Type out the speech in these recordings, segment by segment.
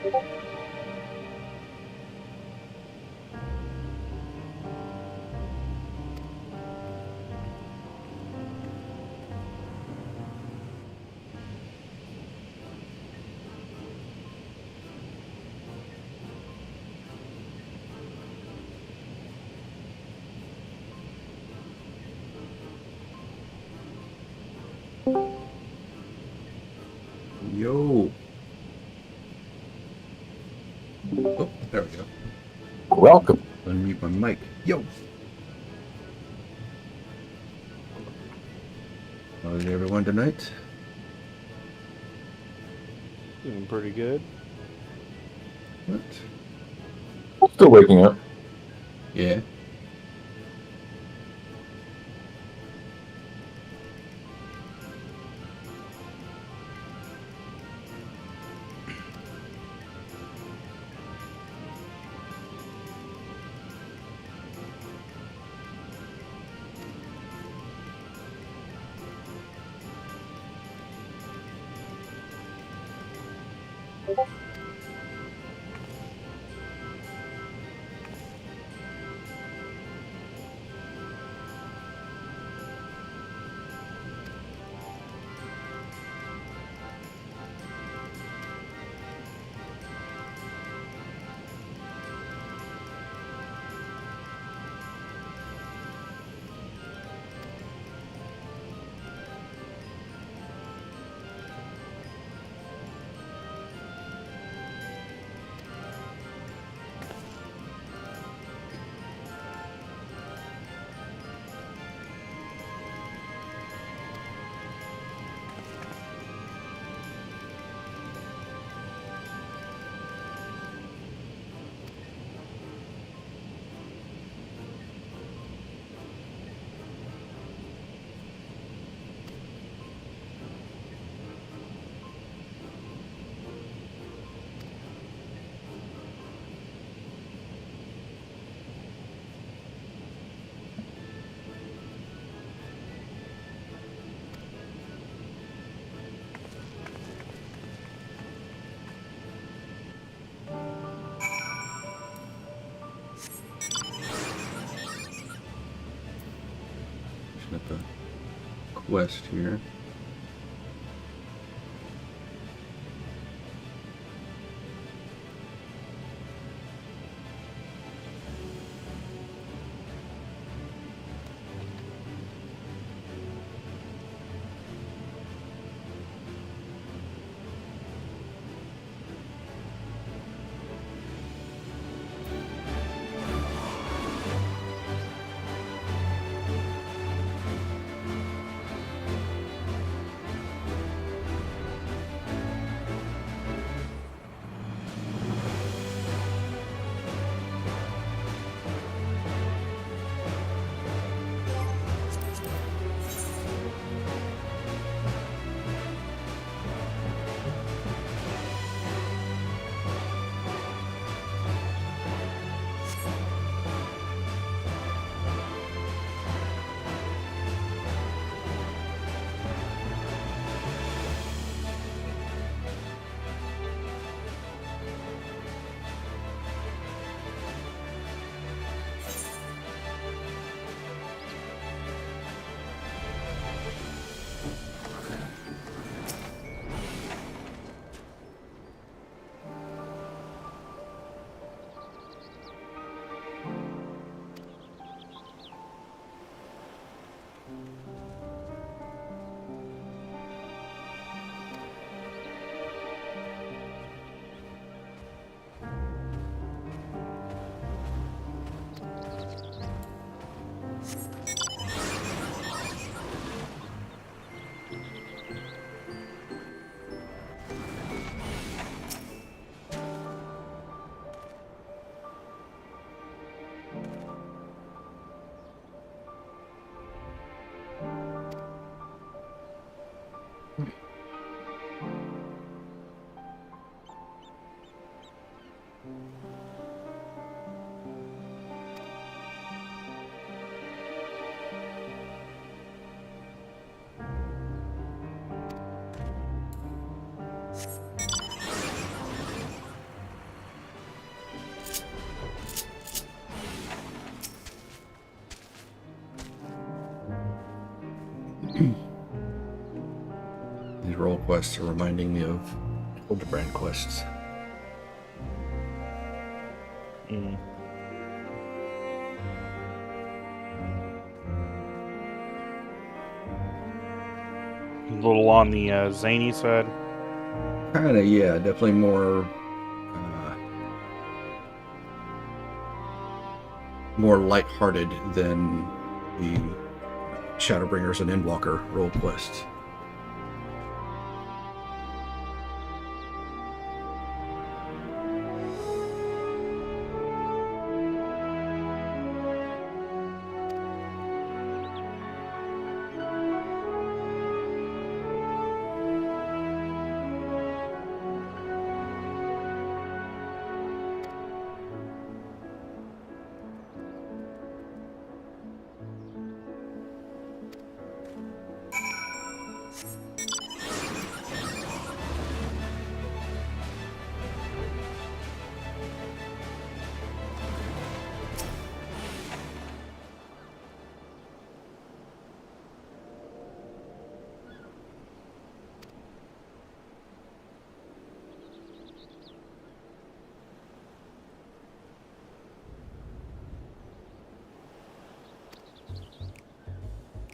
Yo. Oh, there we go. Welcome. Unmute my mic. Yo. How's everyone tonight? Doing pretty good. What? Still waking up. Yeah. At the quest here. These role quests are reminding me of Hildebrand quests. Mm. A little on the zany side. Kind of, yeah, definitely more lighthearted than the Shadowbringers and Endwalker role quests.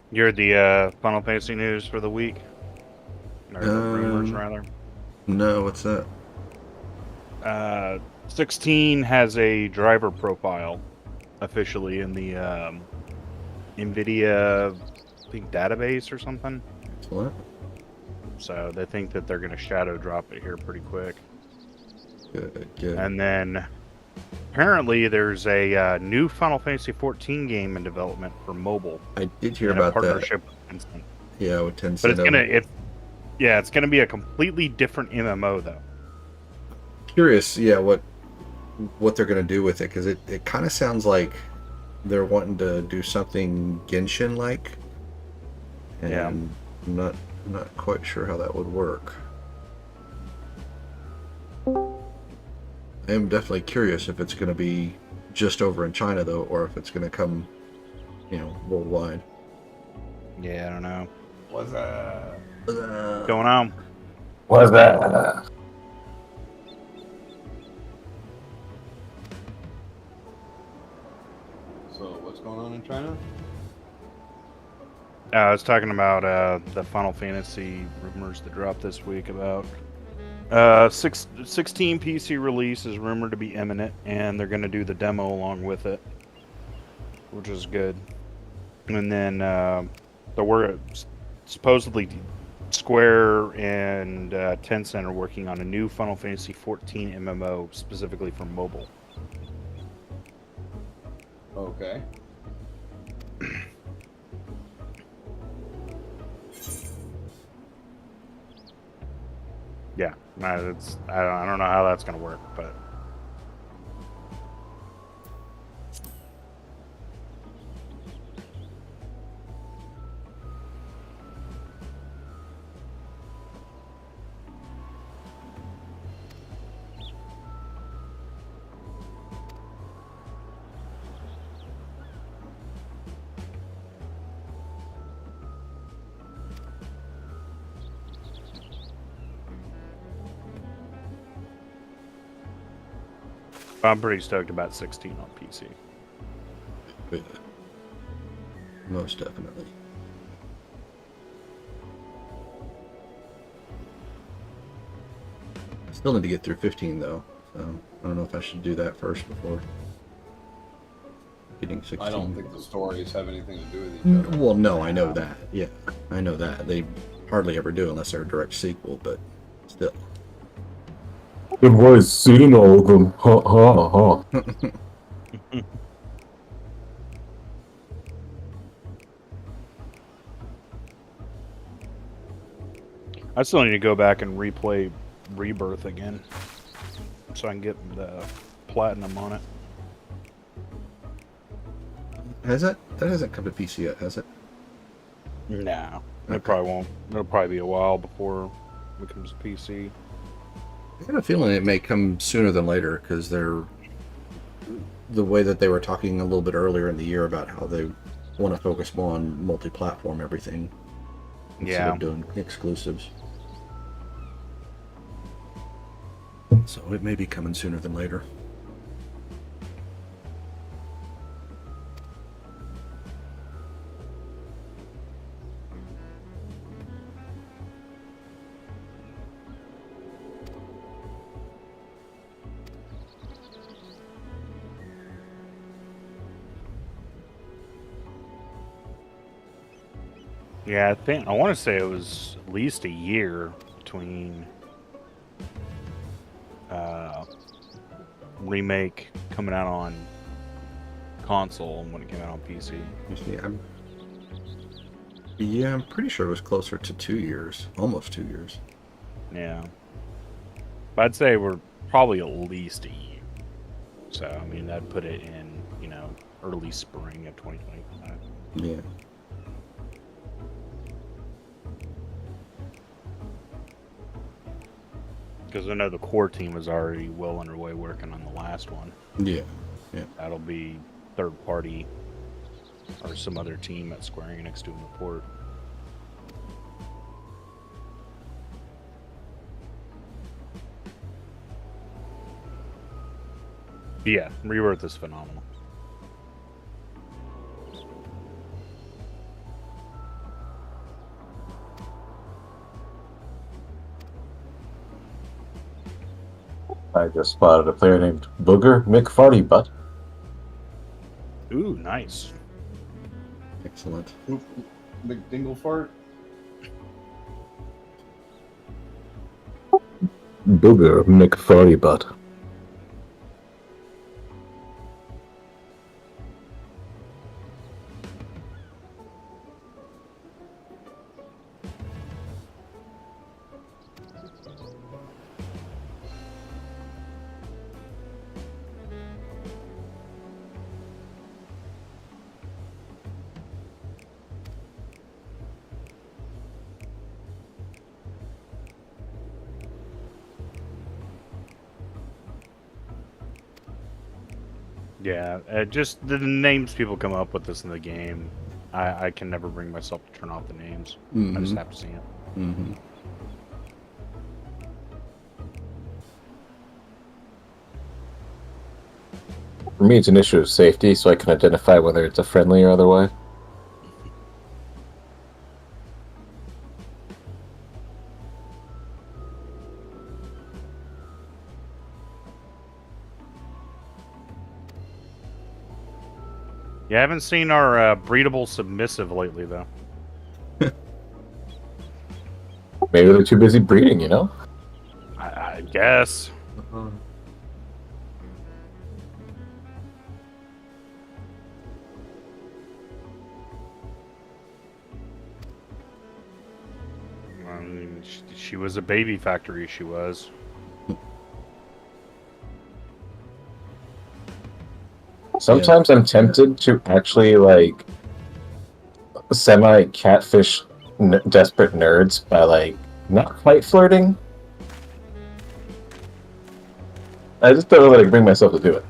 You heard the Final Fantasy news for the week? Or the rumors, rather? No, what's that? 16 has a driver profile officially in the NVIDIA, I think, database or something. What? So they think that they're going to shadow drop it here pretty quick. Good, good. And then apparently there's a new Final Fantasy 14 game in development for mobile. I did hear in about a partnership with Tencent. Yeah, with Tencent. But it's gonna be a completely different MMO though. Curious, yeah, what they're gonna do with it, because it kind of sounds like they're wanting to do something Genshin like, and Yeah. I'm not quite sure how that would work. I am definitely curious if it's going to be just over in China though, or if it's going to come, worldwide. Yeah, I don't know. What's that? What's going on? What's that? So, what's going on in China? I was talking about the Final Fantasy rumors that dropped this week about 16 PC release is rumored to be imminent, and they're going to do the demo along with it, which is good. And then there were supposedly Square and Tencent are working on a new Final Fantasy 14 MMO specifically for mobile. Okay. Yeah, I don't know how that's going to work, but I'm pretty stoked about 16 on PC. Yeah. Most definitely. I still need to get through 15 though, so I don't know if I should do that first before getting 16. I don't think the stories have anything to do with each other. Well, no, I know that. Yeah, I know that. They hardly ever do unless they're a direct sequel, but still. Have I seen all of them? Ha ha ha. I still need to go back and replay Rebirth again, so I can get the platinum on it. Has that hasn't come to PC yet, has it? No, Okay. it probably won't. It'll probably be a while before it comes to PC. I got a feeling it may come sooner than later because they're the way that they were talking a little bit earlier in the year about how they want to focus more on multi-platform everything instead Yeah. of doing exclusives. So it may be coming sooner than later. Yeah, I want to say it was at least a year between remake coming out on console and when it came out on PC. I'm pretty sure it was closer to 2 years, almost 2 years. Yeah, but I'd say we're probably at least a year. So I mean, that'd put it in early spring of 2025. Yeah. Because I know the core team was already well underway working on the last one. Yeah. Yeah. That'll be third party or some other team at Square Enix doing the port. Yeah, Rebirth is phenomenal. I just spotted a player named Booger McFartybutt. Ooh, nice. Excellent. Big dingle fart. Booger McFartybutt. Yeah, just the names people come up with this in the game. I can never bring myself to turn off the names. I just have to see it. Mm-hmm. For me, it's an issue of safety, so I can identify whether it's a friendly or otherwise. Yeah, I haven't seen our breedable submissive lately, though. Maybe they're too busy breeding, you know? I guess. I mean, she was a baby factory, she was. Sometimes I'm tempted to actually, like, semi-catfish desperate nerds by, like, not quite flirting. I just don't know that I can bring myself to do it.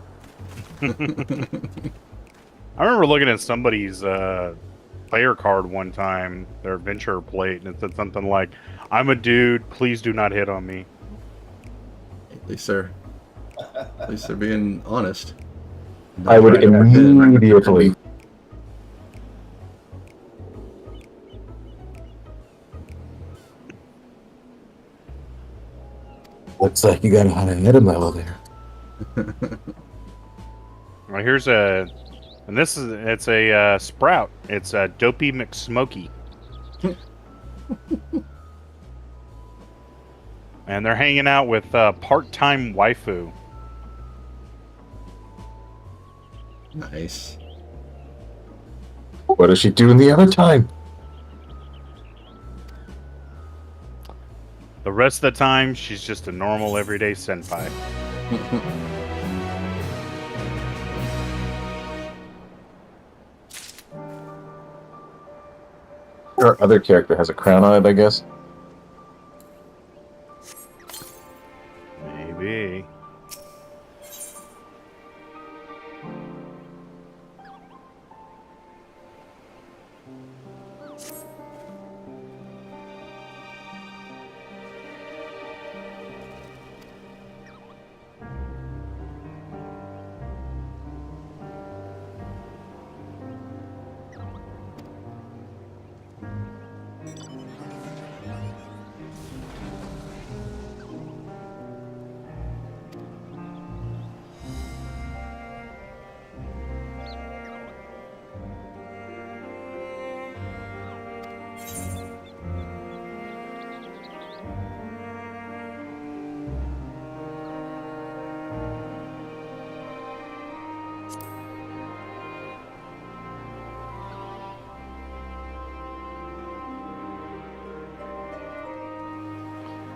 I remember looking at somebody's player card one time, their adventure plate, and it said something like, "I'm a dude, please do not hit on me." At least they're being honest. I would immediately. Looks like you got on ahead of level there. Well, here's it's a sprout. It's a Dopey McSmokey. And they're hanging out with part-time waifu. Nice. What does she do in the other time? The rest of the time, she's just a normal, everyday senpai. Her other character has a crown on it, I guess. Maybe.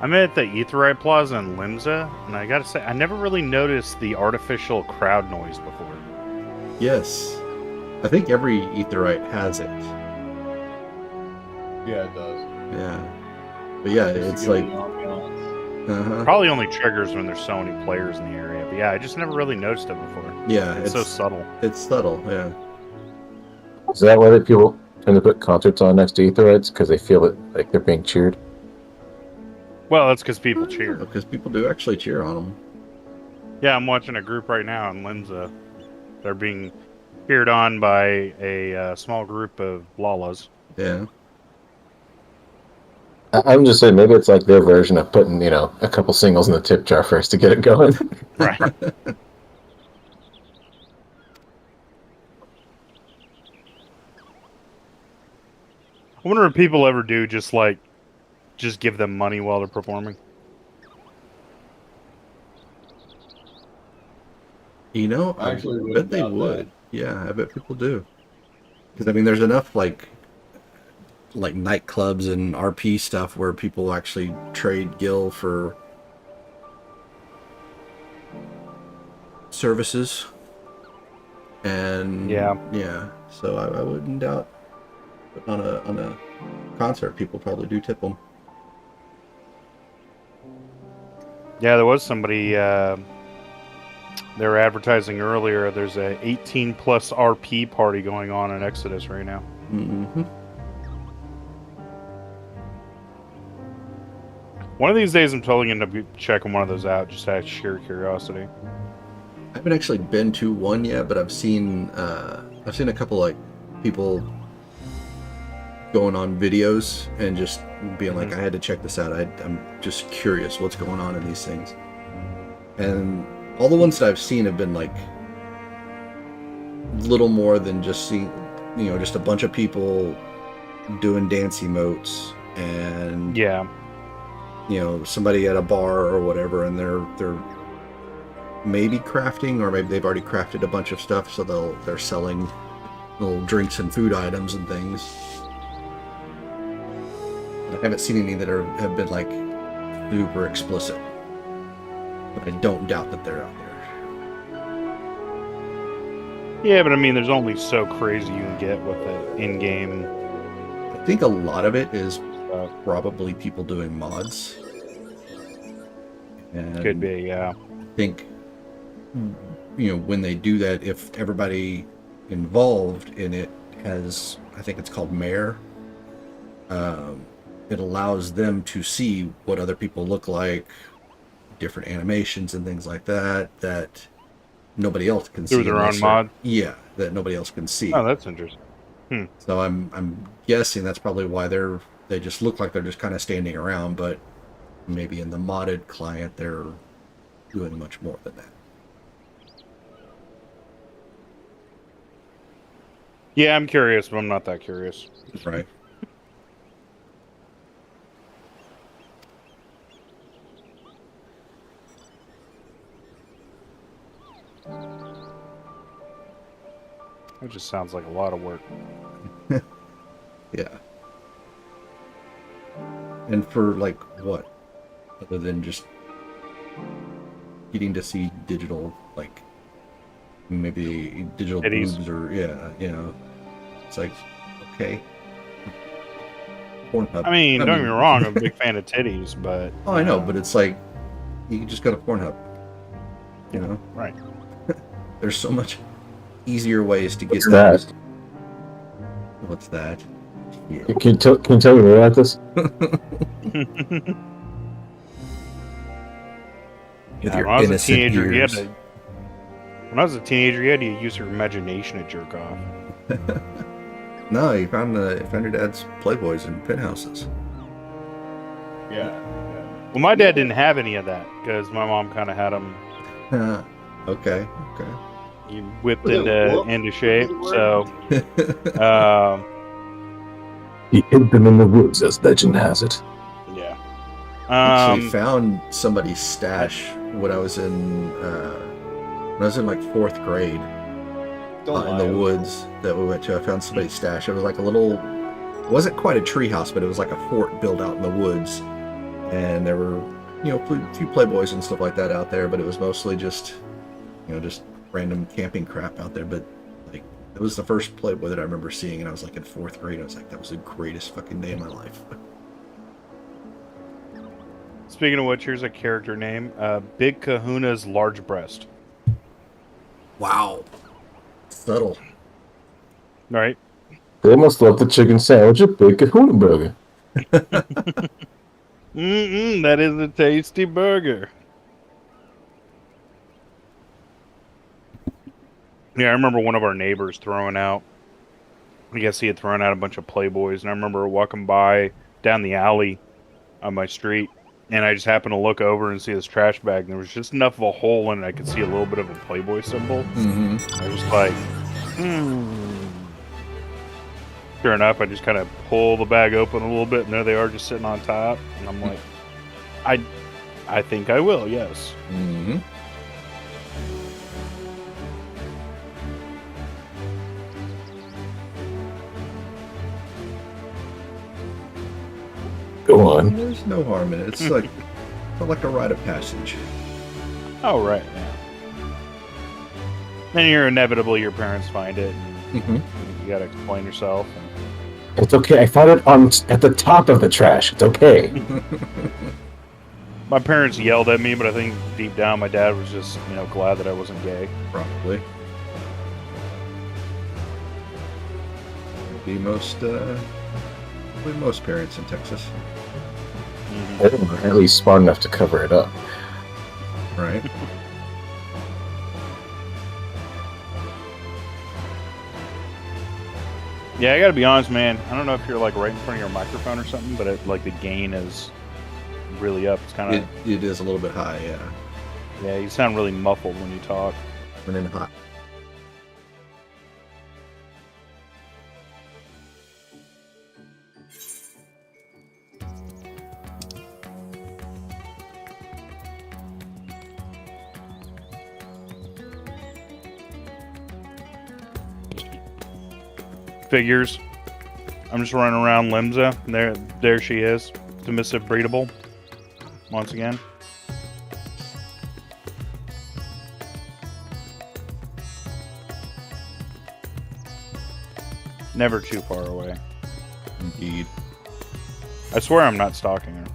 I'm at the Aetheryte Plaza in Limsa, and I gotta say, I never really noticed the artificial crowd noise before. Yes. I think every Aetheryte has it. Yeah, it does. Yeah. But yeah, Just to it's give like... it the ambiance. Uh-huh. Probably only triggers when there's so many players in the area. But yeah, I just never really noticed it before. Yeah, It's so subtle. It's subtle, yeah. Is that why the people tend to put concerts on next to Aetherites? Because they feel it like they're being cheered? Well, that's because people cheer. Because people do actually cheer on them. Yeah, I'm watching a group right now in Limsa. They're being cheered on by a small group of Lalas. Yeah. I'm just saying, maybe it's like their version of putting, a couple singles in the tip jar first to get it going. Right. I wonder if people ever do just give them money while they're performing. I Actually, bet wouldn't they doubt would. that. Yeah, I bet people do. Because I mean, there's enough like nightclubs and RP stuff where people actually trade Gil for services. And yeah. So I wouldn't doubt. But on a concert, people probably do tip them. Yeah, there was somebody. They were advertising earlier. There's a 18 plus RP party going on in Exodus right now. Mm-hmm. One of these days, I'm totally going to be checking one of those out just out of sheer curiosity. I haven't actually been to one yet, but I've seen a couple like people going on videos and just being like, I had to check this out. I'm just curious what's going on in these things. And all the ones that I've seen have been like little more than just seeing, just a bunch of people doing dance emotes and Yeah. Somebody at a bar or whatever, and they're maybe crafting, or maybe they've already crafted a bunch of stuff, so they're selling little drinks and food items and things. I haven't seen any that have been like super explicit, but I don't doubt that they're out there. Yeah, but I mean, there's only so crazy you can get with it in-game. I think a lot of it is probably people doing mods. And Could be, yeah. I think, when they do that, if everybody involved in it has, I think it's called Mayor, it allows them to see what other people look like, different animations and things like that nobody else can see. Through their own mod? Yeah, that nobody else can see. Oh, that's interesting. So I'm guessing that's probably why they just look like they're just kind of standing around, but maybe in the modded client they're doing much more than that. Yeah, I'm curious, but I'm not that curious. Right. It just sounds like a lot of work. Yeah. And for like what? Other than just getting to see digital, like maybe digital Titties. boobs, or it's like, okay. Pornhub. I mean, don't get me wrong, I'm a big fan of titties, but... Oh, I know, but it's like, you can just go to Pornhub. Right. There's so much easier ways to get What's that? What's that? Yeah. Can you tell me more about this? With When your I was a innocent teenager, ears. when I was a teenager, you had to use your imagination to jerk off. No, you found your dad's Playboys and penthouses. Yeah. Well, my dad didn't have any of that, because my mom kind of had them. Okay. He whipped Was it into shape, so... He hid them in the woods, as legend has it. Yeah. Actually found somebody's stash when I was in like fourth grade in the woods that we went to. I found somebody's stash. It was like a little, it wasn't quite a tree house, but it was like a fort built out in the woods. and there were, a few Playboys and stuff like that out there, but it was mostly just, just random camping crap out there. But like, it was the first Playboy that I remember seeing, and I was like in 4th grade. I was like, that was the greatest fucking day of my life. Speaking of which, here's a character name: Big Kahuna's Large Breast. Wow, subtle. Right. They must love the chicken sandwich at Big Kahuna Burger. That is a tasty burger. Yeah, I remember one of our neighbors throwing out. I guess he had thrown out a bunch of Playboys, and I remember walking by down the alley on my street, and I just happened to look over and see this trash bag, and there was just enough of a hole in it I could see a little bit of a Playboy symbol. Mm-hmm. I was like, Sure enough, I just kind of pull the bag open a little bit, and there they are, just sitting on top. And I'm like, I think I will, yes. Mm-hmm. Go on. There's no harm in it. It's like a rite of passage. Oh, right, yeah. Then you're inevitably, your parents find it, and you gotta explain yourself. And... It's okay. I found it at the top of the trash. It's okay. My parents yelled at me, but I think deep down my dad was just, glad that I wasn't gay. Probably. Be most parents in Texas. I think we're at least smart enough to cover it up. Right. Yeah, I gotta be honest, man. I don't know if you're like right in front of your microphone or something, but the gain is really up. It's kind of it is a little bit high, yeah. Yeah, you sound really muffled when you talk. And then hot. Figures. I'm just running around Limsa. There she is. Submissive breedable. Once again. Never too far away. Indeed. I swear I'm not stalking her.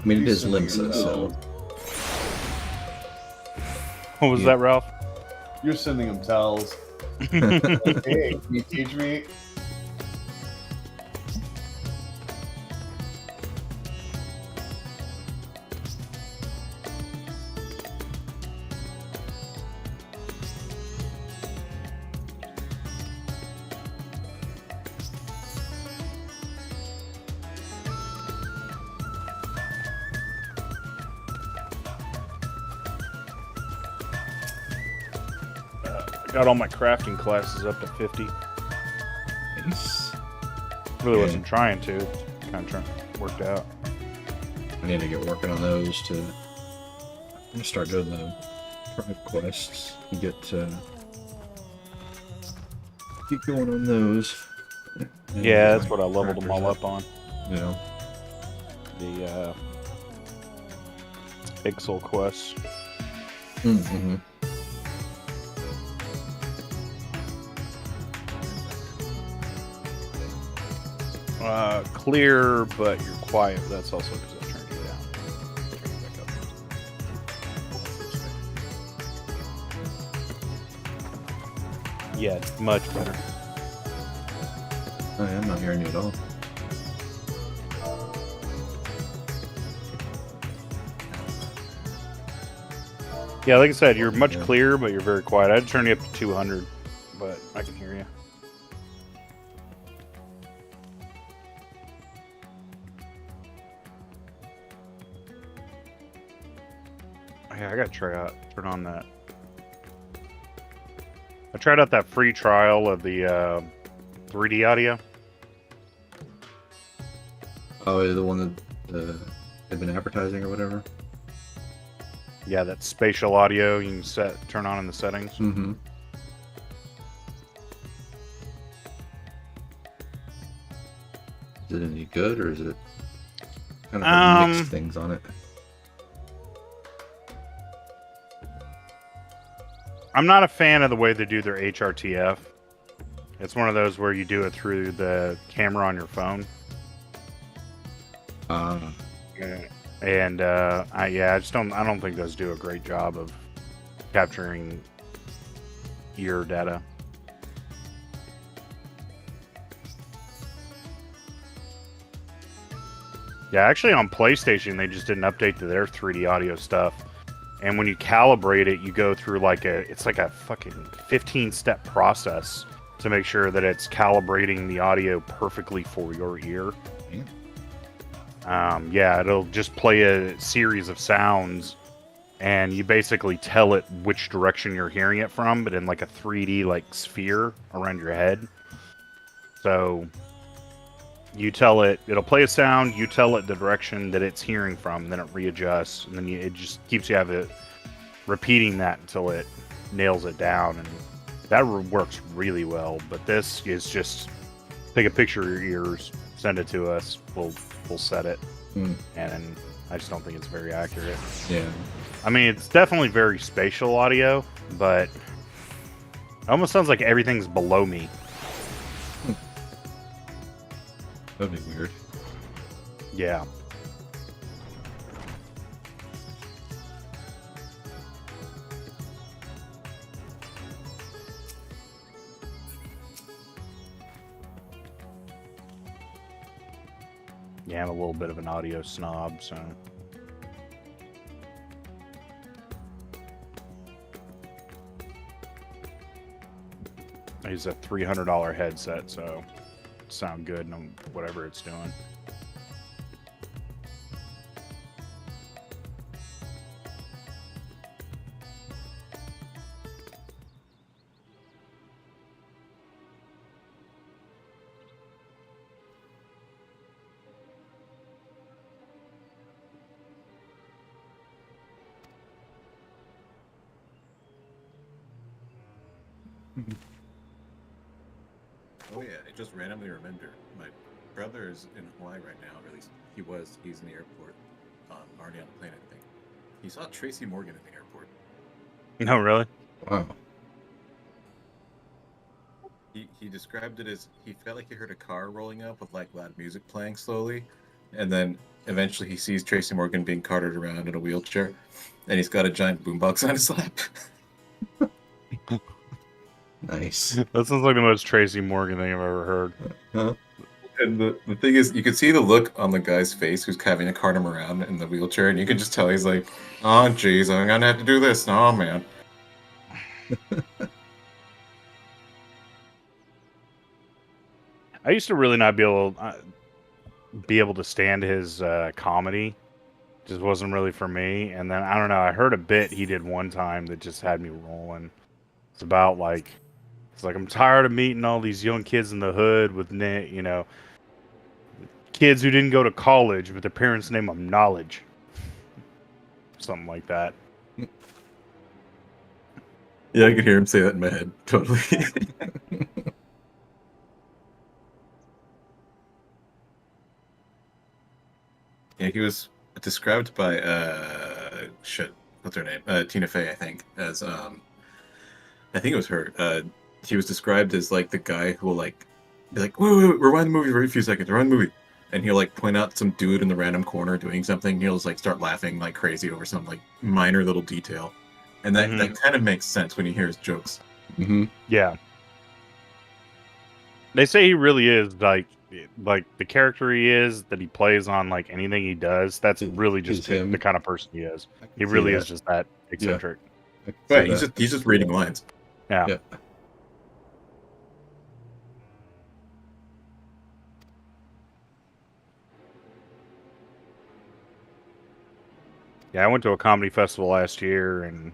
I mean, it is Limsa, so... What was that, Ralph? You're sending him tells. Hey, can you teach me? Got all my crafting classes up to 50. Nice. Really Yeah. wasn't trying to. It's kind of worked out. I need to get working on those to... I'm gonna start doing the tribe quests and get going on those. Yeah, that's what I leveled them all up on. You know. The Pixel quests. Mm-hmm. Clear, but you're quiet. That's also because I turned you down. Turn you back up. Yeah, much better. Oh, yeah, I'm not hearing you at all. Yeah, like I said, you're much clearer, but you're very quiet. I'd turn you up to 200, but I can hear you. Yeah, I gotta turn on that. I tried out that free trial of the 3D audio. Oh, the one that they've been advertising or whatever? Yeah, that spatial audio you can turn on in the settings. Mm-hmm. Is it any good, or is it kind of have mixed things on it? I'm not a fan of the way they do their HRTF. It's one of those where you do it through the camera on your phone. And I don't think those do a great job of capturing ear data. Yeah, actually on PlayStation they just did an update to their 3D audio stuff. And when you calibrate it, you go through it's like a fucking 15-step process to make sure that it's calibrating the audio perfectly for your ear. Yeah, it'll just play a series of sounds, and you basically tell it which direction you're hearing it from, but in like a 3D like sphere around your head. So you tell it, it'll play a sound, you tell it the direction that it's hearing from, then it readjusts, and then it just keeps you repeating that until it nails it down, and that works really well. But this is just take a picture of your ears, send it to us, we'll set it, and I just don't think it's very accurate. Yeah. I mean, it's definitely very spatial audio, but it almost sounds like everything's below me. That'd be weird. Yeah. Yeah, I'm a little bit of an audio snob, so. I use a $300 headset, so sound good no whatever it's doing. Oh yeah, I just randomly remembered. My brother is in Hawaii right now, or at least he was. He's in the airport, already on the plane, I think. He saw Tracy Morgan in the airport. No, really? Wow. He described it as he felt like he heard a car rolling up with like loud music playing slowly, and then eventually he sees Tracy Morgan being carted around in a wheelchair, and he's got a giant boombox on his lap. Nice. That sounds like the most Tracy Morgan thing I've ever heard. Huh? And the thing is, you can see the look on the guy's face who's having to cart him around in the wheelchair, and you can just tell he's like, "Oh, jeez, I'm gonna have to do this." Oh man. I used to really not be able to stand his comedy. Just wasn't really for me. And then I don't know. I heard a bit he did one time that just had me rolling. It's about it's like I'm tired of meeting all these young kids in the hood with kids who didn't go to college, but their parents name them Knowledge. Something like that. Yeah, I could hear him say that in my head. Totally. Yeah, he was described by what's her name? Tina Fey, I think, as I think it was her. He was described as like the guy who will like be like, wait, rewind the movie for a few seconds, rewind the movie. And he'll like point out some dude in the random corner doing something. He'll just like start laughing like crazy over some like minor little detail. And that kind of makes sense when you hear his jokes. Mm-hmm. Yeah. They say he really is like the character he is, that he plays on like anything he does. That's really just him. the kind of person he is. I can He see really that. is just that eccentric. I can see Right, that. he's just reading lines. Yeah. Yeah. Yeah, I went to a comedy festival last year, and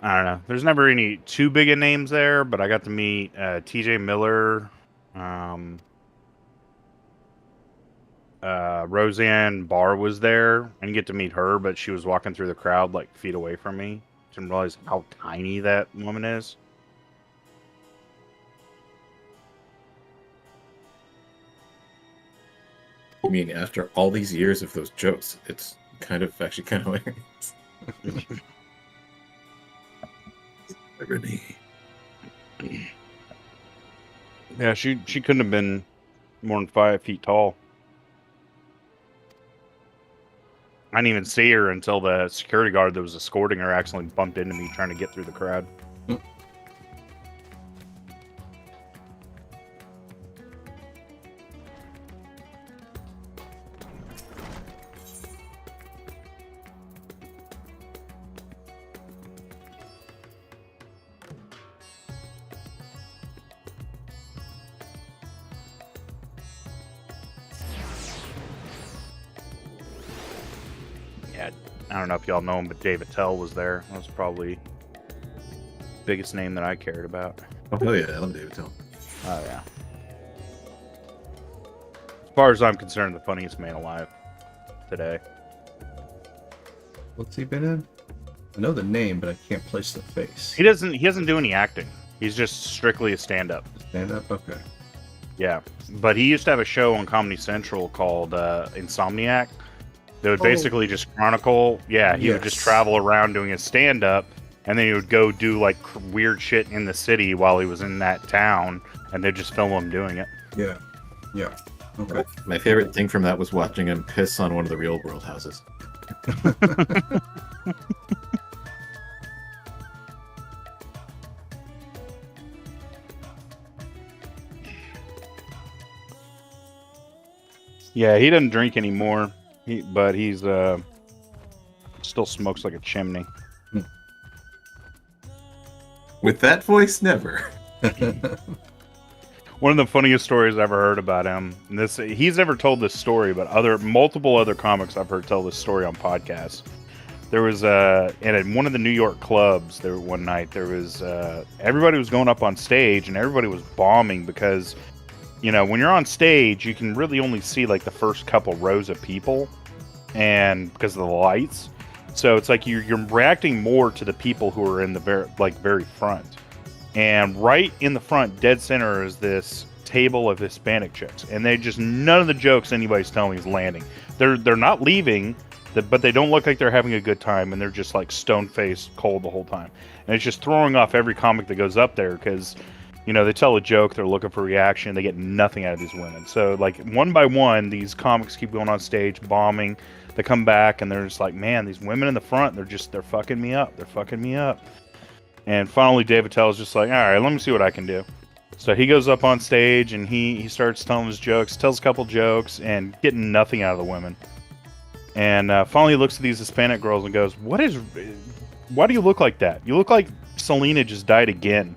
I don't know. There's never any too big of names there, but I got to meet T.J. Miller, Roseanne Barr was there. I didn't get to meet her, but she was walking through the crowd like feet away from me. Didn't realize how tiny that woman is. mean, after all these years of those jokes, it's actually kind of hilarious. Renee. Yeah, she couldn't have been more than 5 feet tall. I didn't even see her until the security guard that was escorting her accidentally bumped into me trying to get through the crowd. I don't know if y'all know him, but David Tell was there. That was probably the biggest name that I cared about. Oh, hell yeah, I love David Tell. Oh, yeah. As far as I'm concerned, the funniest man alive today. What's he been in? I know the name, but I can't place the face. He doesn't do any acting. He's just strictly a stand-up. Stand up? Okay. Yeah. But he used to have a show on Comedy Central called Insomniac. They would basically just chronicle. Yeah, he would just travel around doing his stand-up, and then he would go do like weird shit in the city while he was in that town, and they'd just film him doing it. Yeah. Yeah. Okay. My favorite thing from that was watching him piss on one of the real world houses. Yeah, he doesn't drink anymore. But he's still smokes like a chimney. With that voice, never. One of the funniest stories I've ever heard about him. And he's never told this story, but multiple other comics I've heard tell this story on podcasts. There was in one of the New York clubs there one night. There was everybody was going up on stage and everybody was bombing because, you know, when you're on stage, you can really only see like the first couple rows of people, and because of the lights, so it's like you're reacting more to the people who are in the very front. And right in the front, dead center, is this table of Hispanic chicks, and none of the jokes anybody's telling me is landing. They're not leaving, but they don't look like they're having a good time, and they're just like stone-faced cold the whole time. And it's just throwing off every comic that goes up there because, you know, they tell a joke, they're looking for reaction, they get nothing out of these women. So like one by one, these comics keep going on stage, bombing. They come back and they're just like, man, these women in the front, they're fucking me up. They're fucking me up. And finally, David Tell is just like, all right, let me see what I can do. So he goes up on stage and he starts telling his jokes, tells a couple jokes, and getting nothing out of the women. And finally, he looks at these Hispanic girls and goes, why do you look like that? You look like Selena just died again.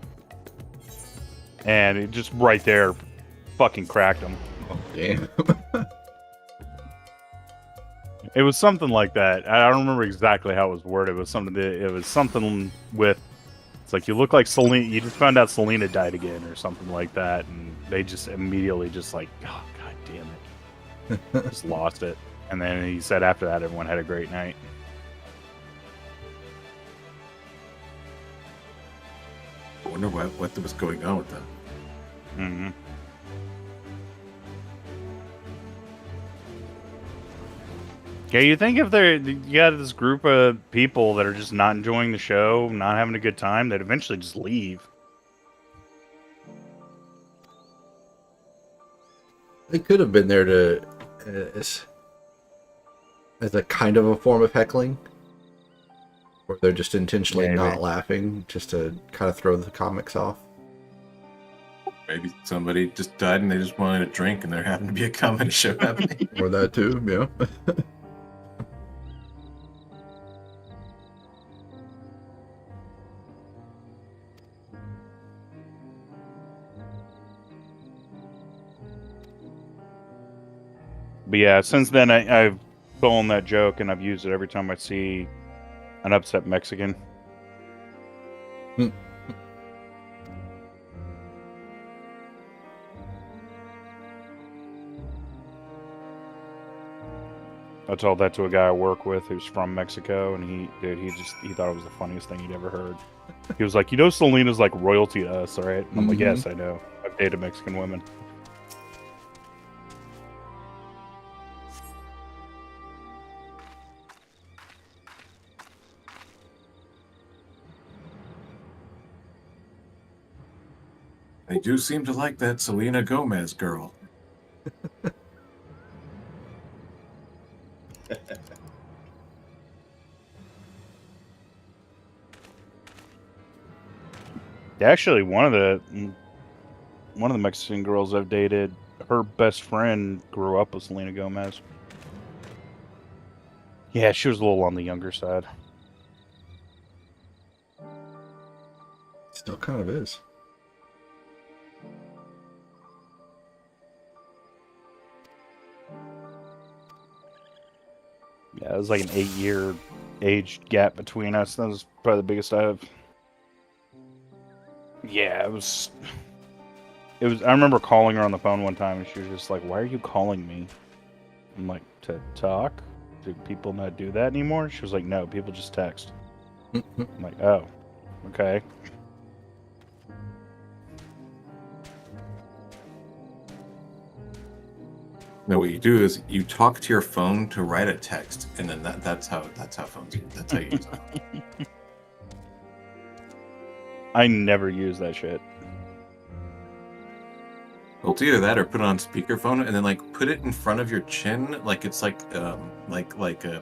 And it just right there fucking cracked him. Oh, damn. It was something like that. I don't remember exactly how it was worded. It was something with, it's like, you look like Selena. You just found out Selena died again or something like that. And they just immediately just like, oh, God damn it. Just lost it. And then he said after that, everyone had a great night. I wonder what was going on with them. Mm-hmm. Yeah, you think if you got this group of people that are just not enjoying the show, not having a good time, they'd eventually just leave. They could have been there to as a kind of a form of heckling, or they're just intentionally not laughing, just to kind of throw the comics off. Maybe somebody just died and they just wanted a drink, and there happened to be a comedy show happening. Or that too, yeah. But yeah, since then I've stolen that joke and I've used it every time I see an upset Mexican. I told that to a guy I work with who's from Mexico, and he thought it was the funniest thing he'd ever heard. He was like, you know, Selena's like royalty to us, all right? And I'm like, yes, I know. I've dated Mexican women. They do seem to like that Selena Gomez girl. Actually, one of the Mexican girls I've dated, her best friend grew up with Selena Gomez. Yeah, she was a little on the younger side. Still kind of is. Yeah, it was like an 8-year age gap between us. That was probably the biggest I have. Yeah, it was. I remember calling her on the phone one time, and she was just like, "Why are you calling me?" I'm like, "To talk? Do people not do that anymore?" She was like, "No, people just text." I'm like, "Oh, okay." No, what you do is you talk to your phone to write a text, and then that's how phones. That's how you use it. I never use that shit. Well, it's either that or put it on speakerphone, and then like put it in front of your chin, like it's like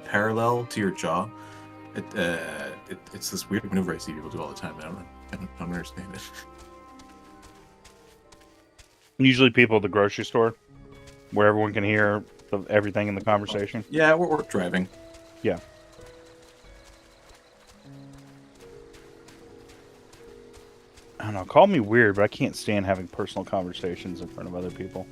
parallel to your jaw. It's this weird maneuver I see people do all the time. I don't understand it. Usually, people at the grocery store, where everyone can hear everything in the conversation. Yeah, we're driving. Yeah. I don't know. Call me weird, but I can't stand having personal conversations in front of other people.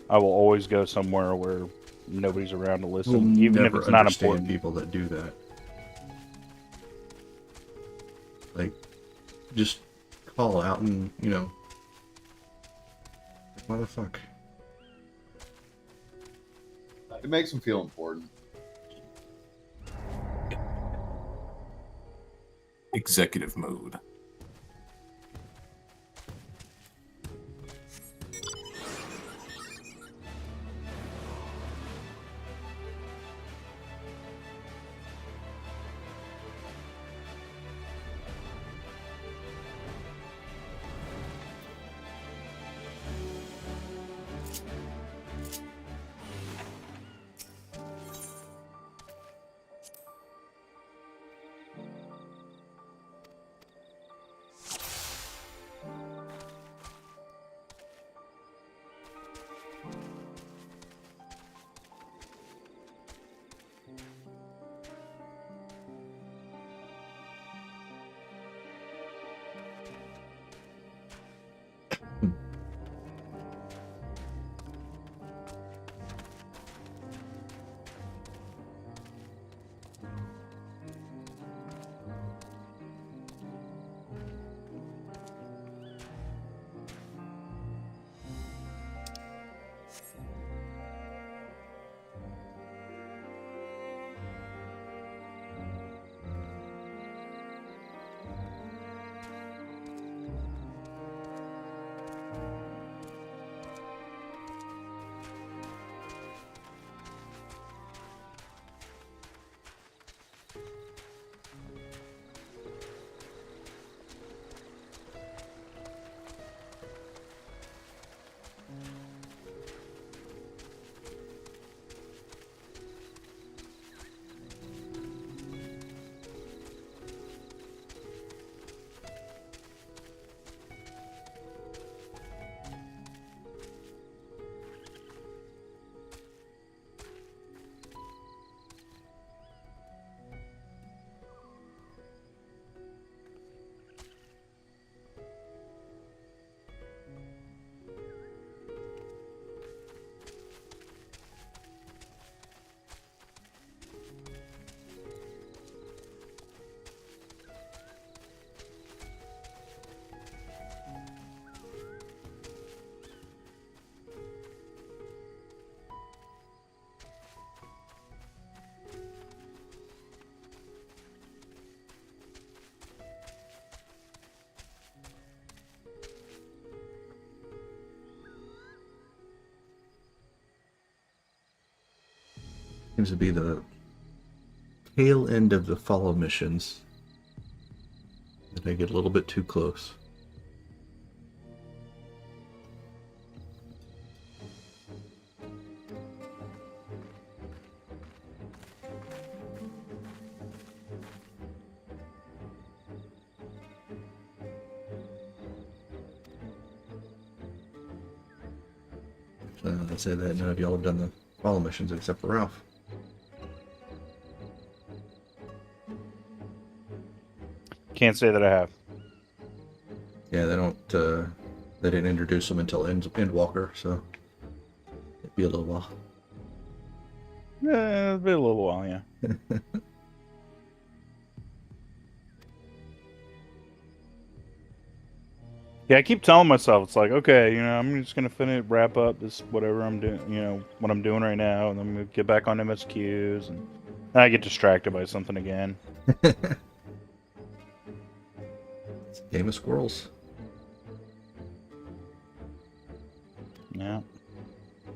I will always go somewhere where nobody's around to listen, We'll even if never it's not understand important. people that do that. Like, just call out and, why the fuck? It makes them feel important. Executive mode. Seems to be the tail end of the follow missions. That I get a little bit too close. They say that none of y'all have done the follow missions except for Ralph. Can't say that I have. Yeah, they don't. They didn't introduce him until Endwalker, so it'd be a little while. It's been a little while, yeah. Yeah, I keep telling myself it's like, okay, I'm just gonna wrap up this whatever I'm doing, what I'm doing right now, and then I'm gonna get back on MSQs, and then I get distracted by something again. It's a game of squirrels. Yeah.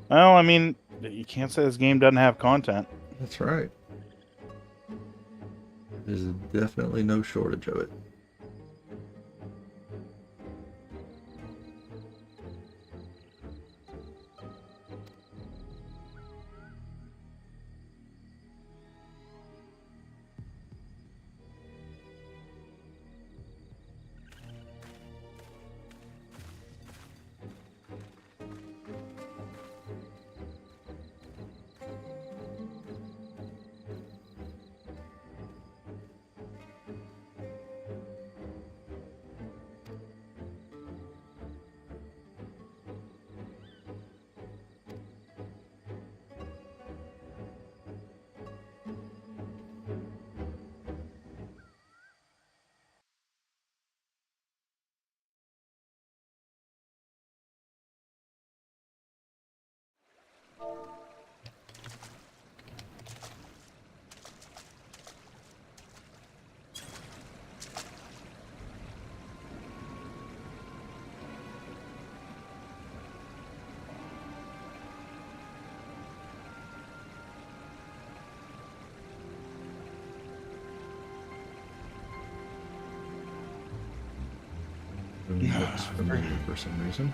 Well, I mean, you can't say this game doesn't have content. That's right. There's definitely no shortage of it. Looks familiar for some reason.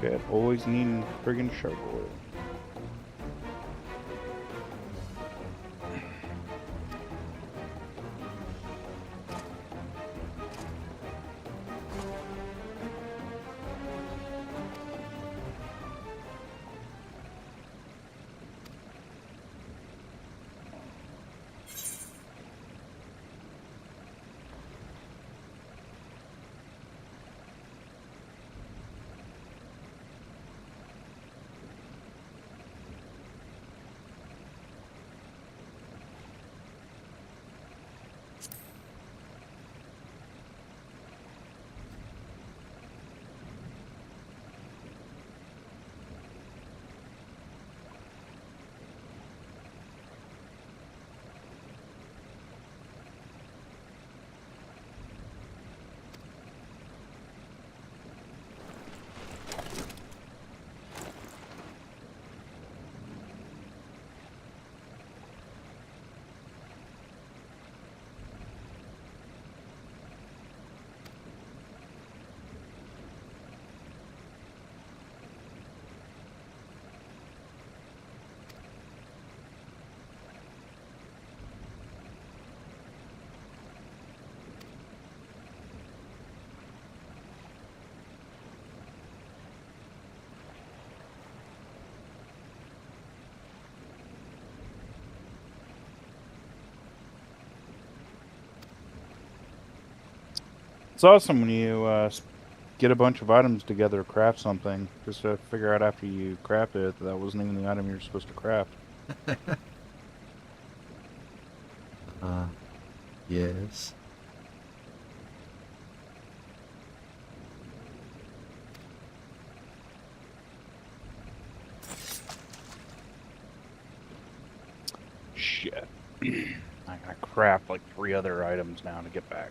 Okay, always needing friggin' shark oil. It's awesome when you get a bunch of items together to craft something, just to figure out after you craft it that wasn't even the item you're supposed to craft. Yes. Shit. I gotta craft like 3 other items now to get back.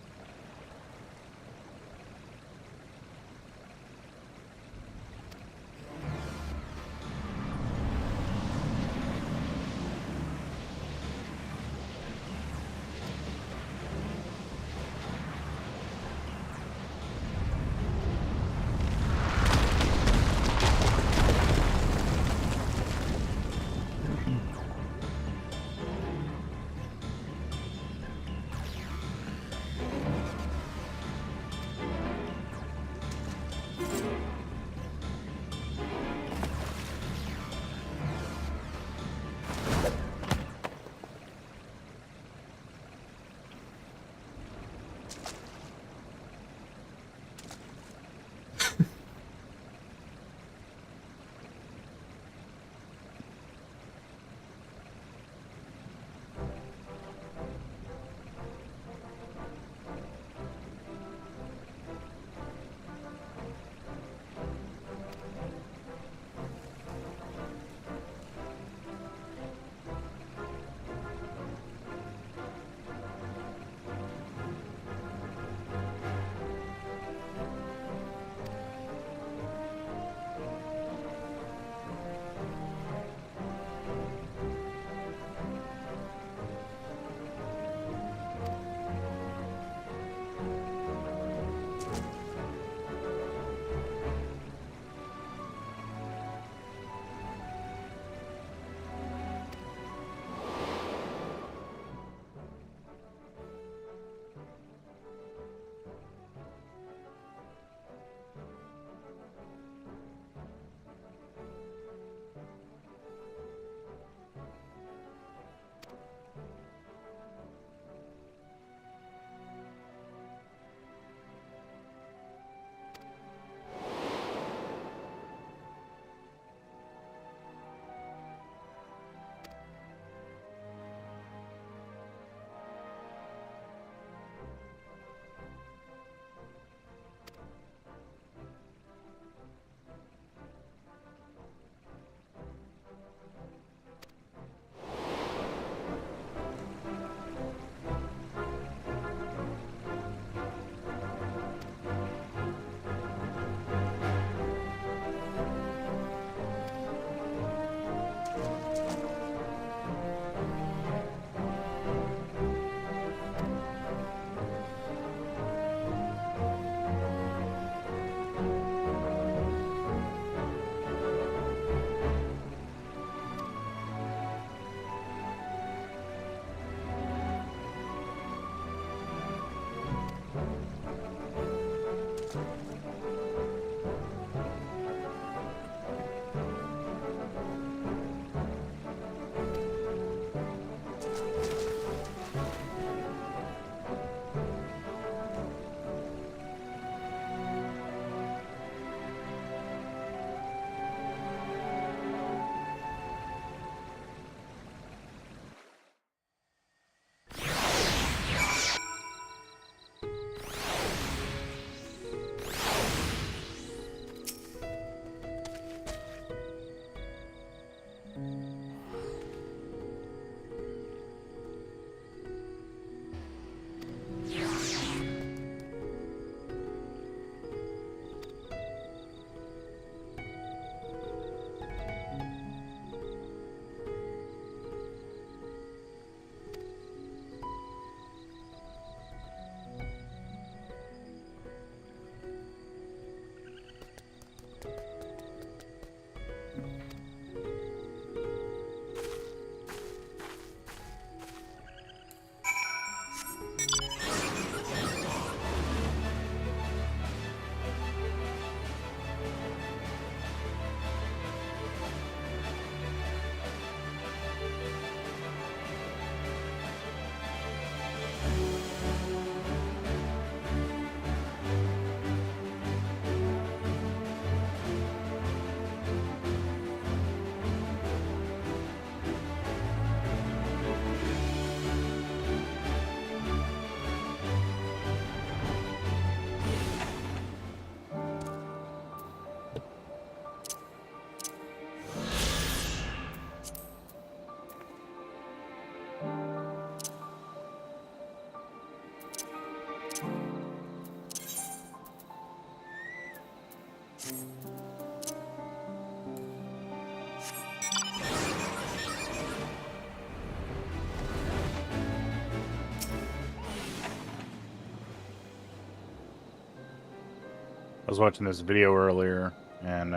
was watching this video earlier, and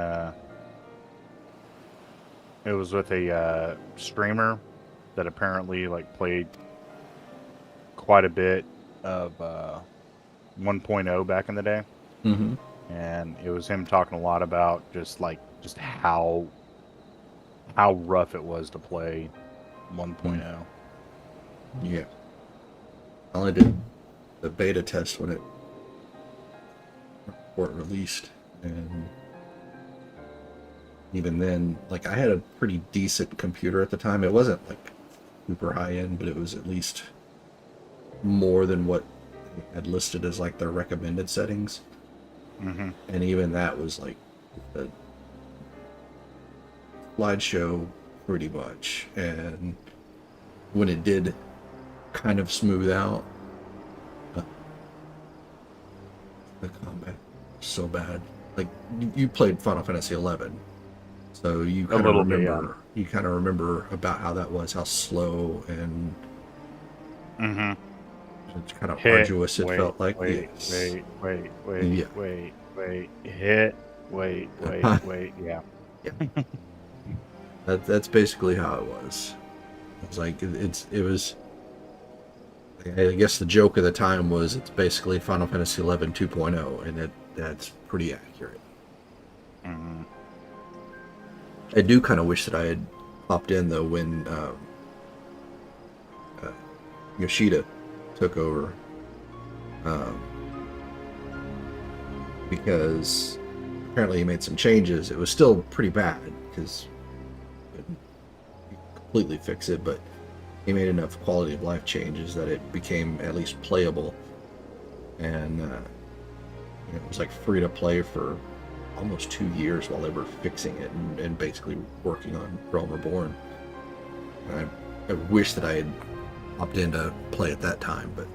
it was with a streamer that apparently like played quite a bit of 1.0 back in the day, Mm-hmm. and it was him talking a lot about just how rough it was to play 1.0. Yeah. I only did the beta test when it released, and even then, like, I had a pretty decent computer at the time. It wasn't like super high end, but it was at least more than what they had listed as like their recommended settings. Mm-hmm. And even that was like the slideshow pretty much. And when it did kind of smooth out, the combat was so bad. Like, you played Final Fantasy 11, so you kind of little bit, remember. You kind of remember about how that was, how slow and Mm-hmm. it's kind of arduous. It Wait, felt like. wait, Yes. wait, wait, wait, Yeah. wait, hit, wait, yeah. That's basically how it was. It was like it was. I guess the joke of the time was it's basically Final Fantasy 11 2.0, and that's pretty accurate. Mm-hmm. I do kind of wish that I had popped in though when Yoshida took over, because apparently he made some changes. It was still pretty bad because he couldn't completely fix it, but he made enough quality of life changes that it became at least playable, and it was like free to play for almost 2 years while they were fixing it and basically working on Realm Reborn. I wish that I had opted in to play at that time, but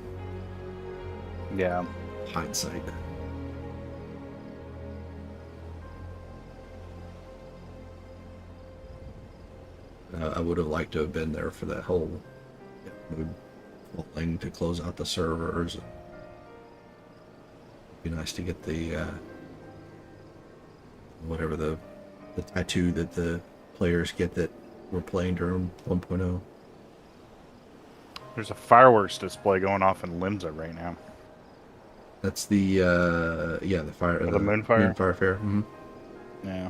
Yeah. hindsight. I would have liked to have been there for that whole thing to close out the servers. It'd be nice to get the whatever the tattoo that the players get that were playing during 1.0. There's a fireworks display going off in Limsa right now. That's the the fire, The Moonfire? Moonfire Fair. Mm-hmm. Yeah.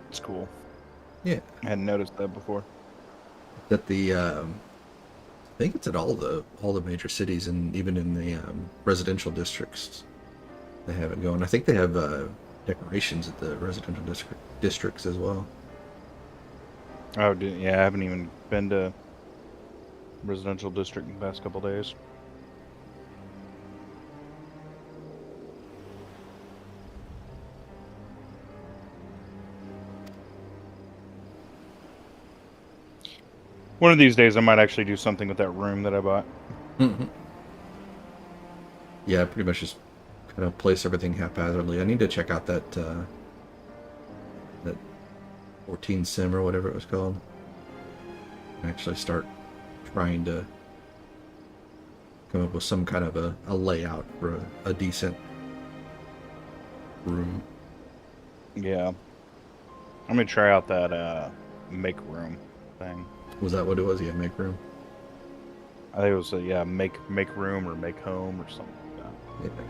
It's cool. Yeah, I hadn't noticed that before. that the I think it's at all the major cities, and even in the residential districts they have it going. I think they have decorations at the residential districts as well. Oh, yeah, I haven't even been to residential district in the past couple days. One of these days, I might actually do something with that room that I bought. Mm-hmm. Yeah, pretty much just kind of place everything haphazardly. I need to check out that 14 sim or whatever it was called. And actually start trying to come up with some kind of a layout for a decent room. Yeah. I'm gonna try out that make room thing. Was that what it was? Yeah, make room. I think it was make room or make home or something like that. Yeah.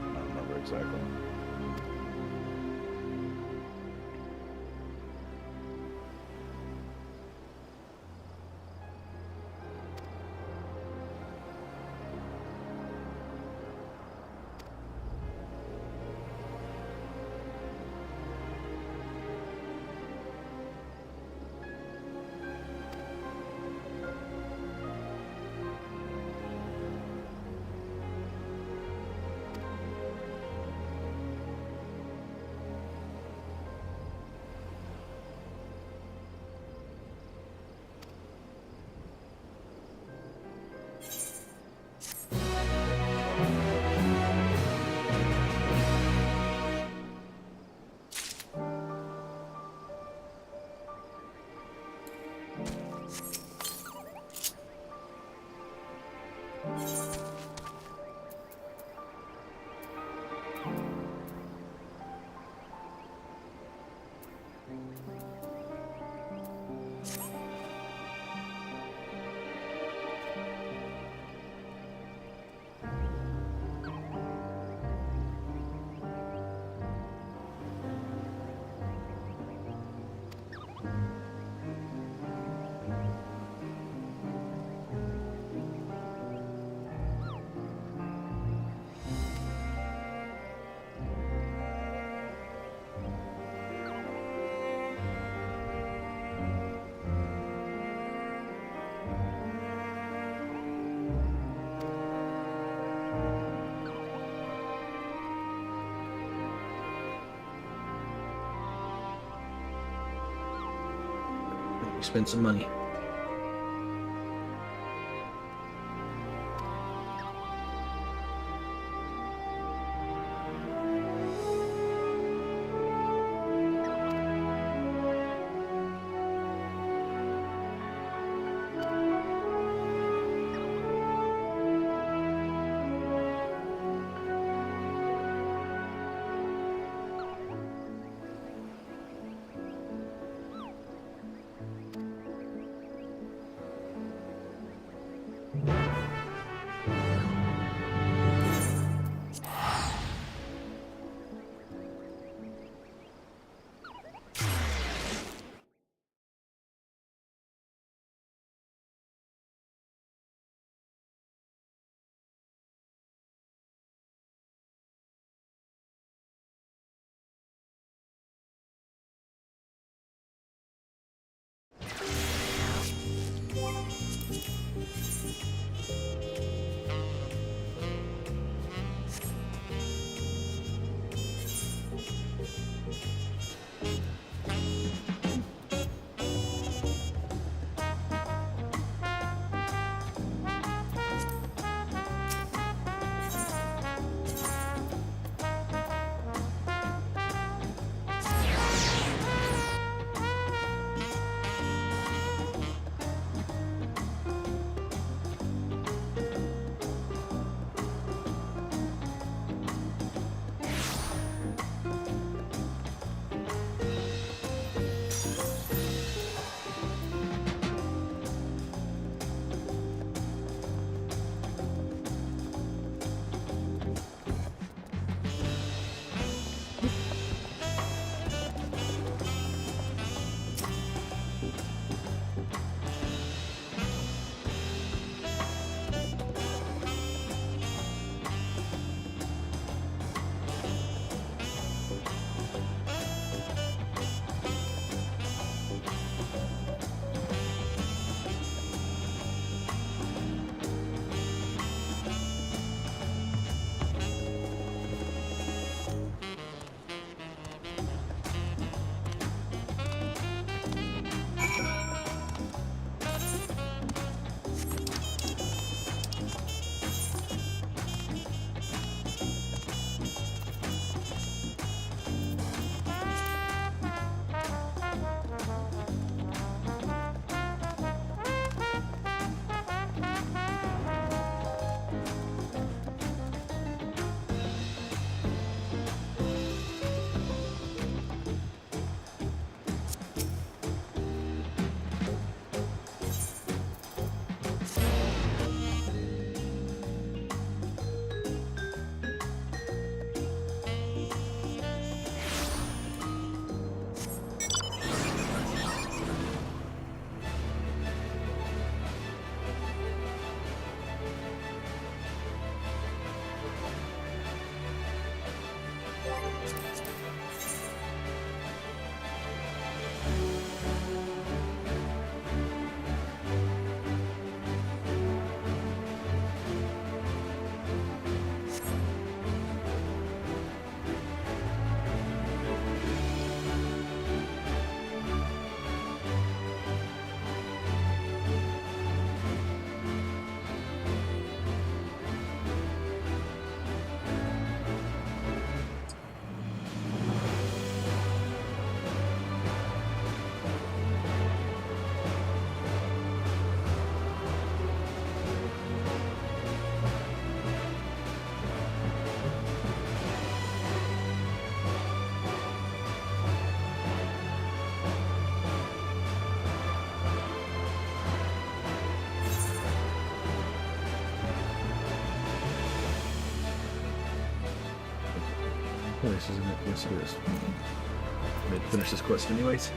I don't remember exactly. We spent some money. Oh, this isn't it. Yes, it is. I mean, finish this quest anyways.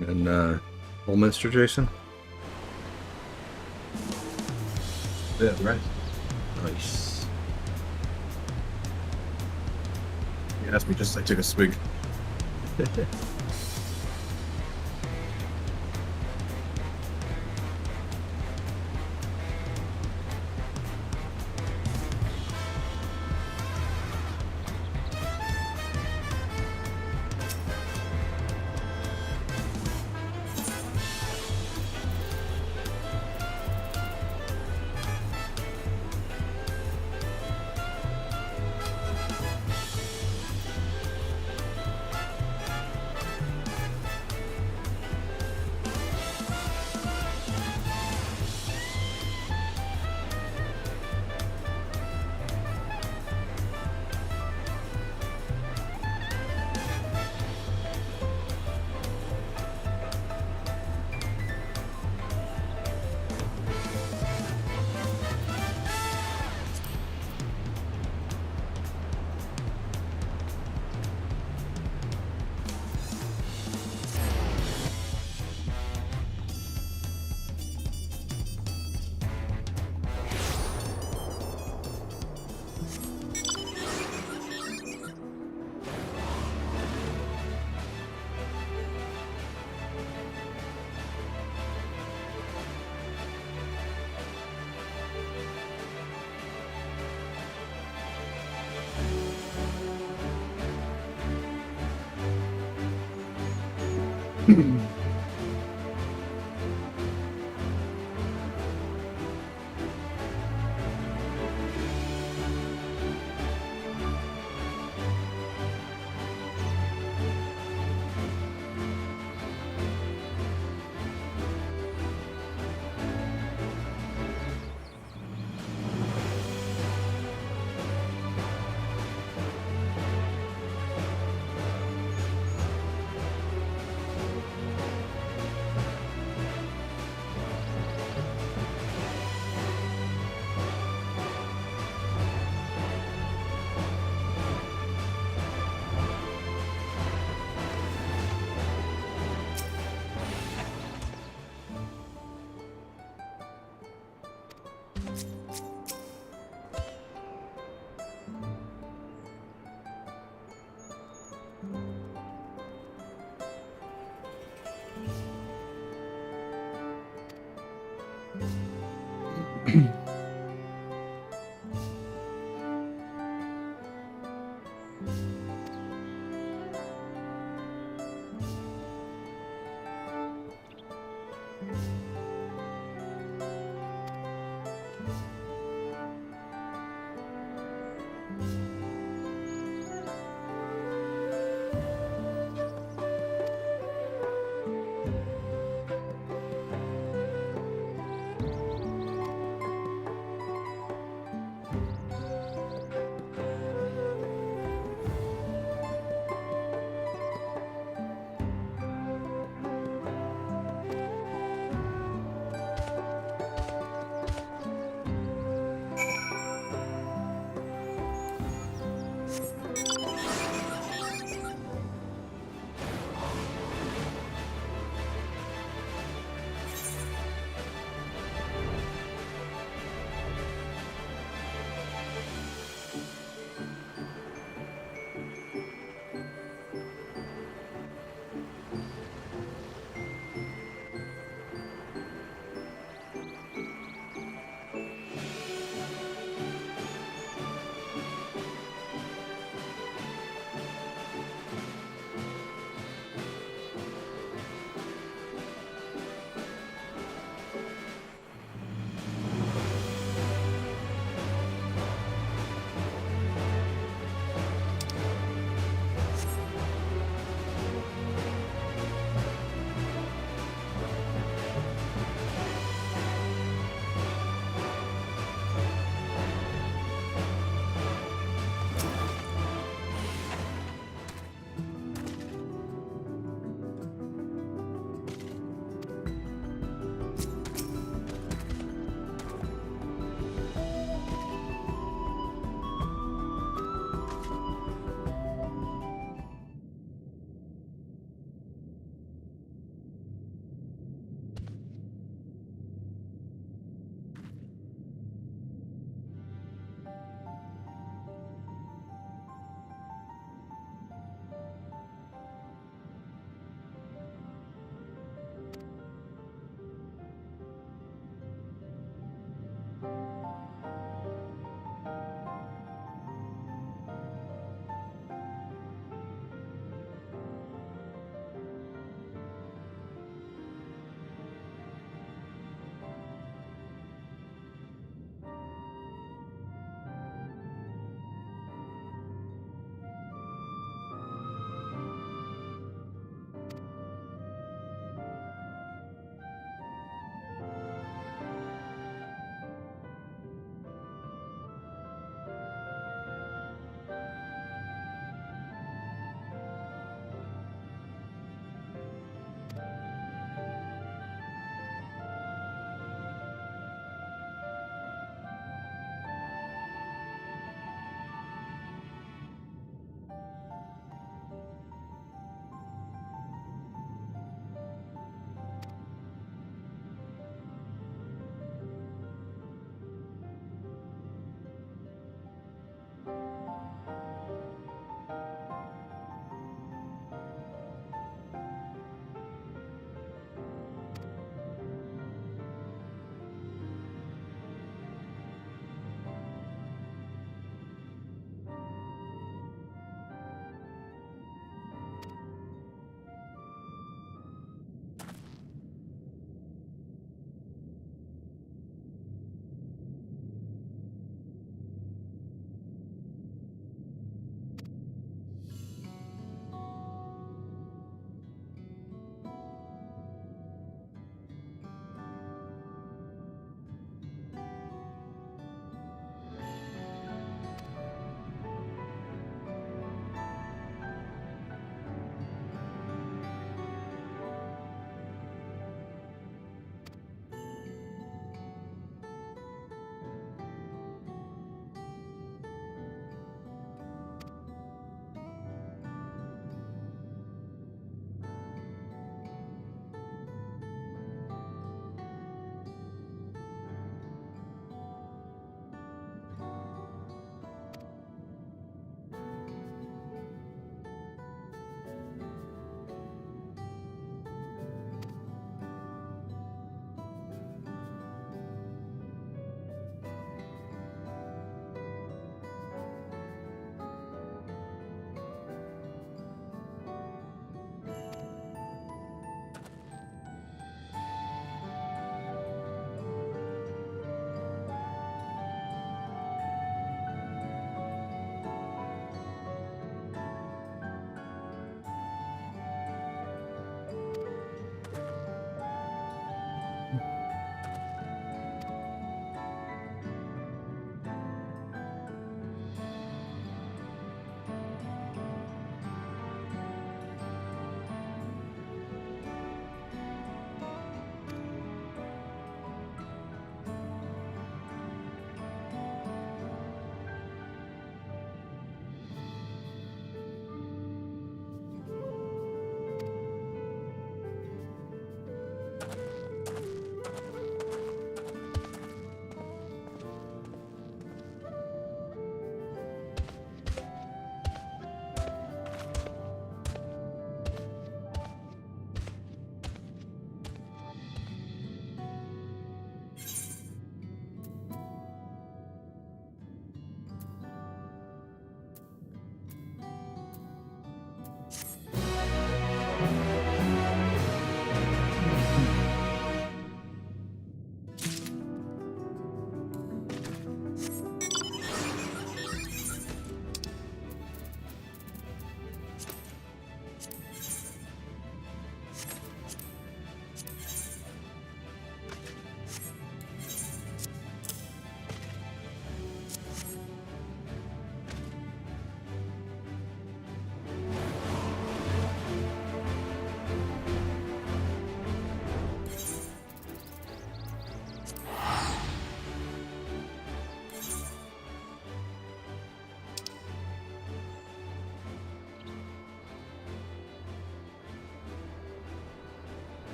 And old Mr. Jason. Yeah, right. Nice. You asked me just, I took a swig.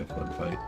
be a fun fight.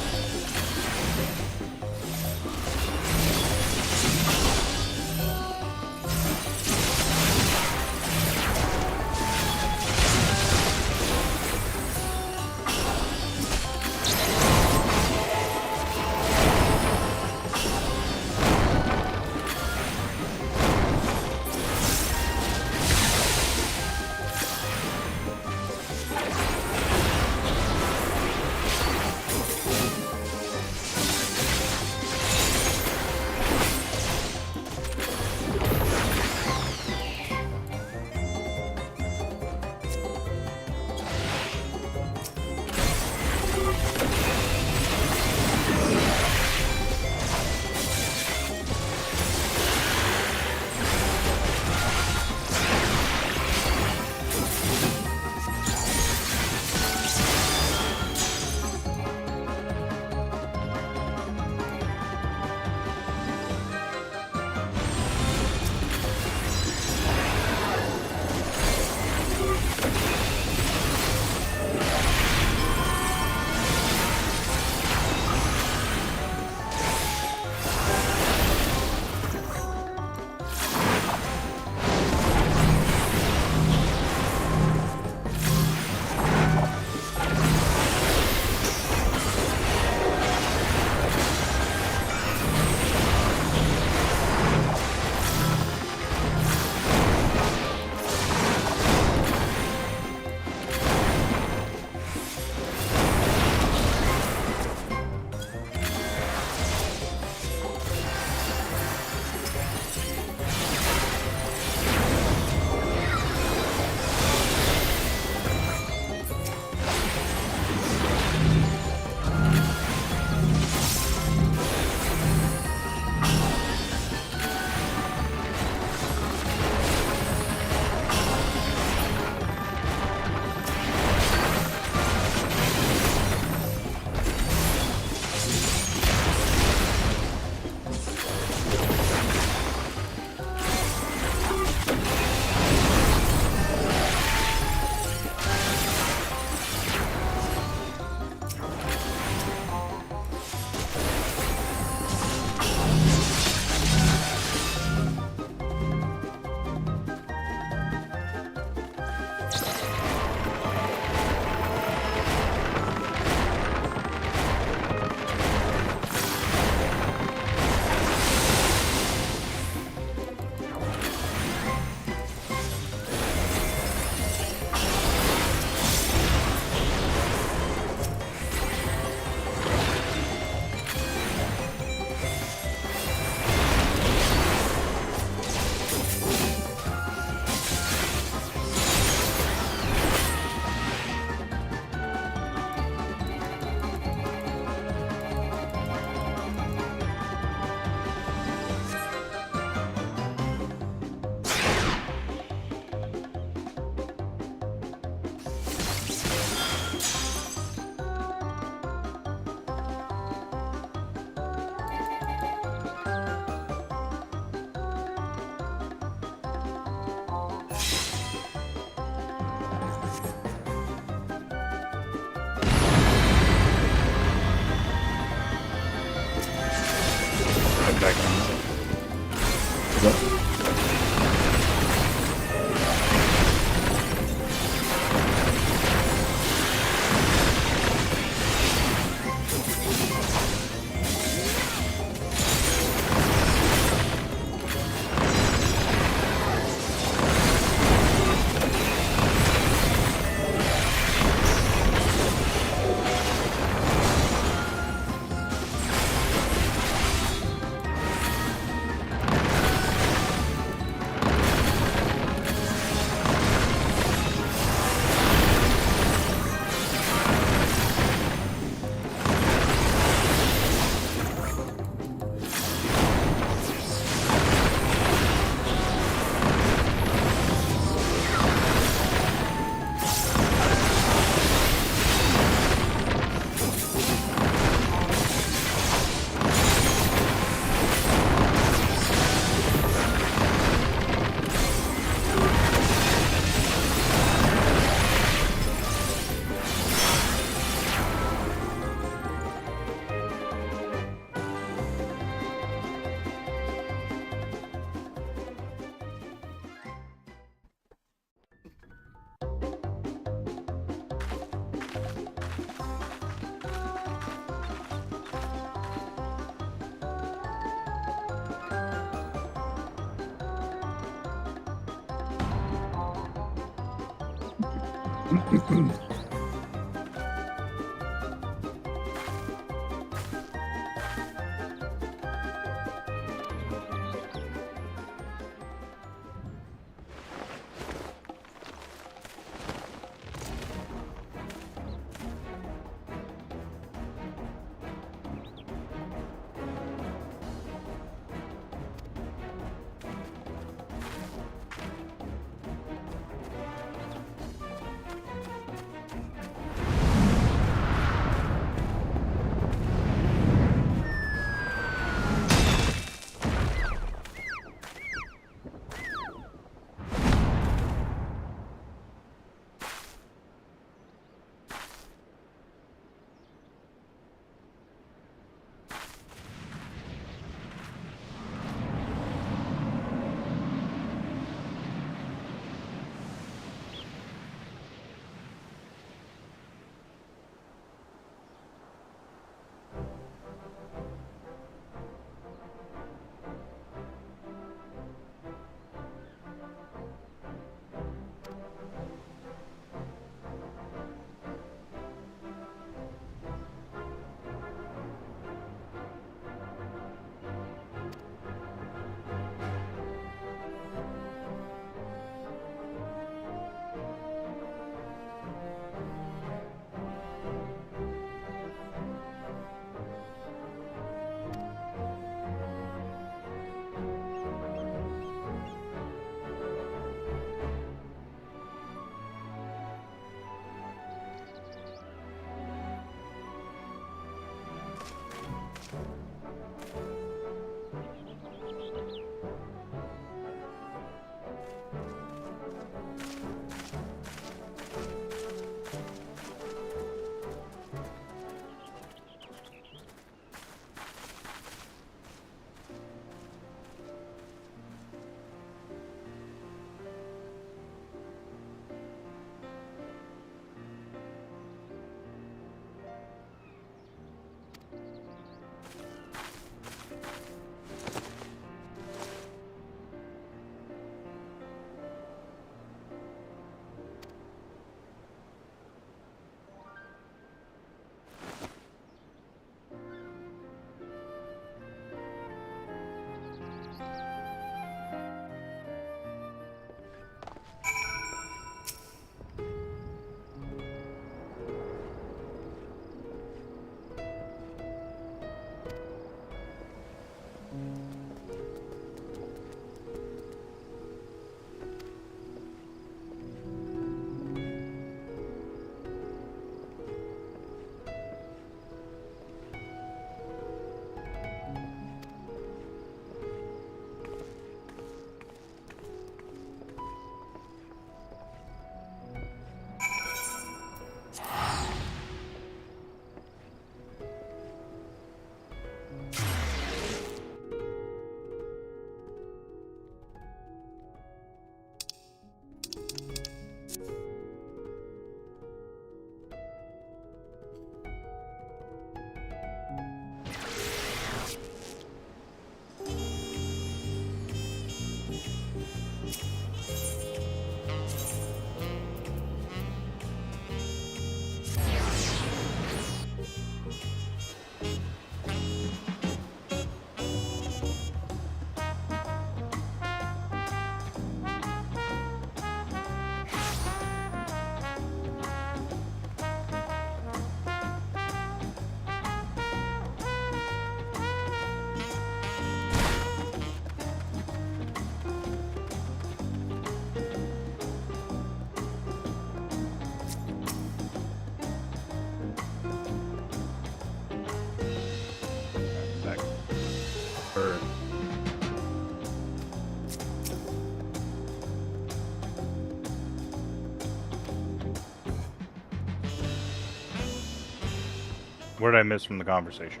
What did I miss from the conversation?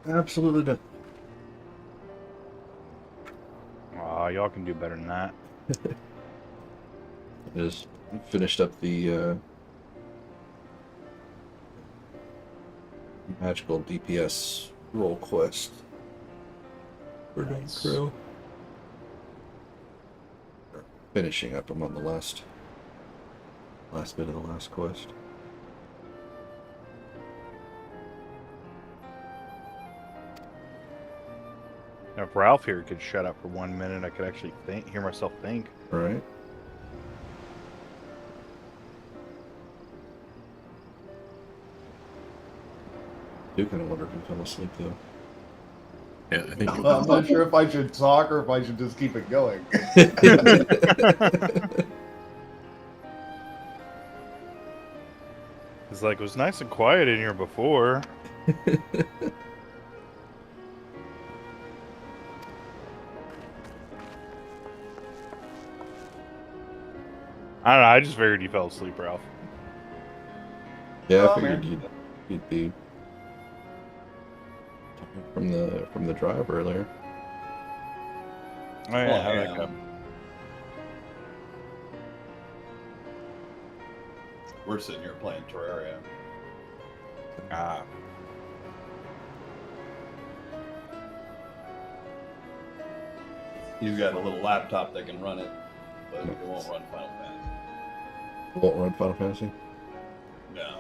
Absolutely not. Aw, y'all can do better than that. Just finished up the magical DPS role quest for Dawntrail. Finishing up. I'm on the last last bit of the last quest. Now, if Ralph here could shut up for 1 minute, I could actually hear myself think. Right? I do kind of wonder if he fell asleep though. Yeah, I think. I'm not sure if I should talk or if I should just keep it going. It's like, it was nice and quiet in here before. I don't know, I just figured you fell asleep, Ralph. Yeah, I Oh, figured man. you'd be from the drive earlier. Oh, yeah, Well, how'd I that am. go? We're sitting here playing Terraria. Ah. He's got a little laptop that can run it, but it won't run Final Fantasy. Won't run Final Fantasy. No.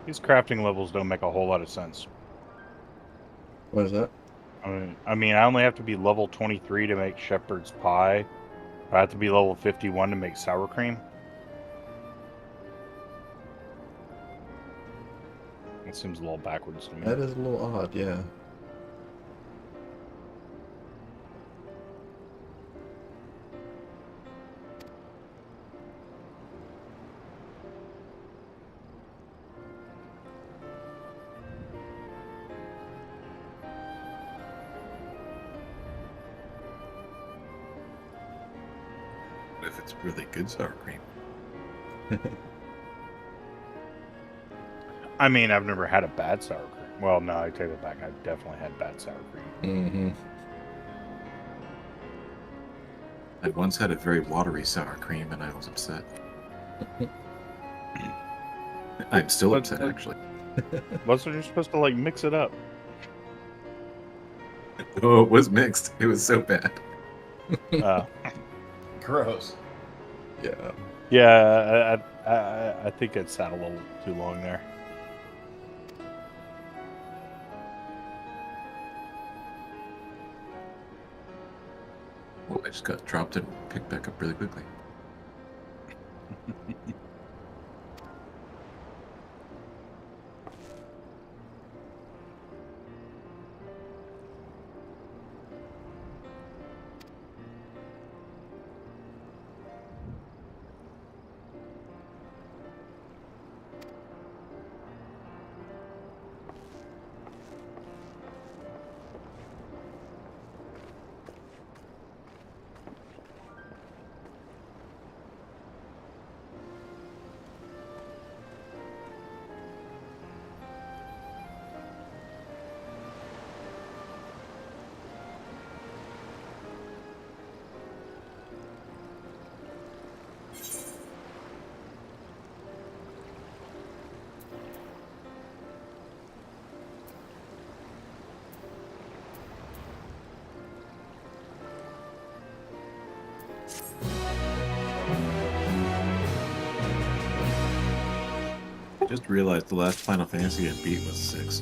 These crafting levels don't make a whole lot of sense. What is that? I mean, I only have to be level 23 to make shepherd's pie. I have to be level 51 to make sour cream. That seems a little backwards to me. That is a little odd, yeah. What if it's really good sour cream? I mean, I've never had a bad sour cream. Well, no, I take it back. I've definitely had bad sour cream. Mm-hmm. I once had a very watery sour cream and I was upset. I'm still upset, actually. Wasn't you supposed to, like, mix it up? Oh, it was mixed. It was so bad. Gross. Yeah. Yeah, I think it sat a little too long there. I just got dropped and picked back up really quickly. I just realized the last Final Fantasy I beat was 6.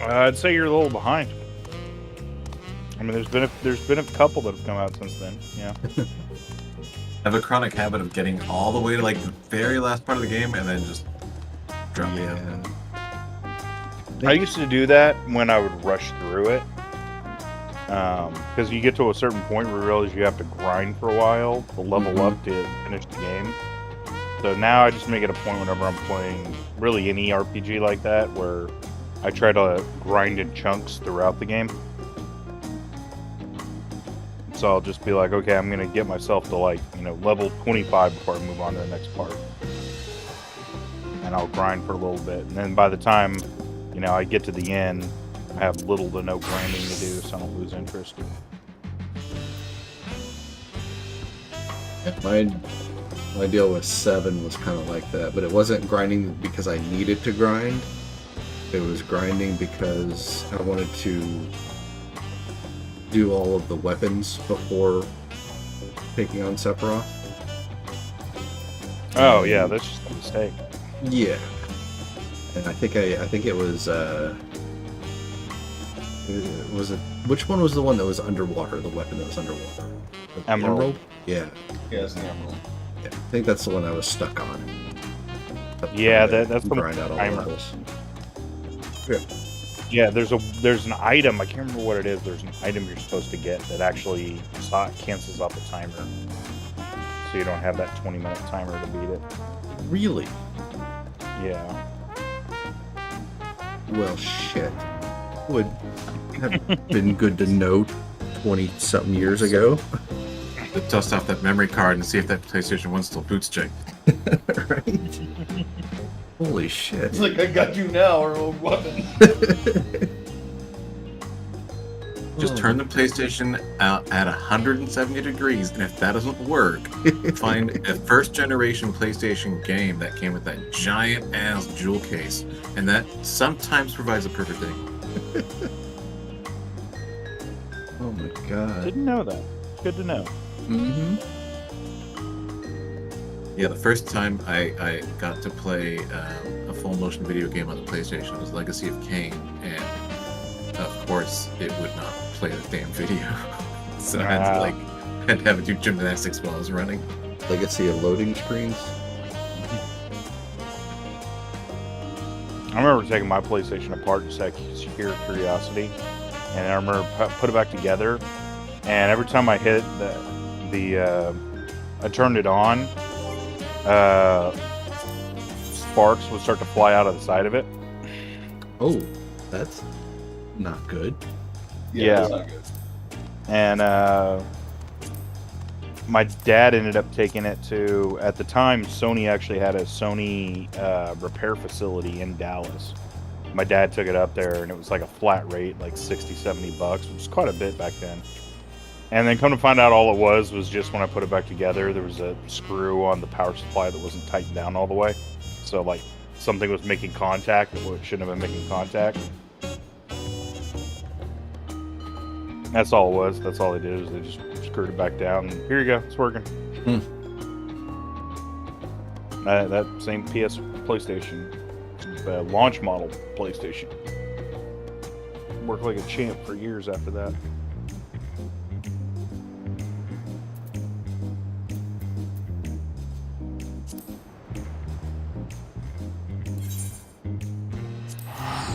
I'd say you're a little behind. I mean, there's been a couple that have come out since then. Yeah. I have a chronic habit of getting all the way to like the very last part of the game and then just dropping out. I used to do that when I would rush through it. Because you get to a certain point where you realize you have to grind for a while to level up to finish the game. So now I just make it a point whenever I'm playing really any RPG like that where I try to grind in chunks throughout the game. So I'll just be like, okay, I'm going to get myself to like, level 25 before I move on to the next part. And I'll grind for a little bit. And then by the time, I get to the end, I have little to no grinding to do, so I don't lose interest. My deal with 7 was kind of like that, but it wasn't grinding because I needed to grind. It was grinding because I wanted to do all of the weapons before taking on Sephiroth. Oh yeah, that's just a mistake. Yeah, and I think it was it which one was the one that was underwater? The weapon that was underwater. The Emerald? Yeah. Yeah, it's the emerald. Yeah, I think that's the one I was stuck on. Yeah, that's the grind out all the timer. levels. Yeah, there's an item, I can't remember what it is, there's an item you're supposed to get that actually cancels out the timer. So you don't have that 20-minute timer to beat it. Really? Yeah. Well, shit. Would have been good to know 20-something years ago. To dust off that memory card and see if that PlayStation 1 still boots checked. Right? Holy shit. It's like, I got you now, or a weapon. Just turn the PlayStation out at 170 degrees, and if that doesn't work, find a first-generation PlayStation game that came with that giant-ass jewel case, and that sometimes provides a perfect thing. Oh my god. Didn't know that. Good to know. Mm-hmm. Yeah, the first time I got to play a full-motion video game on the PlayStation was Legacy of Kain, and of course, it would not play the damn video. So I had to have it do gymnastics while I was running. Legacy of loading screens. I remember taking my PlayStation apart just out of sheer curiosity, and I remember put it back together, and every time I hit I turned it on, sparks would start to fly out of the side of it. Oh, that's not good. Yeah. That's not good. And my dad ended up taking it to, at the time, Sony actually had a Sony repair facility in Dallas. My dad took it up there, and it was like a flat rate, like $60-$70, which was quite a bit back then. And then come to find out, all it was just when I put it back together, there was a screw on the power supply that wasn't tightened down all the way. So like something was making contact that shouldn't have been making contact. That's all it was. That's all they did, is they just screwed it back down. And here you go, it's working. That same PlayStation, launch model PlayStation, worked like a champ for years after that.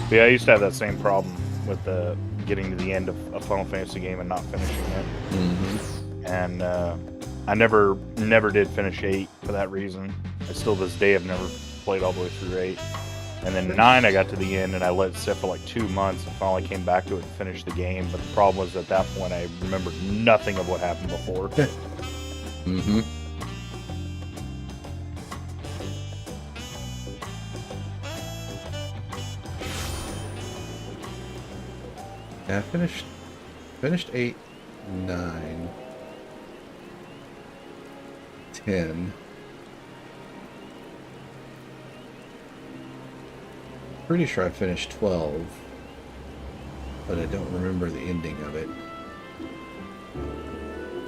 But yeah, I used to have that same problem with getting to the end of a Final Fantasy game and not finishing it. Mm-hmm. And I never did finish 8 for that reason. I still, this day, have never played all the way through 8. And then 9, I got to the end, and I let it sit for like 2 months, and finally came back to it and finished the game. But the problem was, at that point, I remembered nothing of what happened before. Mm-hmm. Yeah, I finished 8, 9, 10. Pretty sure I finished 12, but I don't remember the ending of it.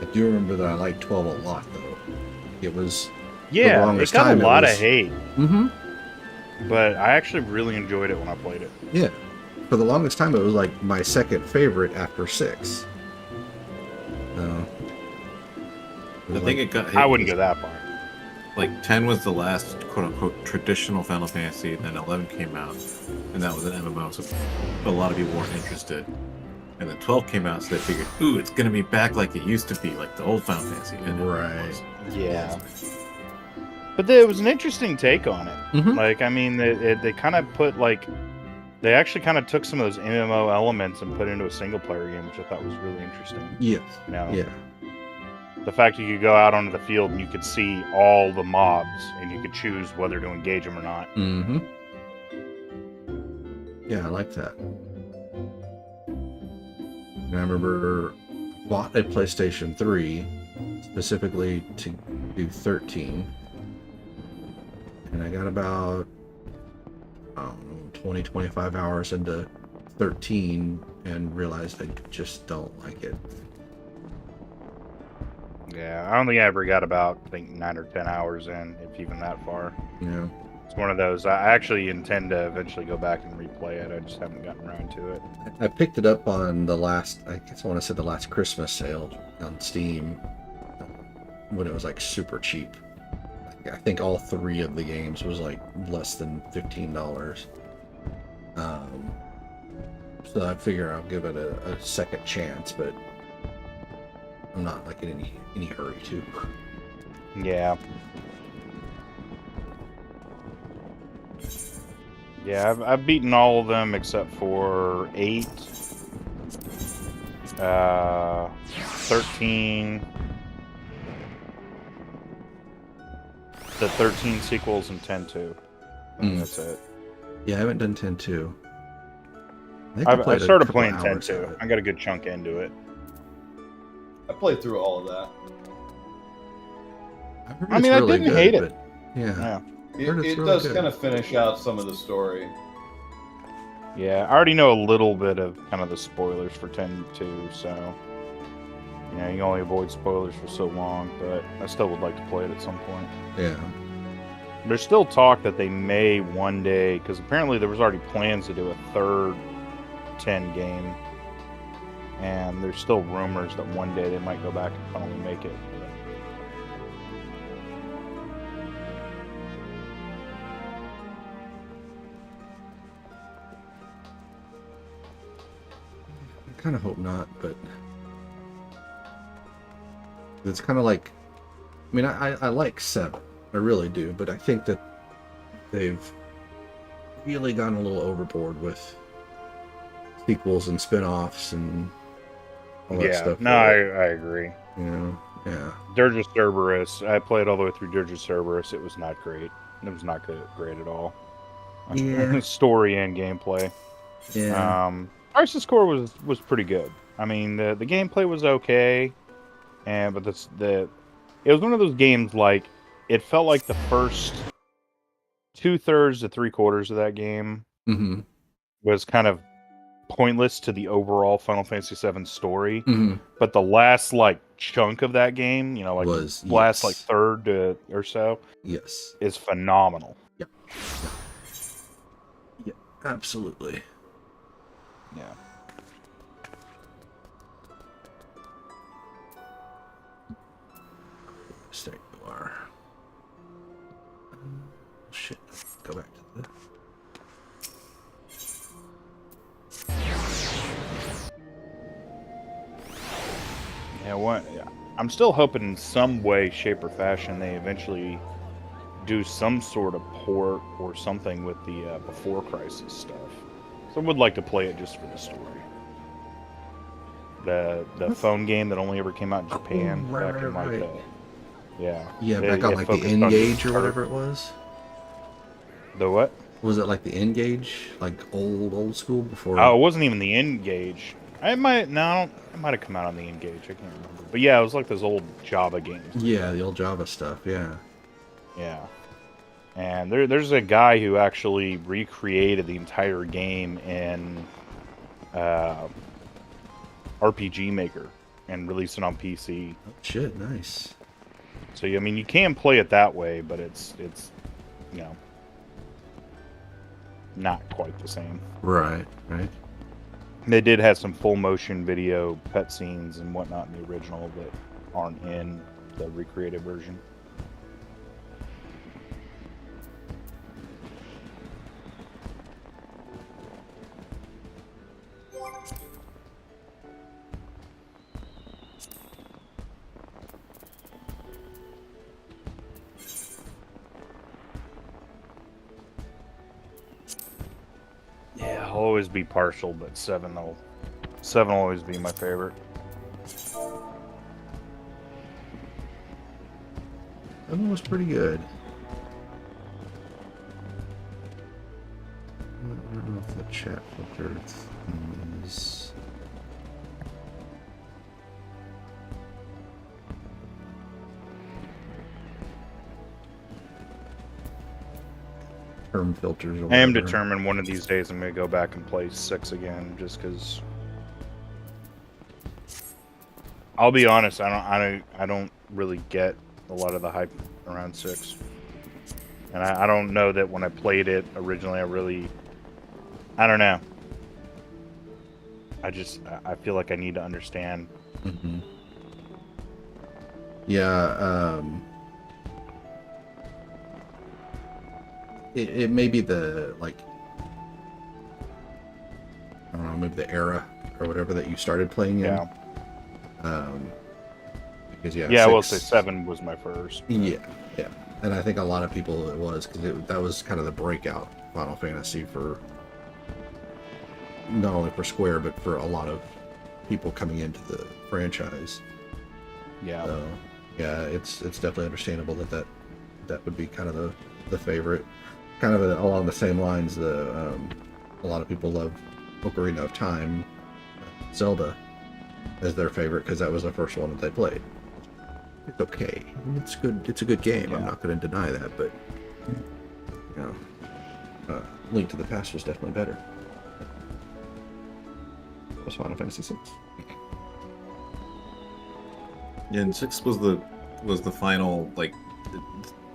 I do remember that I liked 12 a lot, though. It was Yeah, it longest got time, a it lot of was- hate, Mm-hmm. but I actually really enjoyed it when I played it. Yeah. For the longest time, it was like my second favorite after 6. No. I think it got. I wouldn't go that far. Like 10 was the last quote unquote traditional Final Fantasy, then 11 came out, and that was an MMO, so a lot of people weren't interested. And then 12 came out, so they figured, ooh, it's gonna be back like it used to be, like the old Final Fantasy. And it Right. was. Yeah. But it was an interesting take on it. Mhm. Like, I mean, they kind of put, like, they actually kind of took some of those MMO elements and put it into a single player game, which I thought was really interesting. Yes. You know? Yeah. The fact you could go out onto the field and you could see all the mobs and you could choose whether to engage them or not. Mm-hmm. Yeah, I like that. And I remember bought a PlayStation 3 specifically to do 13. And I got about, I don't know, 20, 25 hours into 13 and realized I just don't like it. Yeah, I don't think I ever got about, I think, 9 or 10 hours in, if even that far. You know? It's one of those. I actually intend to eventually go back and replay it. I just haven't gotten around to it. I picked it up on the last, I guess I want to say the last Christmas sale on Steam when it was like super cheap. I think all 3 of the games was like less than $15. So I figure I'll give it a second chance, but I'm not like in any hurry to. Yeah. Yeah, I've beaten all of them except for 8, 13, the 13 sequels, and 10-2. I think that's it. Yeah, I haven't done 10-2. I started playing 10-2. I got a good chunk into it. I played through all of that. I mean, I didn't hate it. Yeah. It Heard it's really does good. kind of finish out some of the story. Yeah, I already know a little bit of kind of the spoilers for 10-2, so you know, you can only avoid spoilers for so long, but I still would like to play it at some point. Yeah. There's still talk that they may one day, because apparently there was already plans to do a third 10 game, and there's still rumors that one day they might go back and finally make it. I kind of hope not, but it's kind of like, I mean, I like 7, I really do, but I think that they've really gone a little overboard with sequels and spin-offs and all that stuff. No, I agree. You know, yeah. Dirge of Cerberus, I played all the way through Dirge of Cerberus. It was not great. It was not great at all. Yeah. Story and gameplay. Yeah. Crisis Core was pretty good. I mean, the gameplay was okay, but it was one of those games, like, it felt like the first 2/3 to 3/4 of that game Mm-hmm. was kind of pointless to the overall Final Fantasy VII story. Mm-hmm. But the last, like, chunk of that game, you know, like Was, last yes. like third or so, Yes. is phenomenal. Yeah. Absolutely. Yeah. There you are. Shit. Go back to the. I'm still hoping in some way, shape, or fashion they eventually do some sort of port or something with the Before Crisis stuff. So I would like to play it just for the story. The phone game that only ever came out in Japan back in like the Yeah, It- back on it like the focused on N-Gauge or just whatever it was. the what? Was it like the N-Gauge, like old school before? Oh, it wasn't even the N-Gauge. It might it might have come out on the N-Gauge. I can't remember. But yeah, it was like those old Java games. Yeah, the old Java stuff. Yeah. Yeah. And there's a guy who actually recreated the entire game in RPG Maker and released it on PC. Oh, shit, nice. So I mean, you can play it that way, but it's you know, not quite the same. Right. They did have some full motion video cutscenes and whatnot in the original that aren't in the recreated version. Yeah, I'll always be partial, but 7 will always be my favorite. That one was pretty good. I don't know if the chat filter thing is. Term filters. Or I am whatever. determined one of these days I'm going to go back and play 6 again, just because. I'll be honest, I don't really get a lot of the hype around 6, and I don't know that when I played it originally, I don't know. I feel like I need to understand. Mm-hmm. Yeah. It may be the like. I don't know, maybe the era or whatever that you started playing in. Yeah. Because yeah, Yeah, I will 6 say 7 was my first. Yeah, and I think a lot of people it was because that was kind of the breakout Final Fantasy for not only for Square but for a lot of people coming into the franchise. Yeah. So yeah, it's definitely understandable that would be kind of the favorite. Kind of along the same lines, a lot of people love Ocarina of Time, Zelda, as their favorite because that was the first one that they played. It's okay. It's good. It's a good game. Yeah. I'm not going to deny that, but you know, Link to the Past was definitely better. That was Final Fantasy VI. Yeah, and 6 was the final like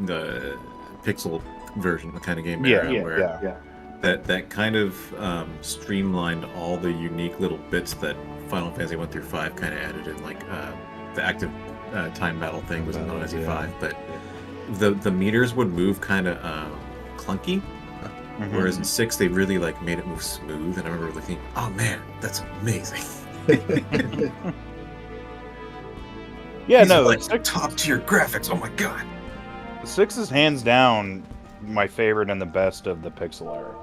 the pixel version, the kind of game era that kind of streamlined all the unique little bits that Final Fantasy 1 through 5 kind of added in, like the active time battle thing was in Final Fantasy 5, but the meters would move kind of clunky. Mm-hmm. Whereas in 6 they really like made it move smooth, and I remember thinking, oh man, that's amazing. Yeah, These no, are, like 6 top tier graphics. Oh my god. 6 is hands down my favorite and the best of the pixel era.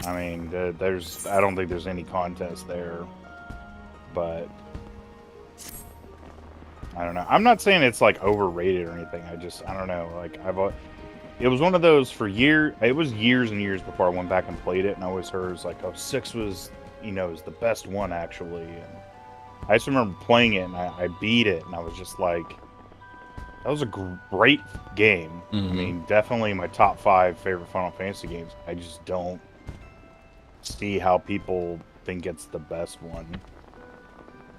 I mean, I don't think there's any contest there, but I don't know. I'm not saying it's like overrated or anything. I don't know. Like it was one of those for years. It was years and years before I went back and played it, and I always heard it's like, oh, 6 was, is the best one actually. And I just remember playing it and I beat it, and I was just like, that was a great game. Mm-hmm. I mean, definitely my top 5 favorite Final Fantasy games. I just don't see how people think it's the best one.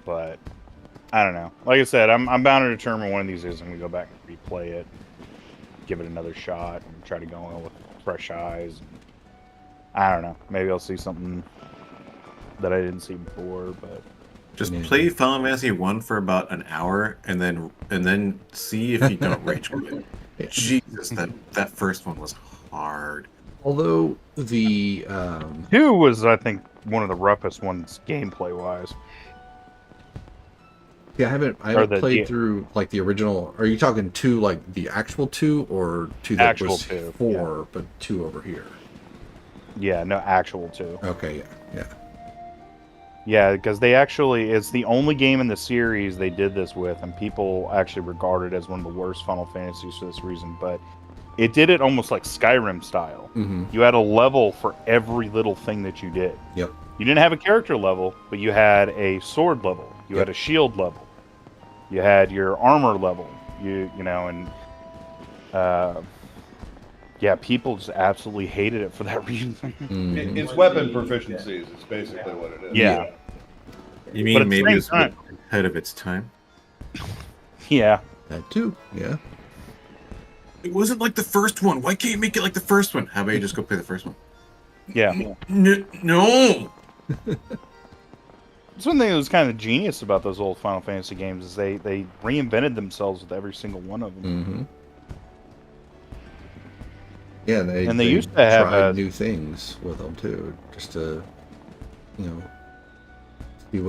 But I don't know. Like I said, I'm bound to determine one of these days I'm gonna go back and replay it, give it another shot, and try to go in with fresh eyes. I don't know. Maybe I'll see something that I didn't see before, but. Just play Final Fantasy 1 for about an hour, and then see if you don't rage quit. Jesus, that first one was hard. Although the 2 was, I think, one of the roughest ones gameplay wise. Yeah, I haven't played through like the original. Are you talking 2 like the actual 2 or 2 that Actual was 2, 4 but 2 over here? Yeah, no, actual 2. Okay, yeah. Yeah, because it's the only game in the series they did this with, and people actually regard it as one of the worst Final Fantasies for this reason. But it did it almost like Skyrim style. Mm-hmm. You had a level for every little thing that you did. Yep. You didn't have a character level, but you had a sword level. You had a shield level. You had your armor level. Yeah, people just absolutely hated it for that reason. Mm-hmm. It's weapon proficiencies. It's basically what it is. Yeah. You But at mean the maybe same it's time- ahead of its time? Yeah. That too, yeah. It wasn't like the first one. Why can't you make it like the first one? How about you just go play the first one? Yeah. No. That's one thing that was kind of genius about those old Final Fantasy games is they reinvented themselves with every single one of them. Mm-hmm. Yeah, and they used to have tried new things with them too, just to, see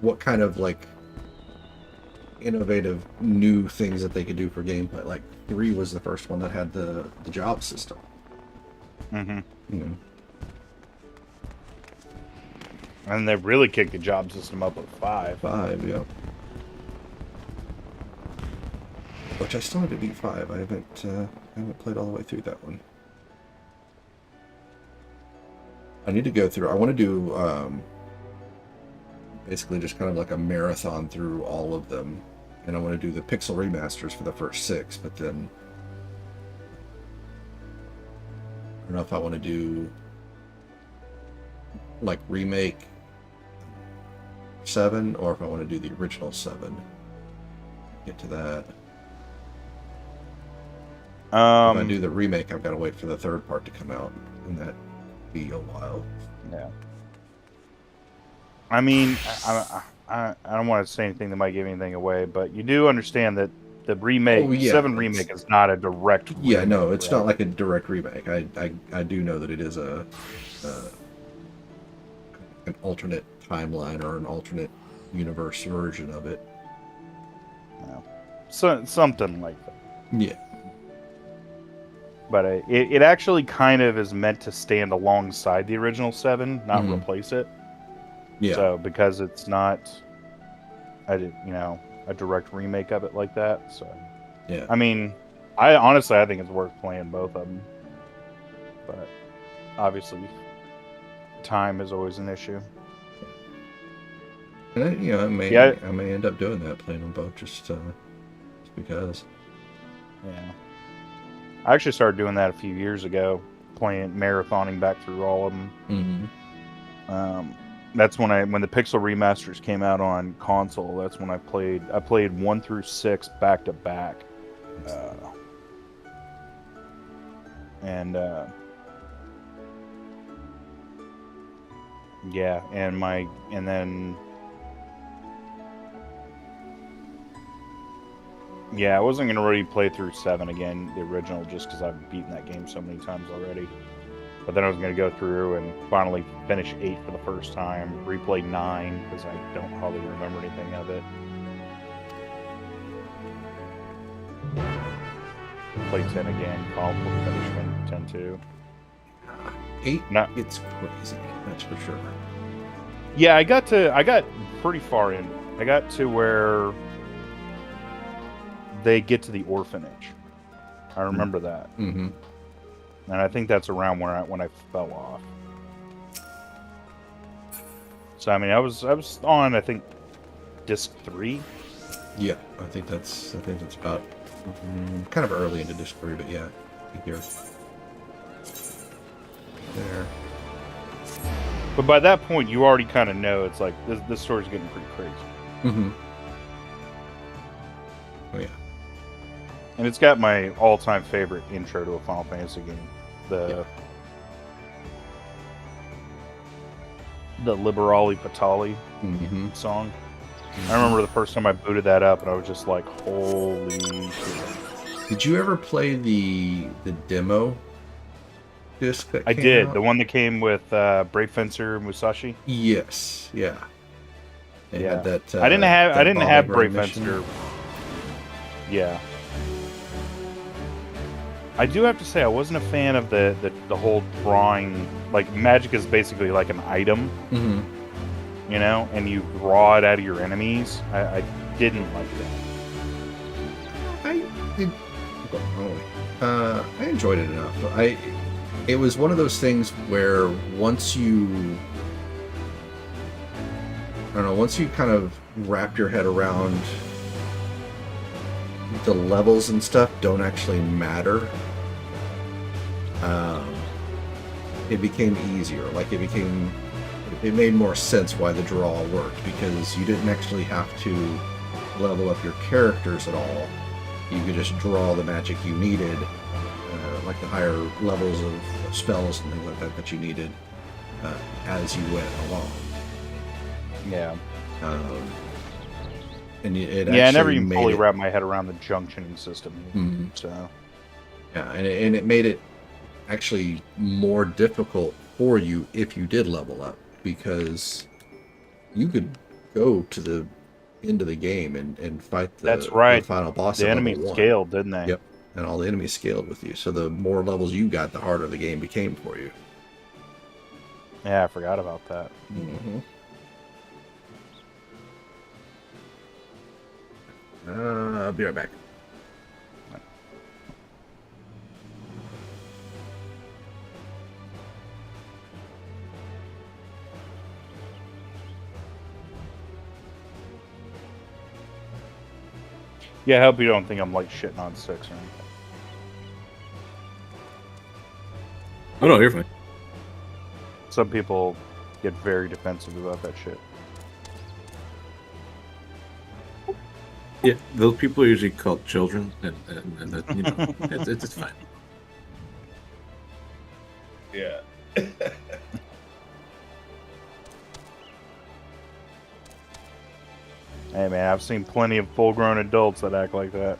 what kind of like innovative new things that they could do for gameplay. Like 3 was the first one that had the job system. Mm-hmm. And they really kicked the job system up with 5. 5, yeah. Which I still need to beat 5. I haven't played all the way through that one. I need to go through. I want to do basically just kind of like a marathon through all of them, and I want to do the pixel remasters for the first 6. But then I don't know if I want to do like remake 7 or if I want to do the original 7. Get to that. If I do the remake, I've got to wait for the 3rd part to come out, and that be a while. Yeah. I mean, I don't want to say anything that might give anything away, but you do understand that the remake, 7 remake, is not a direct. Yeah, remake, no, it's right? not like a direct remake. I do know that it is an alternate timeline or an alternate universe version of it. No. So something like that. Yeah. But it actually kind of is meant to stand alongside the original 7, not replace it. Yeah. So because it's not, a direct remake of it like that. So Yeah. I mean, I think it's worth playing both of them. But obviously, time is always an issue. And I may end up doing that, playing them both just because. Yeah. I actually started doing that a few years ago, marathoning back through all of them. Mm-hmm. That's when the Pixel remasters came out on console. That's when I played 1 through 6 back to back. Yeah, and then yeah, I wasn't gonna really play through 7 again, the original, just because I've beaten that game so many times already. But then I was gonna go through and finally finish 8 for the first time, replay 9 because I don't hardly remember anything of it. Play 10 again, probably finish 10 too. 8, No. It's crazy. That's for sure. Yeah, I got pretty far in. I got to where they get to the orphanage. I remember that. Mm-hmm. And I think that's around when I fell off. So I mean, I was on, I think, disc 3. Yeah, I think that's about kind of early into disc 3, but yeah, I think you're there. But by that point, you already kind of know it's like this story's getting pretty crazy. Mm-hmm. Oh yeah. And it's got my all-time favorite intro to a Final Fantasy game. The Liberali Patali song. I remember the first time I booted that up and I was just like, holy shit. Did you ever play the demo disc that I came did. out? The one that came with Brave Fencer Musashi? Yes, yeah. They Yeah. had that. I didn't have that Bobby Brave Brown mission. Fencer. Yeah. I do have to say I wasn't a fan of the whole drawing. Like magic is basically like an item, Mhm. you know, and you draw it out of your enemies. I didn't like that. I did. I enjoyed it enough. It was one of those things where once you, I don't know, once you kind of wrap your head around the levels and stuff don't actually matter. It became easier. Like it made more sense why the draw worked, because you didn't actually have to level up your characters at all. You could just draw the magic you needed, like the higher levels of spells and things like that you needed as you went along. Yeah. And it Yeah, I never actually even made fully it- wrapped my head around the junctioning system. Mhm. So Yeah, and it made it actually more difficult for you if you did level up, because you could go to the end of the game and fight that's right. the final boss The at enemy level 1. scaled, didn't they? Yep, and all the enemies scaled with you. So the more levels you got, the harder the game became for you. Yeah, I forgot about that. Mm-hmm. I'll be right back. Yeah, I hope you don't think I'm like shitting on 6 or anything. Oh no, you're fine. Some people get very defensive about that shit. Yeah, those people are usually called children, and that, you know, it's fine. Yeah. Hey man, I've seen plenty of full-grown adults that act like that.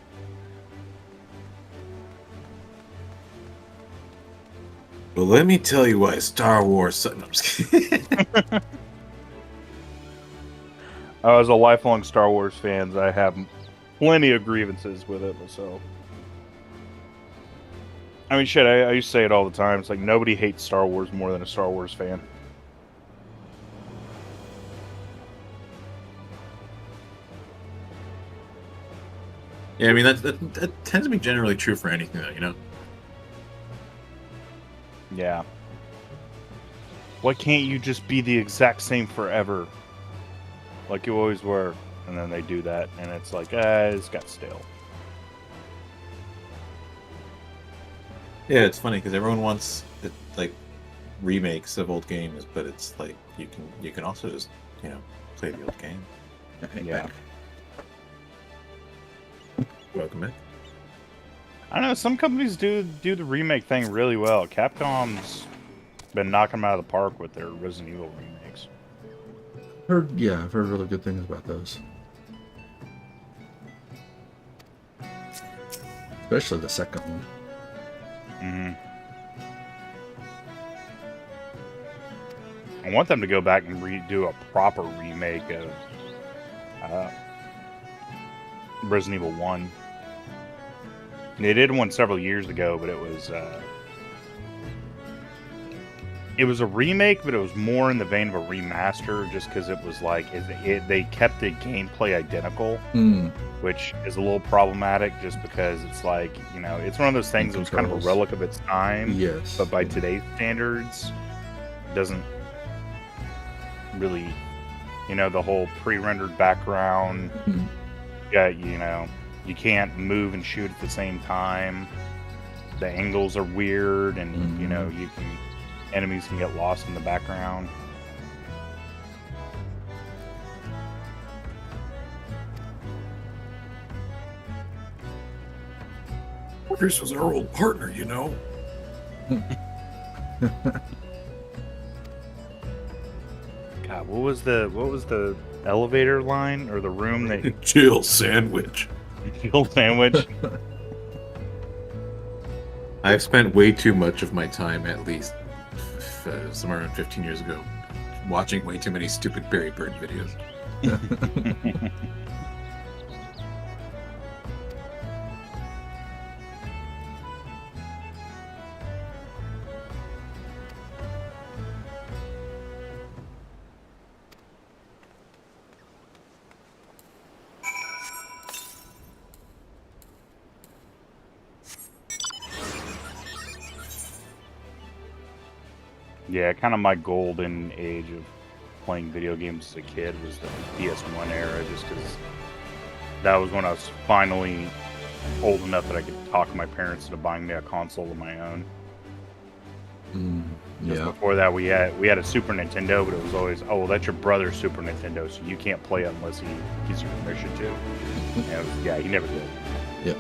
Well, let me tell you why Star Wars. No, I'm just kidding. As a lifelong Star Wars fan, I have plenty of grievances with it myself. I mean, shit, I used to say it all the time. It's like nobody hates Star Wars more than a Star Wars fan. Yeah, I mean that tends to be generally true for anything, though. You know. Yeah. Why can't you just be the exact same forever? Like you always were. And then they do that, and it's like, it's got stale. Yeah, it's funny because everyone wants like remakes of old games, but it's like you can also just play the old game. Yeah. Welcome back. I don't know, some companies do the remake thing really well. Capcom's been knocking them out of the park with their Resident Evil remakes. I've heard really good things about those. Especially the second one. Mm-hmm. I want them to go back and redo a proper remake of Resident Evil 1. They did one several years ago, but it was a remake, but it was more in the vein of a remaster, just because it was like they kept the gameplay identical, which is a little problematic, just because it's like it's one of those things that was kind of a relic of its time. Yes, but by today's standards, it doesn't really, the whole pre-rendered background. Yeah, you can't move and shoot at the same time. The angles are weird, and enemies can get lost in the background. Chris was our old partner, God, what was the elevator line or the room that Jill sandwich. Jill sandwich? I've spent way too much of my time, at least somewhere around 15 years ago, watching way too many stupid Barry Bird videos. Yeah, kind of my golden age of playing video games as a kid was the PS1 era, just because that was when I was finally old enough that I could talk my parents into buying me a console of my own. Just Yeah. before that, we had a Super Nintendo, but it was always, oh, well, that's your brother's Super Nintendo, so you can't play it unless he gives you permission to. And it was, yeah, he never did. Yep.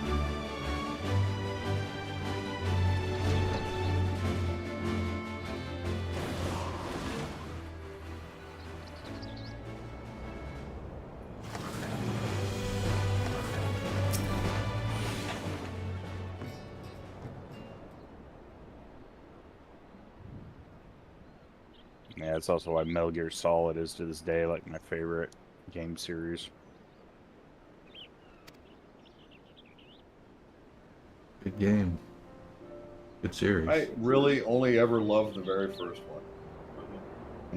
Yeah, it's also why Metal Gear Solid is to this day like my favorite game series. Good game. Good series. I really only ever loved the very first one.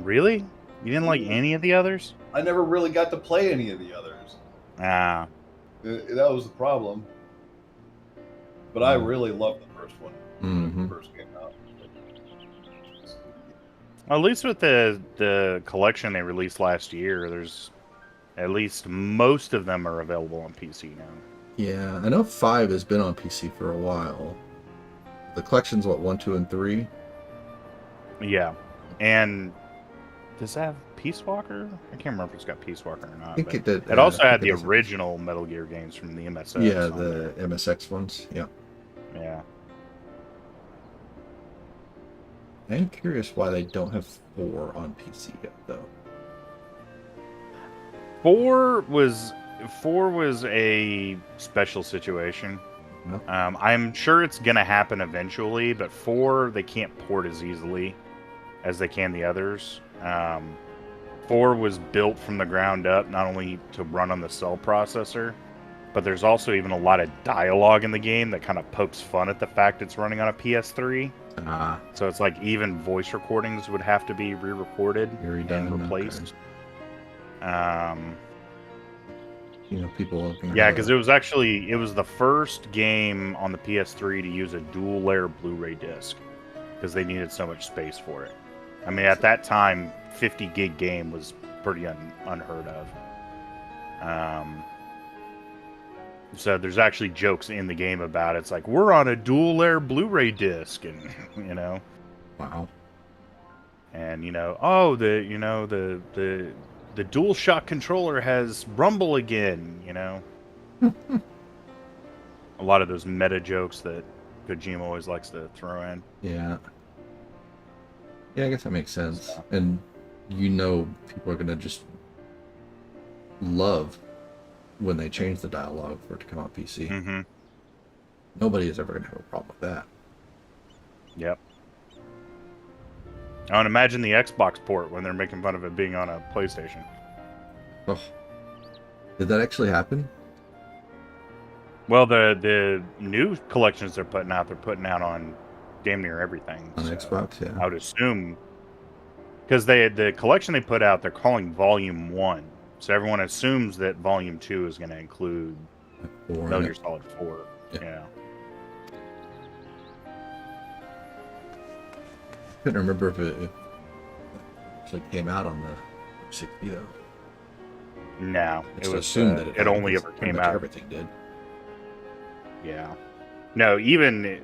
Really? You didn't like any of the others? I never really got to play any of the others. Ah, That was the problem. But I really loved the first one when it first came out. at least with the collection they released last year, there's at least most of them are available on PC now. Yeah, I know 5 has been on PC for a while. The collection's what, 1, 2, and 3? Yeah, and does that have Peace Walker? I can't remember if it's got Peace Walker or not. I think but it did. It also I had think the it does. original Metal Gear games from the MSX. Yeah, on there. the MSX ones. Yeah. Yeah. I'm curious why they don't have 4 on PC yet, though. 4 was a special situation. Yep. I'm sure it's gonna happen eventually, but 4 they can't port as easily as they can the others. 4 was built from the ground up, not only to run on the cell processor, but there's also even a lot of dialogue in the game that kind of pokes fun at the fact it's running on a PS3. So it's like even voice recordings would have to be re-recorded and redone, replaced. You know, people looking. Yeah, because it was the first game on the PS3 to use a dual layer Blu-ray disc because they needed so much space for it. I mean, at that time, 50 gig game was pretty unheard of. So there's actually jokes in the game about it. It's like, we're on a dual layer Blu-ray disc, and you know. Wow. And oh, the DualShock controller has rumble again, A lot of those meta jokes that Kojima always likes to throw in. Yeah. Yeah, I guess that makes sense. And people are gonna just love when they change the dialogue for it to come on PC. Mm-hmm. Nobody is ever gonna have a problem with that. Yep. I would imagine the Xbox port when they're making fun of it being on a PlayStation. Oh, did that actually happen? Well, the new collections they're putting out on damn near everything. On Xbox, yeah. I would assume, because the collection they put out, they're calling Volume 1. So everyone assumes that Volume 2 is going to include Metal Gear Solid 4. Yeah. Couldn't remember if it actually came out on the 60 though. No, It's it was assumed that it only ever pretty came much out. Everything did. Yeah. No, even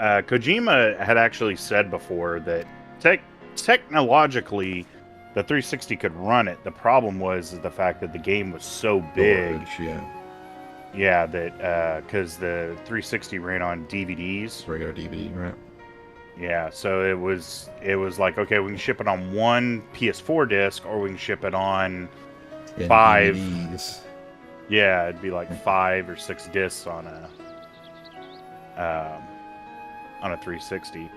Kojima had actually said before that technologically the 360 could run it. The problem was the fact that the game was so big. Yeah. Yeah, that because the 360 ran on DVDs. Regular DVD, right? Yeah, so it was like, okay, we can ship it on one PS4 disc, or we can ship it on 5. DVDs. Yeah, it'd be like 5 or 6 discs on a 360.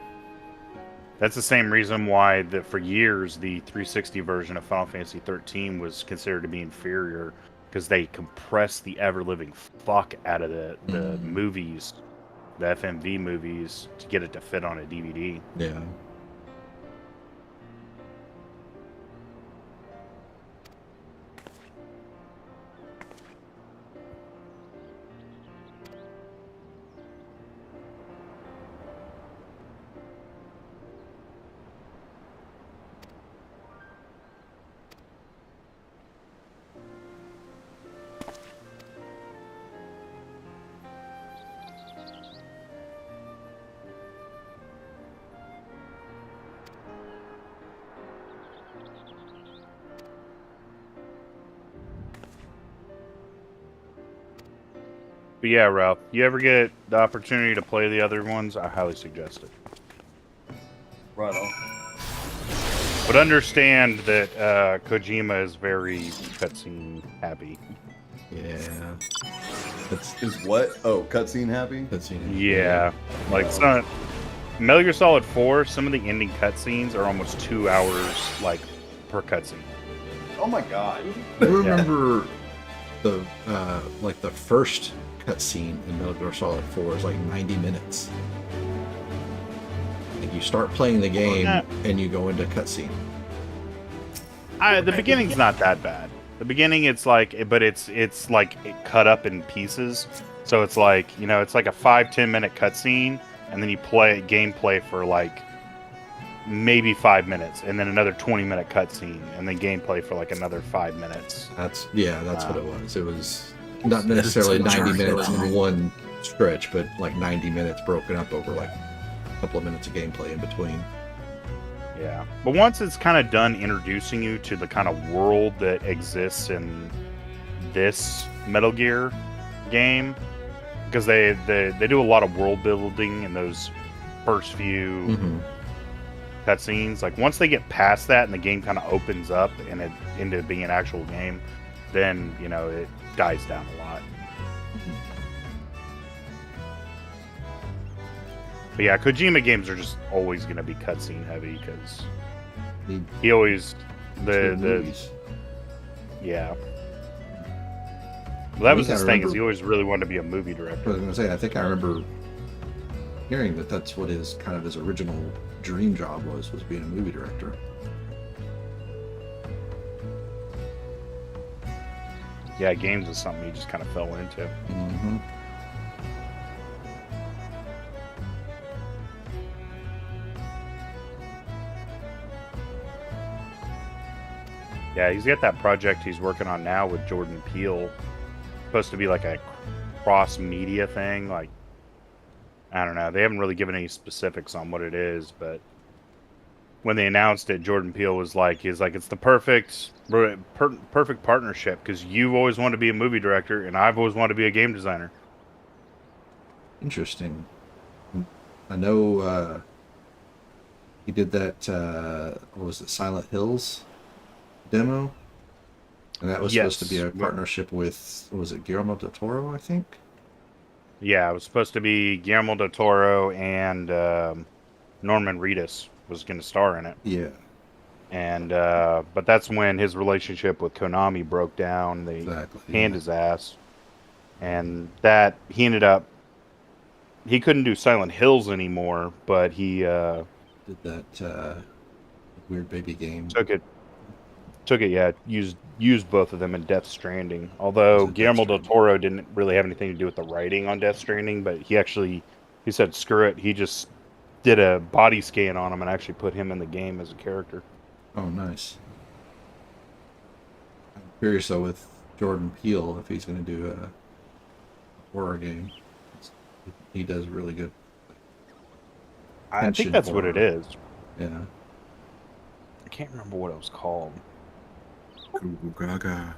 That's the same reason why for years the 360 version of Final Fantasy 13 was considered to be inferior, because they compressed the ever-living fuck out of the movies, the FMV movies, to get it to fit on a DVD. Yeah. But yeah, Ralph, you ever get the opportunity to play the other ones, I highly suggest it. Right on. But understand that Kojima is very cutscene happy. Yeah. That's Is what? Oh, cutscene happy? cutscene. Yeah, like Metal Gear Solid 4, some of the ending cutscenes are almost 2 hours, like, per cutscene. Oh my god. I remember the like the first cutscene in Metal Gear Solid 4 is like 90 minutes. Like you start playing the game and you go into cutscene. The beginning's not that bad. The beginning, it's like, but it's like cut up in pieces. So it's like, you know, it's like a 5-10 minute cutscene, and then you play gameplay for like maybe 5 minutes, and then another 20-minute cutscene, and then gameplay for like another 5 minutes. That's what it was. It was not necessarily 90 minutes in one stretch, but like 90 minutes broken up over like a couple of minutes of gameplay in between. Yeah, but once it's kind of done introducing you to the kind of world that exists in this Metal Gear game, because they do a lot of world building in those first few cutscenes. Like once they get past that and the game kind of opens up and it into being an actual game, then you know it dies down a lot. But yeah, Kojima games are just always going to be cutscene heavy because he always yeah. Well, that was his thing. Is he always really wanted to be a movie director. I was going to say, I think I remember hearing that that's what his kind of his original dream job was being a movie director. Yeah, games was something he just kind of fell into. Mm-hmm. Yeah, he's got that project he's working on now with Jordan Peele. Supposed to be like a cross-media thing. Like, I don't know. They haven't really given any specifics on what it is, but when they announced it, Jordan Peele was like, it's the perfect partnership because you've always wanted to be a movie director and I've always wanted to be a game designer. Interesting. I know he did that, what was it, Silent Hills demo? And that was supposed to be a partnership with, what was it, Guillermo del Toro, I think? Yeah, it was supposed to be Guillermo del Toro and Norman Reedus was going to star in it. Yeah. And but that's when his relationship with Konami broke down. They canned his ass. And that he ended up, he couldn't do Silent Hills anymore, but he did that weird baby game. Took it, yeah. Used both of them in Death Stranding. Although Guillermo del Toro didn't really have anything to do with the writing on Death Stranding, but he said screw it. He just did a body scan on him and actually put him in the game as a character. Oh, nice. I'm curious though with Jordan Peele if he's going to do a horror game. He does really good. I think that's what it is. Yeah. I can't remember what it was called. Goo gaga.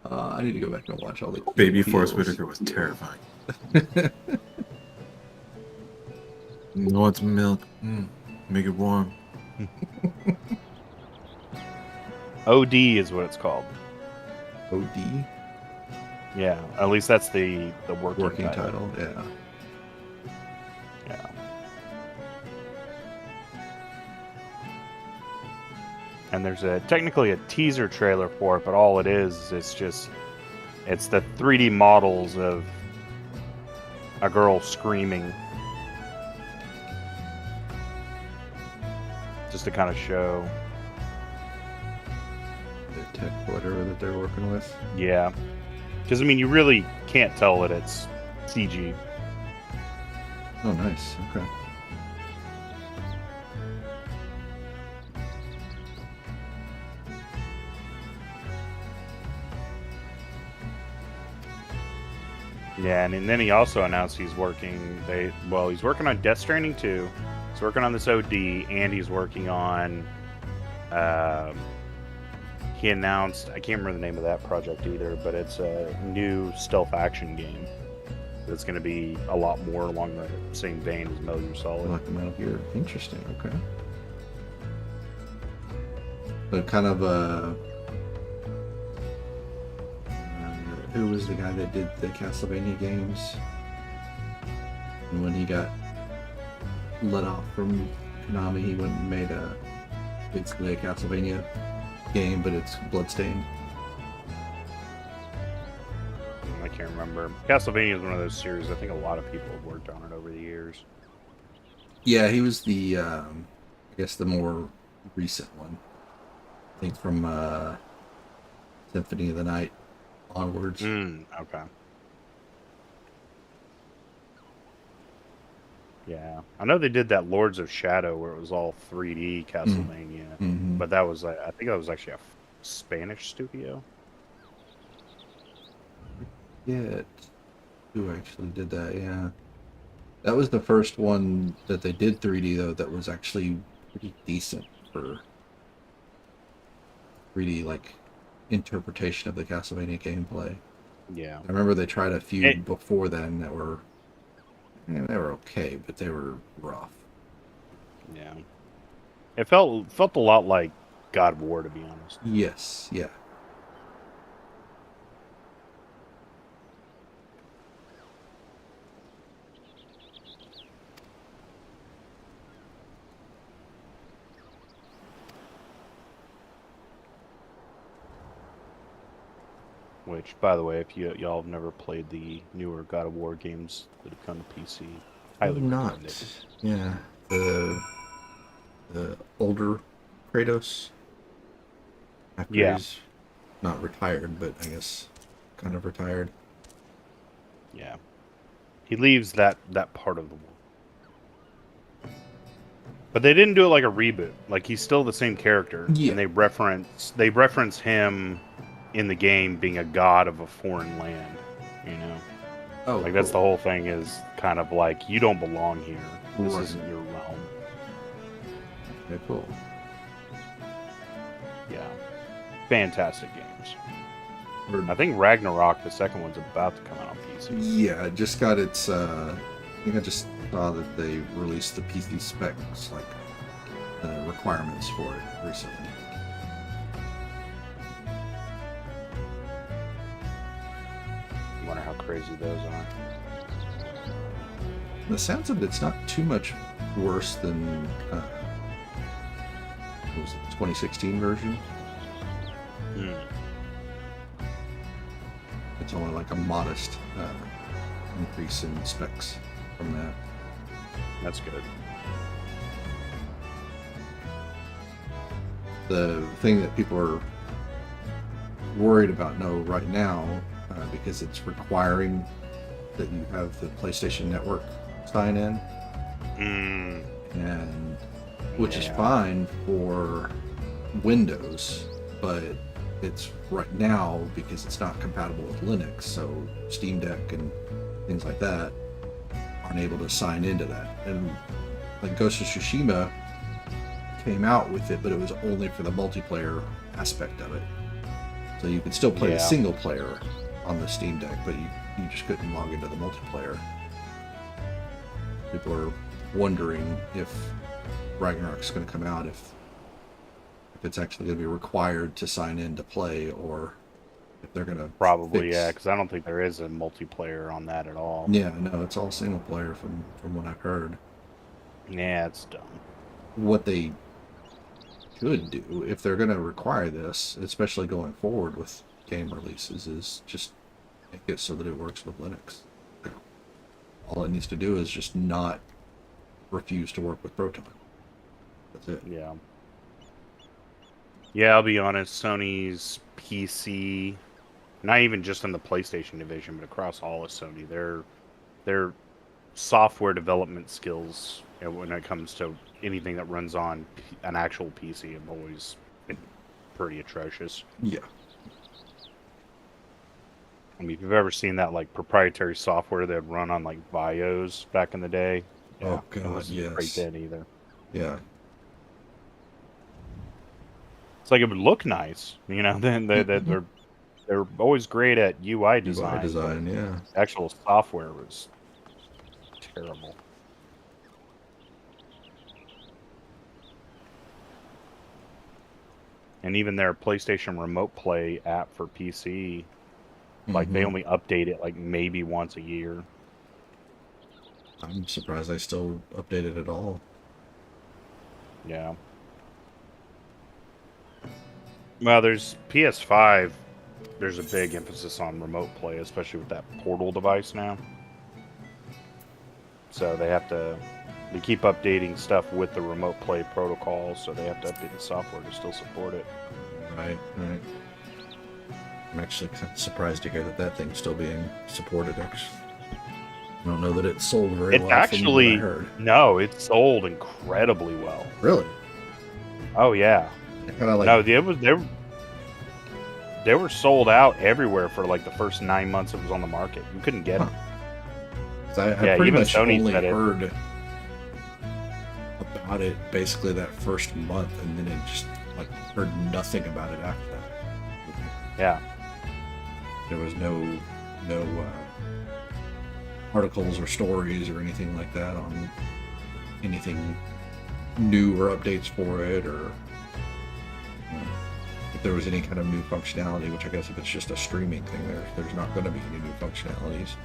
I need to go back and watch all the Baby Forrest Whitaker was terrifying. You want some milk? Make it warm. OD is what it's called. OD? Yeah, at least that's the working Title, yeah. and there's technically a teaser trailer for it, but all it is, it's the 3D models of a girl screaming, just to kind of show. The tech, whatever that they're working with. Yeah, because I mean, you really can't tell that it's CG. Oh, nice. Okay. Yeah, and then he also announced he's working. He's working on Death Stranding 2. He's working on this OD, and he's working on. He announced, I can't remember the name of that project either, but it's a new stealth action game. That's going to be a lot more along the same vein as Metal Gear Solid. Like Metal Gear. Interesting. Okay. But kind of who was the guy that did the Castlevania games? And when he got let off from Konami, he went and made basically a Castlevania game, but it's Bloodstained. I can't remember. Castlevania is one of those series I think a lot of people have worked on it over the years. Yeah, he was the, I guess the more recent one. I think from Symphony of the Night onwards. Okay. Yeah, I know they did that Lords of Shadow where it was all 3D Castlevania, but that was, I think that was actually a Spanish studio. Yeah, who actually did that? Yeah, that was the first one that they did 3D though. That was actually pretty decent for 3D like interpretation of the Castlevania gameplay. Yeah, I remember they tried a few before then that were, they were okay, but they were rough. Yeah, it felt a lot like God of War, to be honest. Yes, yeah. Which, by the way, if y'all have never played the newer God of War games that have come to PC, highly recommend it. Yeah, the older Kratos. After he's not retired, but I guess kind of retired. Yeah, he leaves that part of the world, but they didn't do it like a reboot. Like he's still the same character, Yeah. and they reference him in the game being a god of a foreign land. You know, Oh, like that's the whole thing. Is kind of like you don't belong here. This isn't your realm. Okay, cool. Yeah, fantastic games. I think Ragnarok, the second one's about to come out on PC. Yeah, it just got its. I think I just saw that they released the PC specs, like the requirements for it recently. I wonder how crazy those are. The sounds of it's not too much worse than what was it, the 2016 version. It's only like a modest increase in specs from that. That's good. The thing that people are worried about right now, because it's requiring that you have the PlayStation Network sign in, and which is fine for Windows, but it's right now because it's not compatible with Linux, so Steam Deck and things like that aren't able to sign into that. And like Ghost of Tsushima came out with it, but it was only for the multiplayer aspect of it. So you could still play the single player on the Steam Deck, but you just couldn't log into the multiplayer. People are wondering if Ragnarok's going to come out, if it's actually going to be required to sign in to play, or if they're going to probably because I don't think there is a multiplayer on that at all. Yeah, no, it's all single player from what I've heard. Yeah, it's dumb. What they could do if they're going to require this, especially going forward with game releases, is just make it so that it works with Linux. All it needs to do is just not refuse to work with Proton. That's it. Yeah. Yeah, I'll be honest. Sony's PC, not even just in the PlayStation division, but across all of Sony, their software development skills, when it comes to anything that runs on an actual PC, have always been pretty atrocious. Yeah. I mean, if you've ever seen that like proprietary software that run on like Vios back in the day, Oh it God, wasn't yes. great then either. Yeah. It's like it would look nice, Then they're always great at UI design. UI design, yeah. Actual software was terrible. And even their PlayStation Remote Play app for PC, like they only update it like maybe once a year. I'm surprised I still update it at all. Yeah. Well, there's PS5. There's a big emphasis on remote play, especially with that Portal device now. So they keep updating stuff with the remote play protocol, so they have to update the software to still support it. Right. I'm actually kind of surprised to hear that thing's still being supported. Actually, I don't know that it sold very well. Actually, from what I heard. No, it sold incredibly well. Really? Oh yeah. Kind of like No, they were sold out everywhere for like the first 9 months it was on the market. You couldn't get them. I Yeah, pretty even much Sony only said it. heard about it basically that first month, and then it just like heard nothing about it after that. Yeah. There was no articles or stories or anything like that on anything new or updates for it, or if there was any kind of new functionality, which I guess if it's just a streaming thing, there's not going to be any new functionalities.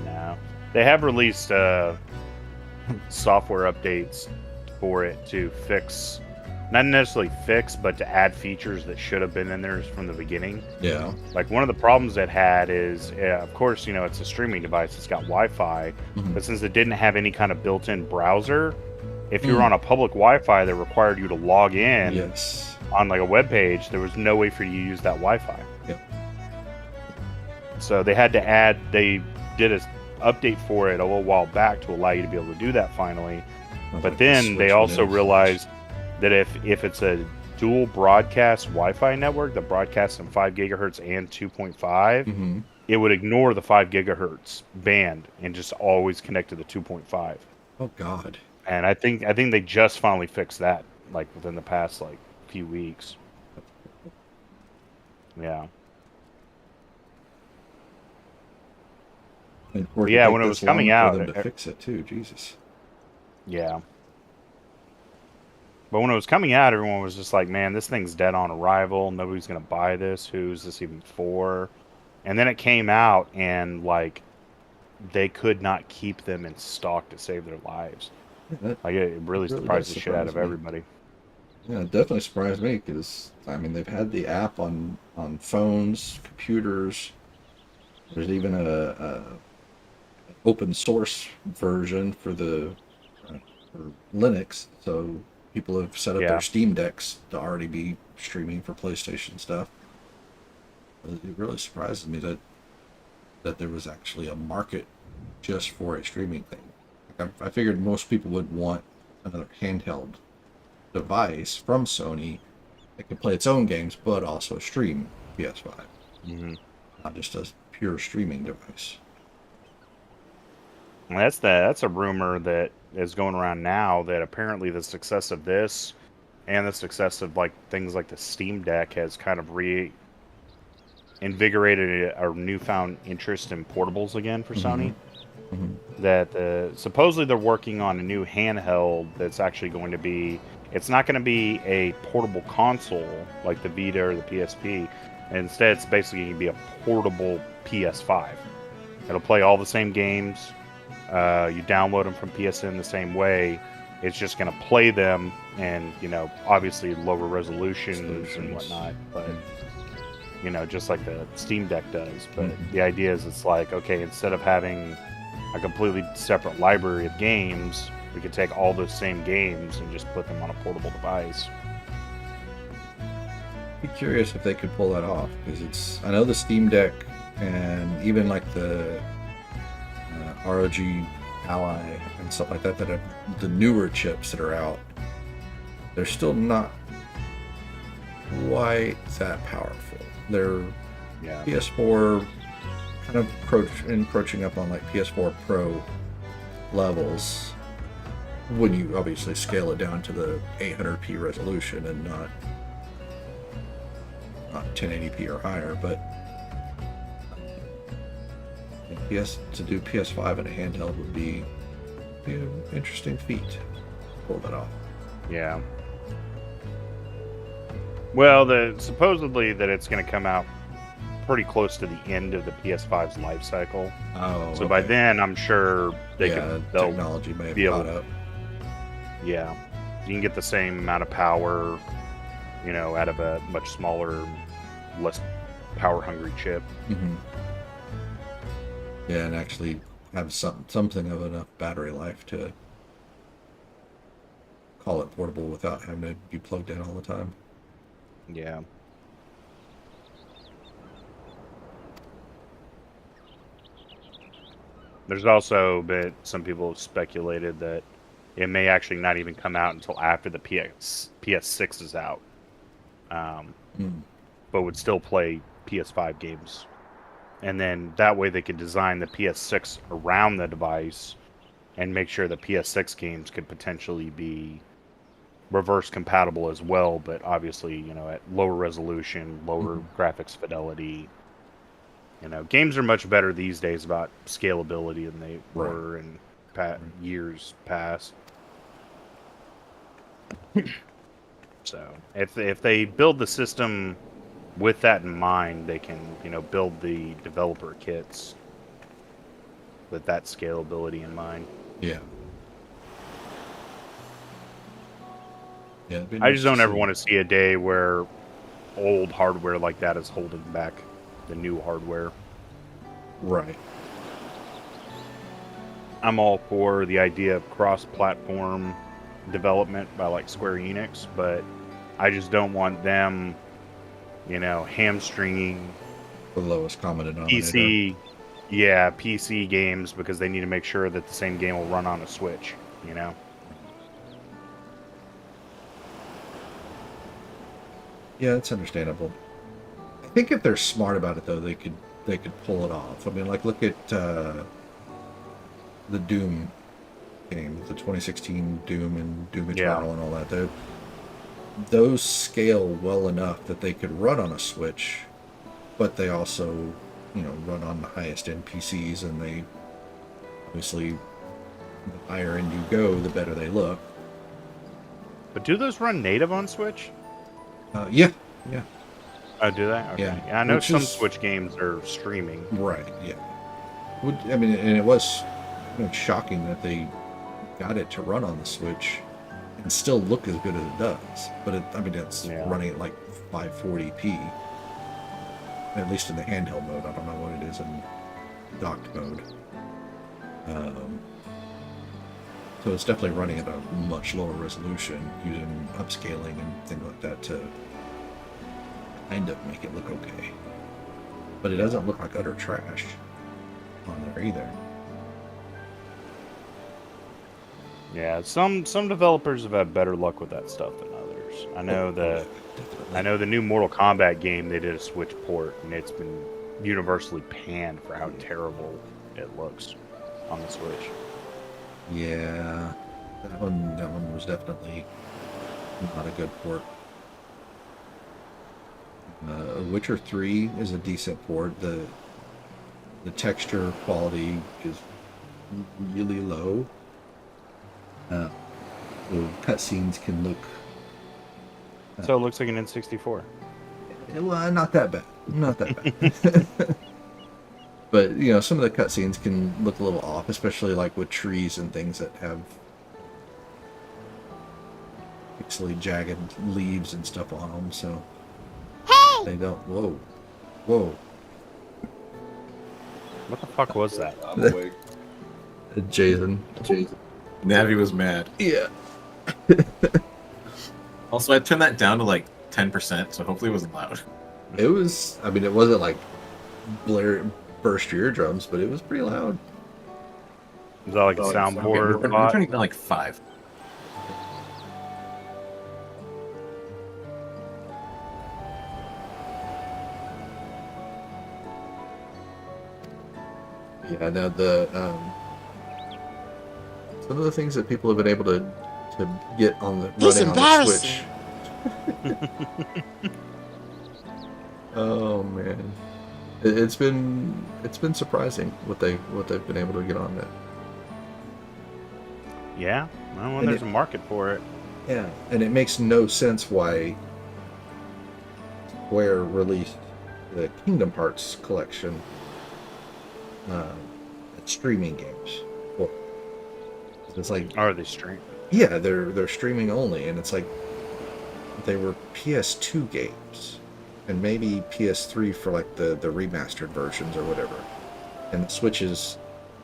No. They have released software updates for it to fix, not necessarily fix, but to add features that should have been in there from the beginning. Yeah. Like one of the problems it had is, of course, it's a streaming device. It's got Wi-Fi, but since it didn't have any kind of built-in browser, if you were on a public Wi-Fi that required you to log in Yes. on like a web page, there was no way for you to use that Wi-Fi. Yep. So they had to they did a update for it a little while back to allow you to be able to do that finally. But then they also realized that if it's a dual broadcast Wi-Fi network that broadcasts in 5 gigahertz and 2.5, it would ignore the 5 gigahertz band and just always connect to the 2.5. Oh God. And I think they just finally fixed that, like within the past like few weeks. Yeah. And for Yeah, when it was coming out, for them to fix it too. Jesus. Yeah. But when it was coming out, everyone was just like, man, this thing's dead on arrival. Nobody's going to buy this. Who's this even for? And then it came out, and, like, they could not keep them in stock to save their lives. Yeah, Like, it really surprised the shit out of everybody. Yeah, it definitely surprised me because, I mean, they've had the app on phones, computers. There's even a open source version for for Linux, so people have set up their Steam Decks to already be streaming for PlayStation stuff. It really surprises me that there was actually a market just for a streaming thing. Like I figured most people would want another handheld device from Sony that could play its own games, but also stream PS5. Not just a pure streaming device. And that's a rumor that is going around now, that apparently the success of this and the success of like things like the Steam Deck has kind of reinvigorated a newfound interest in portables again for Sony. That supposedly they're working on a new handheld that's actually going to be, it's not going to be a portable console like the Vita or the PSP. Instead, it's basically going to be a portable PS5. It'll play all the same games. You download them from PSN the same way, It's just going to play them, and obviously lower resolutions and whatnot, but just like the Steam Deck does. But the idea is, it's like, okay, instead of having a completely separate library of games, we could take all those same games and just put them on a portable device. Be curious if they could pull that off, because I know the Steam Deck and even like the ROG Ally and stuff like that have the newer chips that are out, they're still not quite that powerful. They're PS4 kind of encroaching up on like PS4 Pro levels when you obviously scale it down to the 800p resolution and not 1080p or higher, but to do PS5 in a handheld would be an interesting feat to pull that off. Yeah. Well, supposedly that it's going to come out pretty close to the end of the PS5's life cycle. Oh, so by then, I'm sure they'll technology may have caught up. Yeah, you can get the same amount of power, out of a much smaller, less power-hungry chip. Mm-hmm. Yeah, and actually have something of enough battery life to call it portable without having to be plugged in all the time. Yeah. There's also been some people have speculated that it may actually not even come out until after the PS6 is out, but would still play PS5 games. And then that way they could design the PS6 around the device and make sure the PS6 games could potentially be reverse compatible as well, but obviously, at lower resolution, lower graphics fidelity. Games are much better these days about scalability than they were in years past. So if they build the system with that in mind, they can build the developer kits with that scalability in mind. Yeah. Yeah. I just don't ever want to see a day where old hardware like that is holding back the new hardware. Right. I'm all for the idea of cross-platform development by like Square Enix, but I just don't want them, hamstringing the lowest common denominator. PC games because they need to make sure that the same game will run on a Switch, Yeah, that's understandable. I think if they're smart about it, though, they could pull it off. I mean, like, look at the Doom game, the 2016 Doom and Doom Eternal and all that. Those scale well enough that they could run on a Switch, but they also, run on the highest end PCs, and they obviously, the higher end you go, the better they look. But do those run native on Switch? Yeah. Oh, do they? Okay. Yeah. I know some Switch games are streaming. Right, yeah. I mean, and it was shocking that they got it to run on the Switch and still look as good as it does. But it's running at like 540p, at least in the handheld mode. I don't know what it is in docked mode. So it's definitely running at a much lower resolution, using upscaling and things like that to kind of make it look okay. But it doesn't look like utter trash on there either. Yeah, some developers have had better luck with that stuff than others. I know the new Mortal Kombat game, they did a Switch port, and it's been universally panned for how terrible it looks on the Switch. Yeah, that one was definitely not a good port. Witcher 3 is a decent port. The texture quality is really low. The cutscenes can look... So it looks like an N64. Well, not that bad. Not that bad. But, some of the cutscenes can look a little off, especially like with trees and things that have pixely, jagged leaves and stuff on them, so they don't. Whoa, whoa! What the fuck was that? I'm awake. Jason. Navi was mad. Yeah. Also, I turned that down to like 10%, so hopefully it wasn't loud. It was. I mean, it wasn't like burst your eardrums, but it was pretty loud. Is that like a Okay, soundboard? we're turning it down like 5. Yeah, now some of the things that people have been able to get on the running on the Switch. Oh man, it's been surprising what they've been able to get on that. Yeah, well, there's a market for it. Yeah, and it makes no sense why Square released the Kingdom Hearts collection streaming games. Well, it's like, Are they stream? yeah, they're streaming only, and it's like they were PS2 games, and maybe PS3 for like the remastered versions or whatever. And the Switch is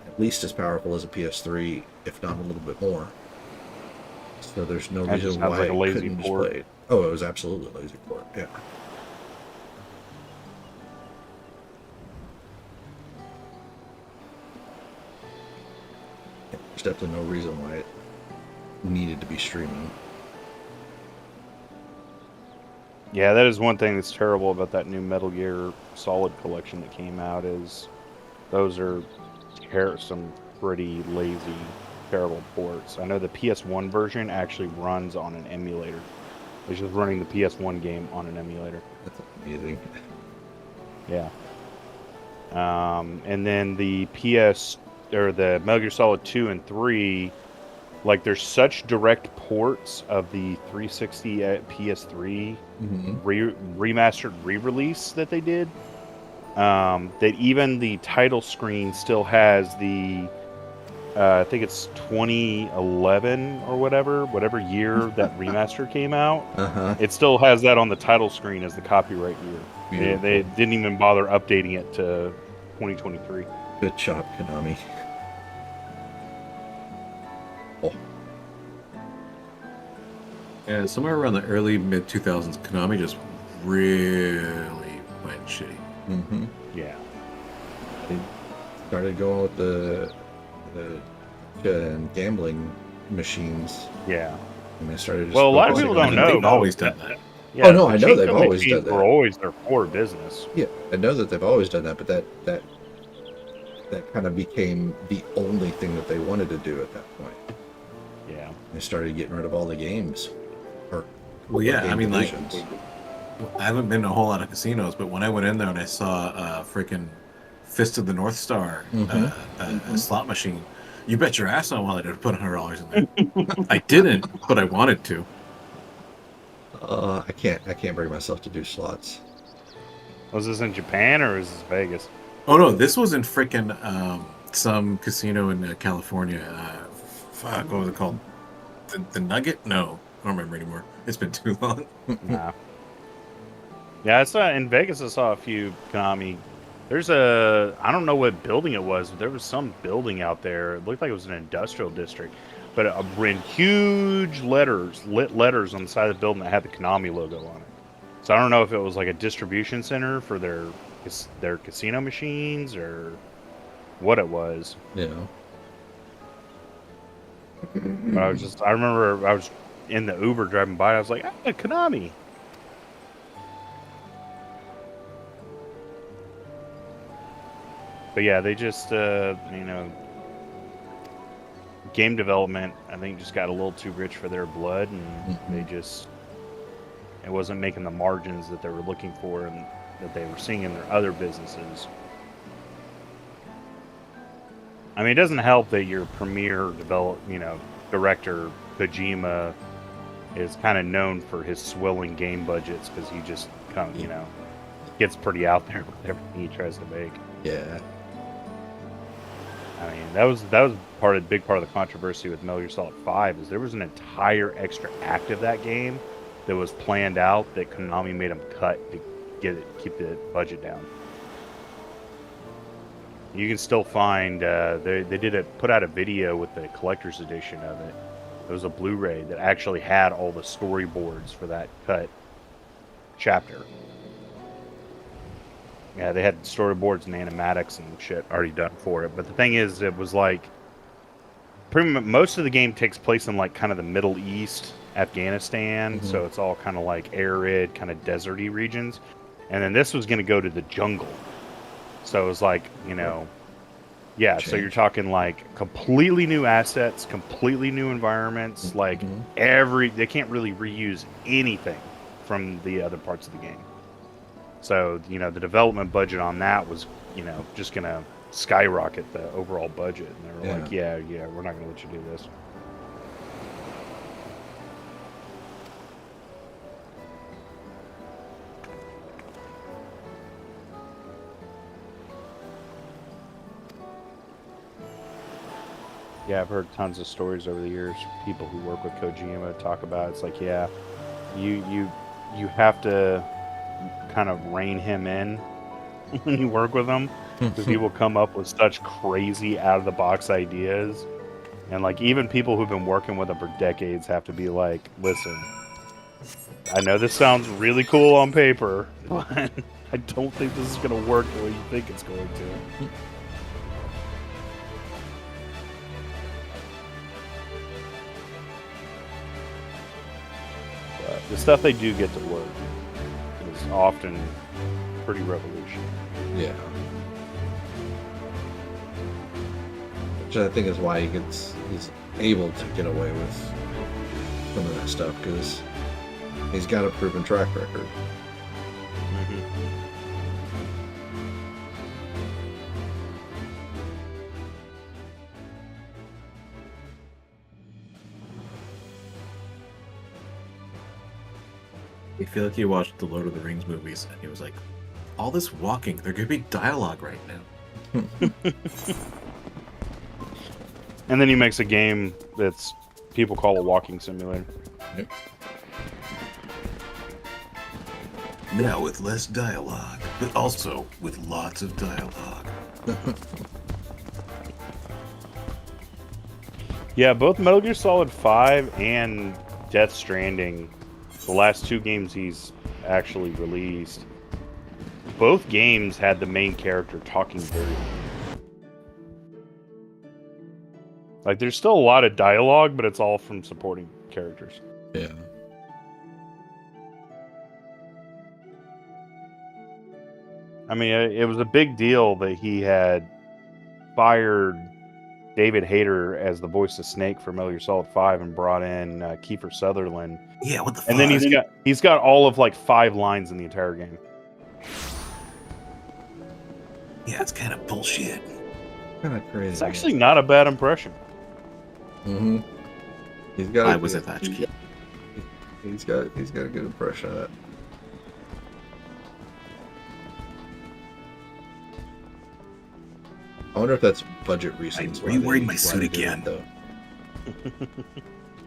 at least as powerful as a PS3, if not a little bit more. So there's no That reason just sounds why like a it lazy couldn't just port. play it. Oh, it was absolutely a lazy port. Yeah. There's definitely no reason why it needed to be streaming. Yeah, that is one thing that's terrible about that new Metal Gear Solid collection that came out. Is those are some pretty lazy, terrible ports. I know the PS1 version actually runs on an emulator. It's just running the PS1 game on an emulator. That's amazing. Yeah. And then the the Metal Gear Solid 2 and 3, like there's such direct ports of the 360 at PS3 remastered re-release that they did, that even the title screen still has the I think it's 2011 or whatever year that remaster came out. It still has that on the title screen as the copyright year. They didn't even bother updating it to 2023. Good job, Konami. Oh. Yeah, somewhere around the early mid 2000s, Konami just really went shitty. Mm-hmm. Yeah. They started going with the gambling machines. Yeah. And they started just Well, a lot of focusing people on don't it. know. They've always done that. Yeah, Oh, no, I know the they've Kingdom always machines done that. were always their core business. Yeah, I know that they've always done that, but that kind of became the only thing that they wanted to do at that point. Yeah. They started getting rid of all the games. Well, yeah, game I mean, divisions. like, I haven't been to a whole lot of casinos, but when I went in there and I saw freaking Fist of the North Star a slot machine, you bet your ass I wanted to put $100 in there. I didn't, but I wanted to. I can't bring myself to do slots. Was this in Japan or is this Vegas? Oh no, this was in freaking some casino in California. Fuck, what was it called? The Nugget? No, I don't remember anymore. It's been too long. Nah. Yeah, I saw in Vegas. I saw a few Konami. There's I don't know what building it was, but there was some building out there. It looked like it was an industrial district, but in huge lit letters on the side of the building that had the Konami logo on it. So I don't know if it was like a distribution center for their casino machines or what it was. Yeah. But I remember I was in the Uber driving by. I was like, Konami. But yeah, they just, game development, I think, just got a little too rich for their blood, and it wasn't making the margins that they were looking for and that they were seeing in their other businesses. I mean, it doesn't help that your premier director, Kojima, is kind of known for his swelling game budgets because he just kind of, gets pretty out there with everything he tries to make. Yeah. I mean, that was big part of the controversy with Metal Gear Solid 5 is there was an entire extra act of that game that was planned out that Konami made them cut to keep the budget down. You can still find they put out a video with the collector's edition of it. It was a Blu-ray that actually had all the storyboards for that cut chapter. Yeah, they had storyboards and animatics and shit already done for it. But the thing is, it was like pretty much most of the game takes place in like kind of the Middle East, Afghanistan. Mm-hmm. So it's all kind of like arid, kind of deserty regions. And then this was going to go to the jungle. So it was like, you know, yeah. Change. So you're talking like completely new assets, completely new environments. Mm-hmm. Like they can't really reuse anything from the other parts of the game. So, you know, the development budget on that was, you know, just going to skyrocket the overall budget. And they were like, yeah, we're not going to let you do this. Yeah, I've heard tons of stories over the years. People who work with Kojima talk about it. It's like, yeah, you have to kind of rein him in when you work with him, because he will come up with such crazy out of the box ideas, and like even people who've been working with him for decades have to be like, listen, I know this sounds really cool on paper, but I don't think this is going to work the way you think it's going to. But the stuff they do get to work is often pretty revolutionary. Yeah. Which I think is why he's able to get away with some of that stuff, because he's got a proven track record. I feel like he watched the Lord of the Rings movies and he was like, all this walking, there could be dialogue right now. And then he makes a game that's people call a walking simulator. Yep. Now with less dialogue, but also with lots of dialogue. Yeah, both Metal Gear Solid 5 and Death Stranding, the last two games he's actually released, both games had the main character talking very loud. Like, there's still a lot of dialogue, but it's all from supporting characters. Yeah. I mean, it was a big deal that he had fired David Hayter as the voice of Snake for Metal Gear Solid 5 and brought in Kiefer Sutherland. Yeah, what the fuck? And then he's got all of like 5 lines in the entire game. Yeah, it's kind of bullshit. Kind of crazy. It's actually not a bad impression. Mm-hmm. He's got. I was a latchkey. He's got a good impression of that. I wonder if that's budget reasons. Are you wearing my suit again? Though.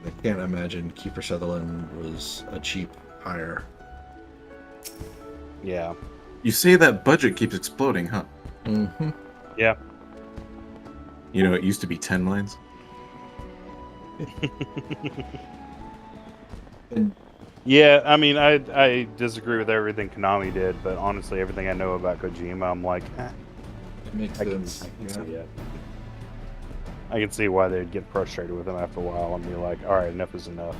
I can't imagine Kiefer Sutherland was a cheap hire. Yeah. You say that budget keeps exploding, huh? Mm-hmm. Yeah. You know, it used to be 10 lines. Yeah, I mean, I disagree with everything Konami did, but honestly, everything I know about Kojima, I'm like, it makes sense. I can see it. I can see why they'd get frustrated with him after a while and be like, all right, enough is enough.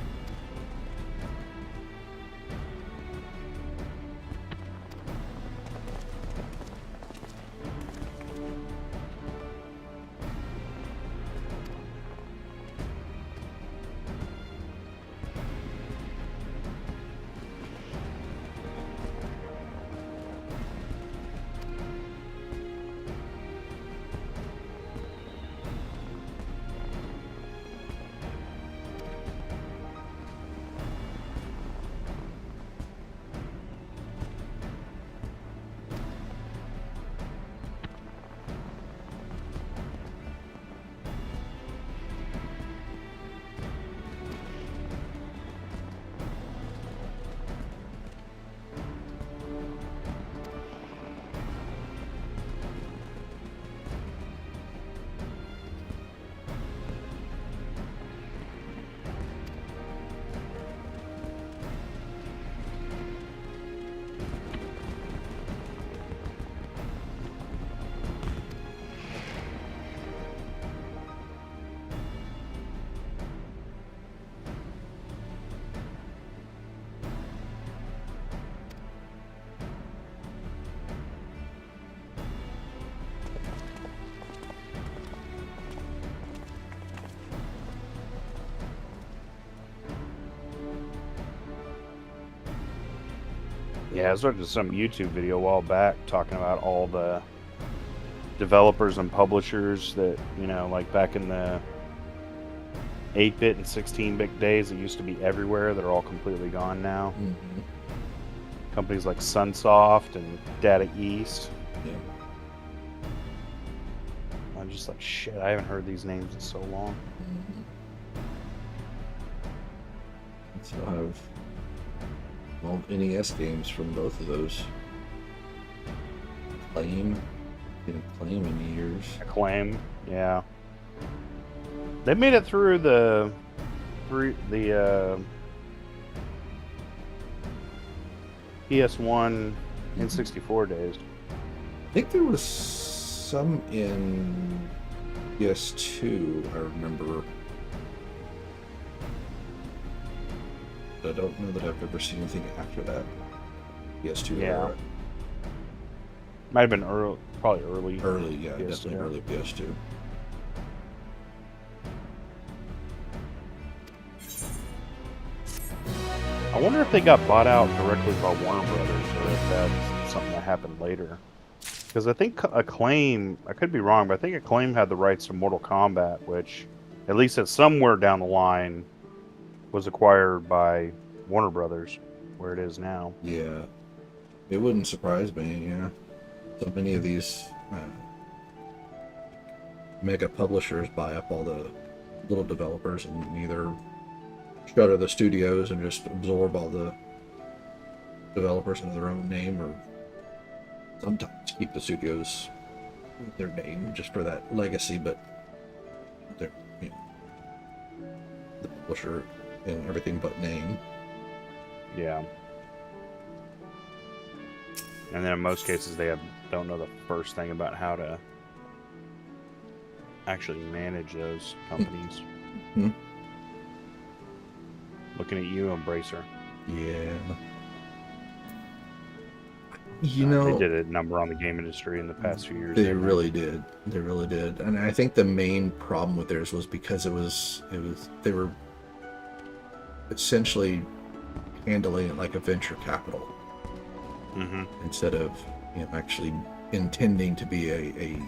Yeah, I was watching some YouTube video a while back talking about all the developers and publishers that, like back in the 8-bit and 16-bit days, it used to be everywhere, that are all completely gone now. Mm-hmm. Companies like Sunsoft and Data East. Yeah. I'm just like, shit, I haven't heard these names in so long. Mm-hmm. I still have all NES games from both of those. Didn't claim in years. Acclaim, yeah. They made it through the PS1 N64 days. I think there was some in PS2, I remember. But I don't know that I've ever seen anything after that. PS2 Yeah. era. Might have been probably early. Early, yeah, PS2. definitely early PS2. I wonder if they got bought out directly by Warner Brothers, or if that's something that happened later. Because I think Acclaim, I could be wrong, but I think Acclaim had the rights to Mortal Kombat, which, at least at somewhere down the line, was acquired by Warner Brothers, where it is now. Yeah. It wouldn't surprise me, yeah. So many of these mega publishers buy up all the little developers and either shutter the studios and just absorb all the developers into their own name, or sometimes keep the studios with their name just for that legacy, but they're, the publisher and everything but name. Yeah. And then in most cases, they don't know the first thing about how to actually manage those companies. Hmm. Looking at you, Embracer. Yeah. They did a number on the game industry in the past few years. They really did. They really did. And I think the main problem with theirs was because they were essentially handling it like a venture capital. Mm-hmm. Instead of actually intending to be a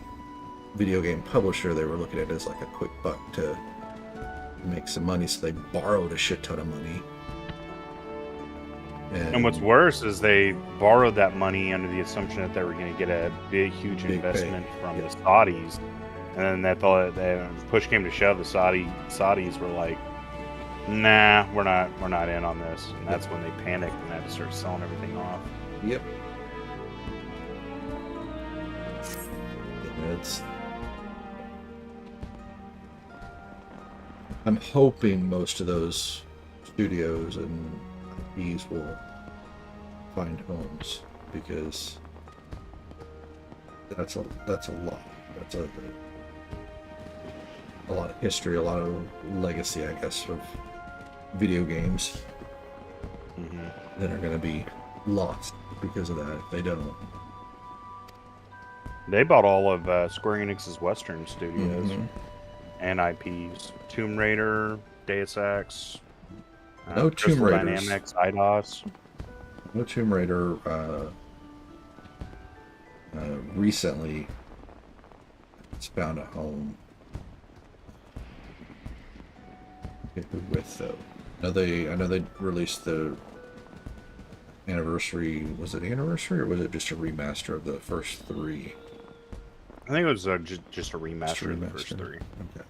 video game publisher. They were looking at it as like a quick buck to make some money, so they borrowed a shit ton of money. And what's worse is they borrowed that money under the assumption that they were going to get a huge investment from the Saudis, and then push came to shove, the Saudis were like, "Nah, we're not in on this," and that's when they panicked and had to start selling everything off. Yep. I'm hoping most of those studios and IPs will find homes, because that's a lot. That's a lot of history, a lot of legacy, I guess, of video games that are going to be lost because of that if they don't. They bought all of Square Enix's Western studios and IPs. Tomb Raider, Deus Ex, No Tomb Crystal Raiders. Dynamics, IDOS. No Tomb Raider recently it's found a home. Who with though? I know they released the anniversary. Was it anniversary or was it just a remaster of the first three? I think it was just a remaster of the first three. Okay.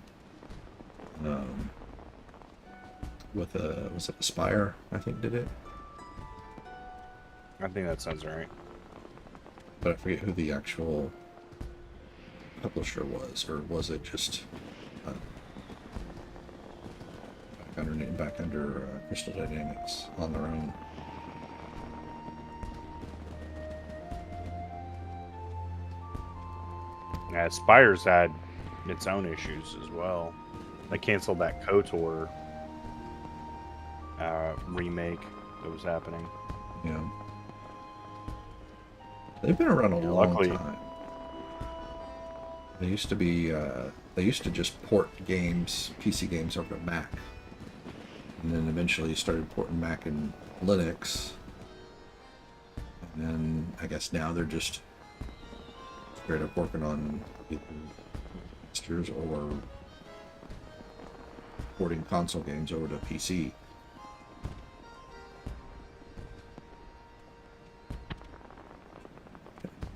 Was it Aspire? I think did it. I think that sounds right. But I forget who the actual publisher was, or was it just back under Crystal Dynamics on their own? Yeah, Spire's had its own issues as well. They canceled that KOTOR remake that was happening. Yeah. They've been around a long time. They used to be, they used to just port games, PC games, over to Mac. And then eventually started porting Mac and Linux. And I guess now they're just straight up working on either masters or porting console games over to PC.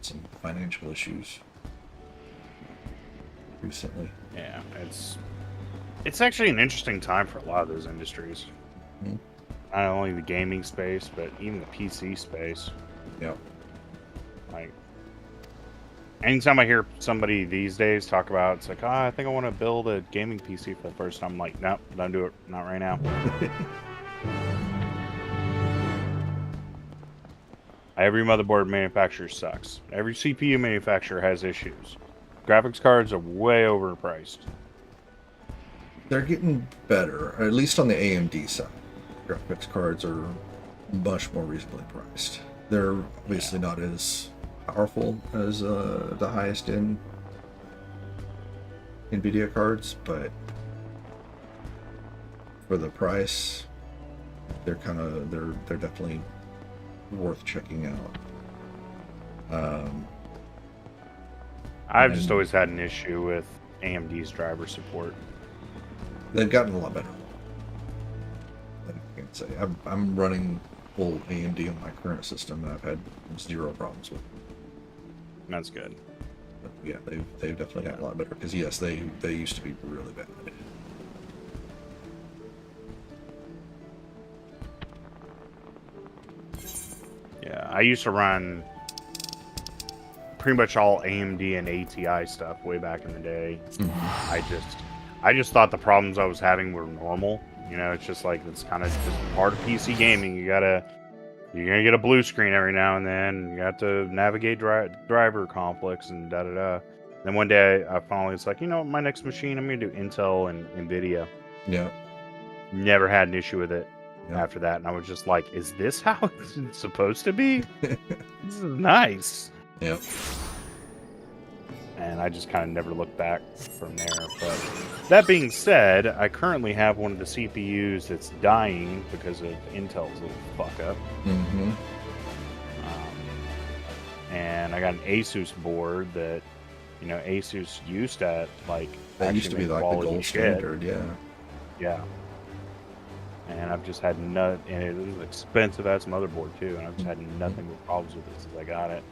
Some financial issues recently. Yeah, it's actually an interesting time for a lot of those industries. Mm-hmm. Not only the gaming space, but even the PC space. Yeah. Like, anytime I hear somebody these days talk about, it's like, oh, I think I want to build a gaming PC for the first time. I'm like, nope, don't do it. Not right now. Every motherboard manufacturer sucks. Every CPU manufacturer has issues. Graphics cards are way overpriced. They're getting better, or at least on the AMD side. Graphics cards are much more reasonably priced. They're obviously not as powerful as the highest end NVIDIA cards, but for the price, they're definitely worth checking out. I've just always had an issue with AMD's driver support. They've gotten a lot better. I can say I'm running full AMD on my current system, and I've had zero problems with it. That's good. But yeah, they've definitely gotten a lot better. Because yes, they used to be really bad. Yeah, I used to run pretty much all AMD and ATI stuff way back in the day. I just thought the problems I was having were normal. You know, it's just like, it's kind of just part of PC gaming. You're gonna get a blue screen every now and then. You got to navigate driver conflicts and da-da-da. Then one day I finally, it's like, you know, my next machine, I'm gonna do Intel and NVIDIA. Yeah. Never had an issue with it Yeah. after that. And I was just like, is this how it's supposed to be? This is nice. Yep. And I just kind of never looked back from there. But that being said, I currently have one of the CPUs that's dying because of Intel's little fuck up. Mm-hmm. And I got an Asus board that, you know, Asus used to like. That used to be make like the quality gold shit. standard, yeah. Yeah. And I've just had and it was expensive as motherboard too, and I've just had nothing but problems with it since I got it.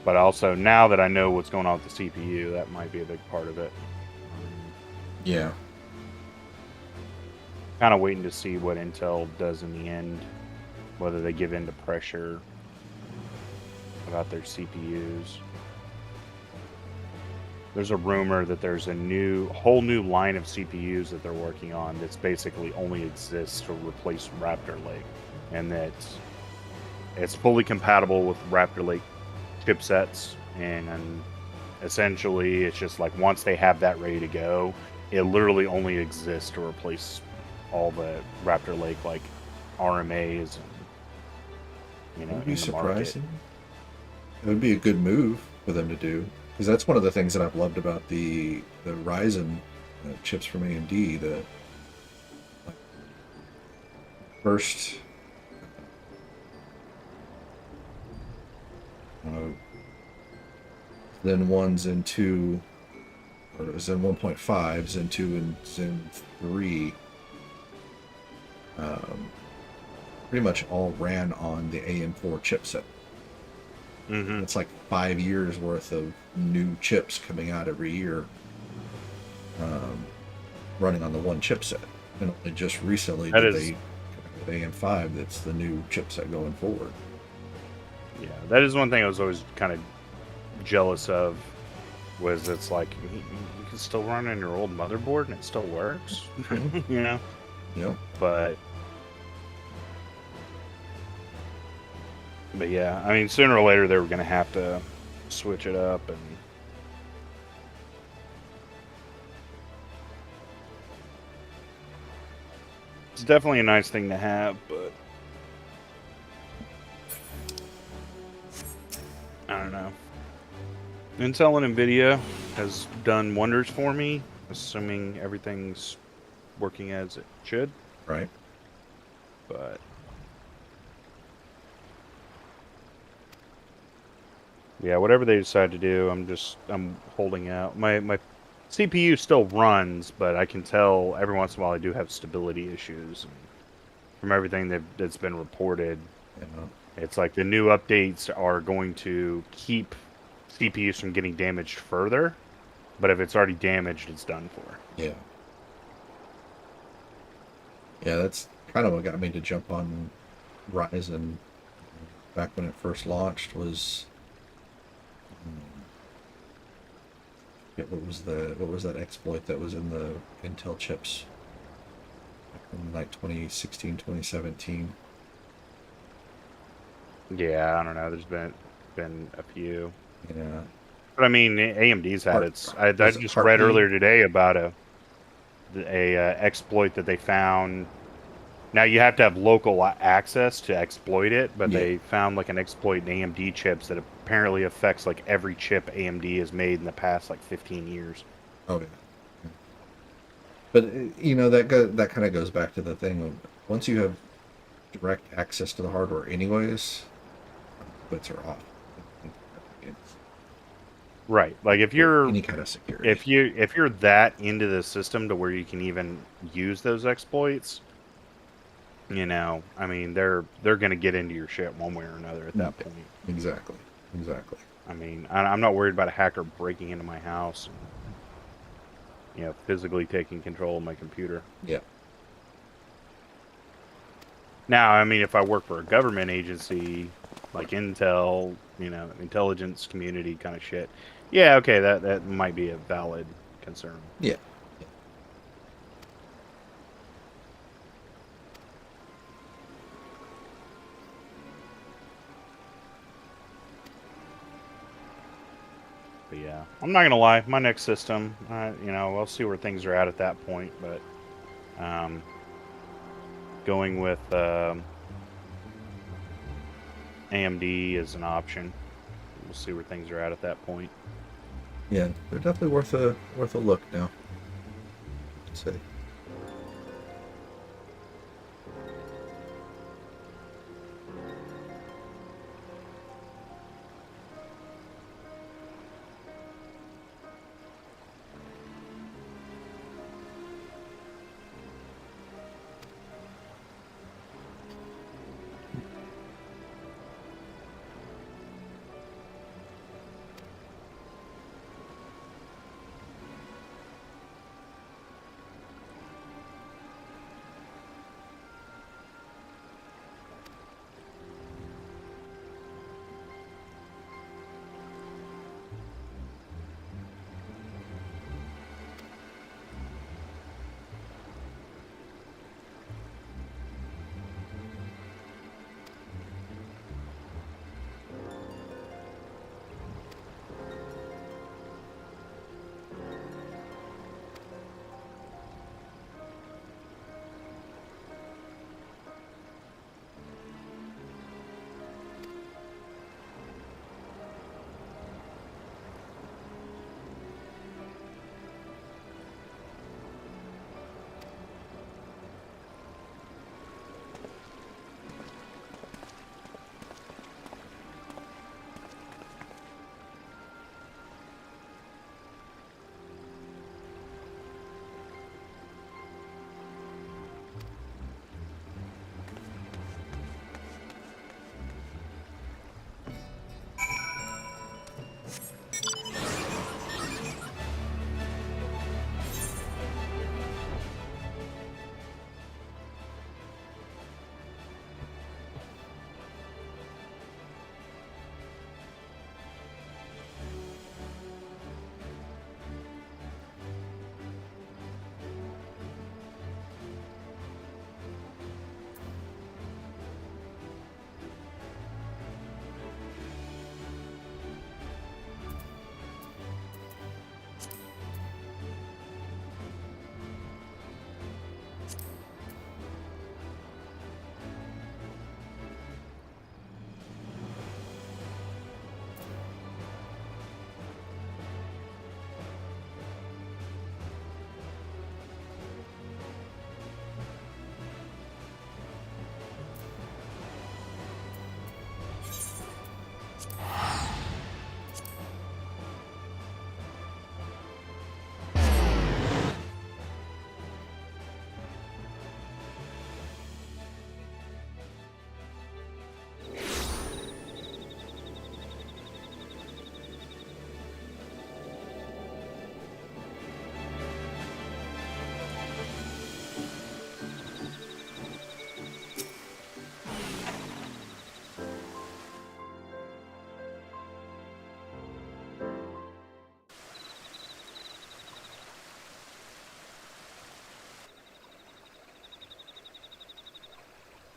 But also, now that I know what's going on with the CPU, that might be a big part of it. Yeah. Kind of waiting to see what Intel does in the end, whether they give in to pressure about their CPUs. There's a rumor that there's a whole new line of CPUs that they're working on that's basically only exists to replace Raptor Lake, and that it's fully compatible with Raptor Lake chipsets, and essentially it's just like once they have that ready to go, it literally only exists to replace all the Raptor Lake like RMAs and, you know, It would be in the market. surprising. It would be a good move for them to do, because that's one of the things that I've loved about the Ryzen chips from AMD. The first Zen 1, Zen 2, or Zen 1.5, Zen 2, and Zen 3 pretty much all ran on the AM4 chipset. Mm-hmm. It's like 5 years worth of new chips coming out every year, running on the one chipset. And only just recently did they come out with AM5 that's the new chipset going forward. Yeah, that is one thing I was always kind of jealous of, was it's like you can still run on your old motherboard and it still works. You know? Yep. But yeah, I mean, sooner or later they were going to have to switch it up, and it's definitely a nice thing to have, but I don't know. Intel and NVIDIA has done wonders for me, assuming everything's working as it should. Right. But Yeah, whatever they decide to do, I'm holding out. My CPU still runs, but I can tell every once in a while I do have stability issues. From everything that's been reported, You know? it's like the new updates are going to keep CPUs from getting damaged further, but if it's already damaged, it's done for. Yeah. Yeah, that's kind of what got me to jump on Ryzen back when it first launched was what was that exploit that was in the Intel chips back in like 2016, 2017. Yeah, I don't know. There's been a few, Yeah. but I mean, AMD's had its. I Was it just read Heartbeat? earlier today about a exploit that they found. Now you have to have local access to exploit it, but Yeah. they found like an exploit in AMD chips that apparently affects like every chip AMD has made in the past like 15 years. Oh yeah. But you know that kind of goes back to the thing of once you have direct access to the hardware, anyways, bits are off. It's Right. Like if for you're any kind of security. if you're that into the system to where you can even use those exploits, I mean they're going to get into your shit one way or another at that point. Exactly. Exactly. I mean, I'm not worried about a hacker breaking into my house and physically taking control of my computer. Yeah. Now, I mean, if I work for a government agency like Intel, intelligence community kind of shit, yeah, okay, that might be a valid concern. Yeah. But yeah, I'm not gonna lie, my next system, we'll see where things are at that point. But going with AMD is an option. We'll see where things are at that point. Yeah, they're definitely worth a look now. I'd say.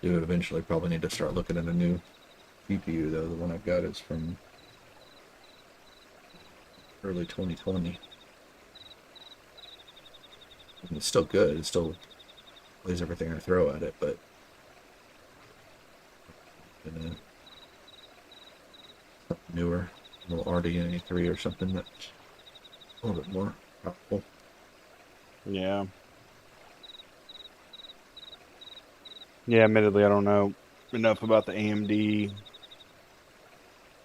do eventually probably need to start looking at a new GPU, though. The one I've got is from early 2020. And it's still good. It still plays everything I throw at it, but something newer, a little RDNA 3 or something that's a little bit more powerful. Yeah. Yeah, admittedly, I don't know enough about the AMD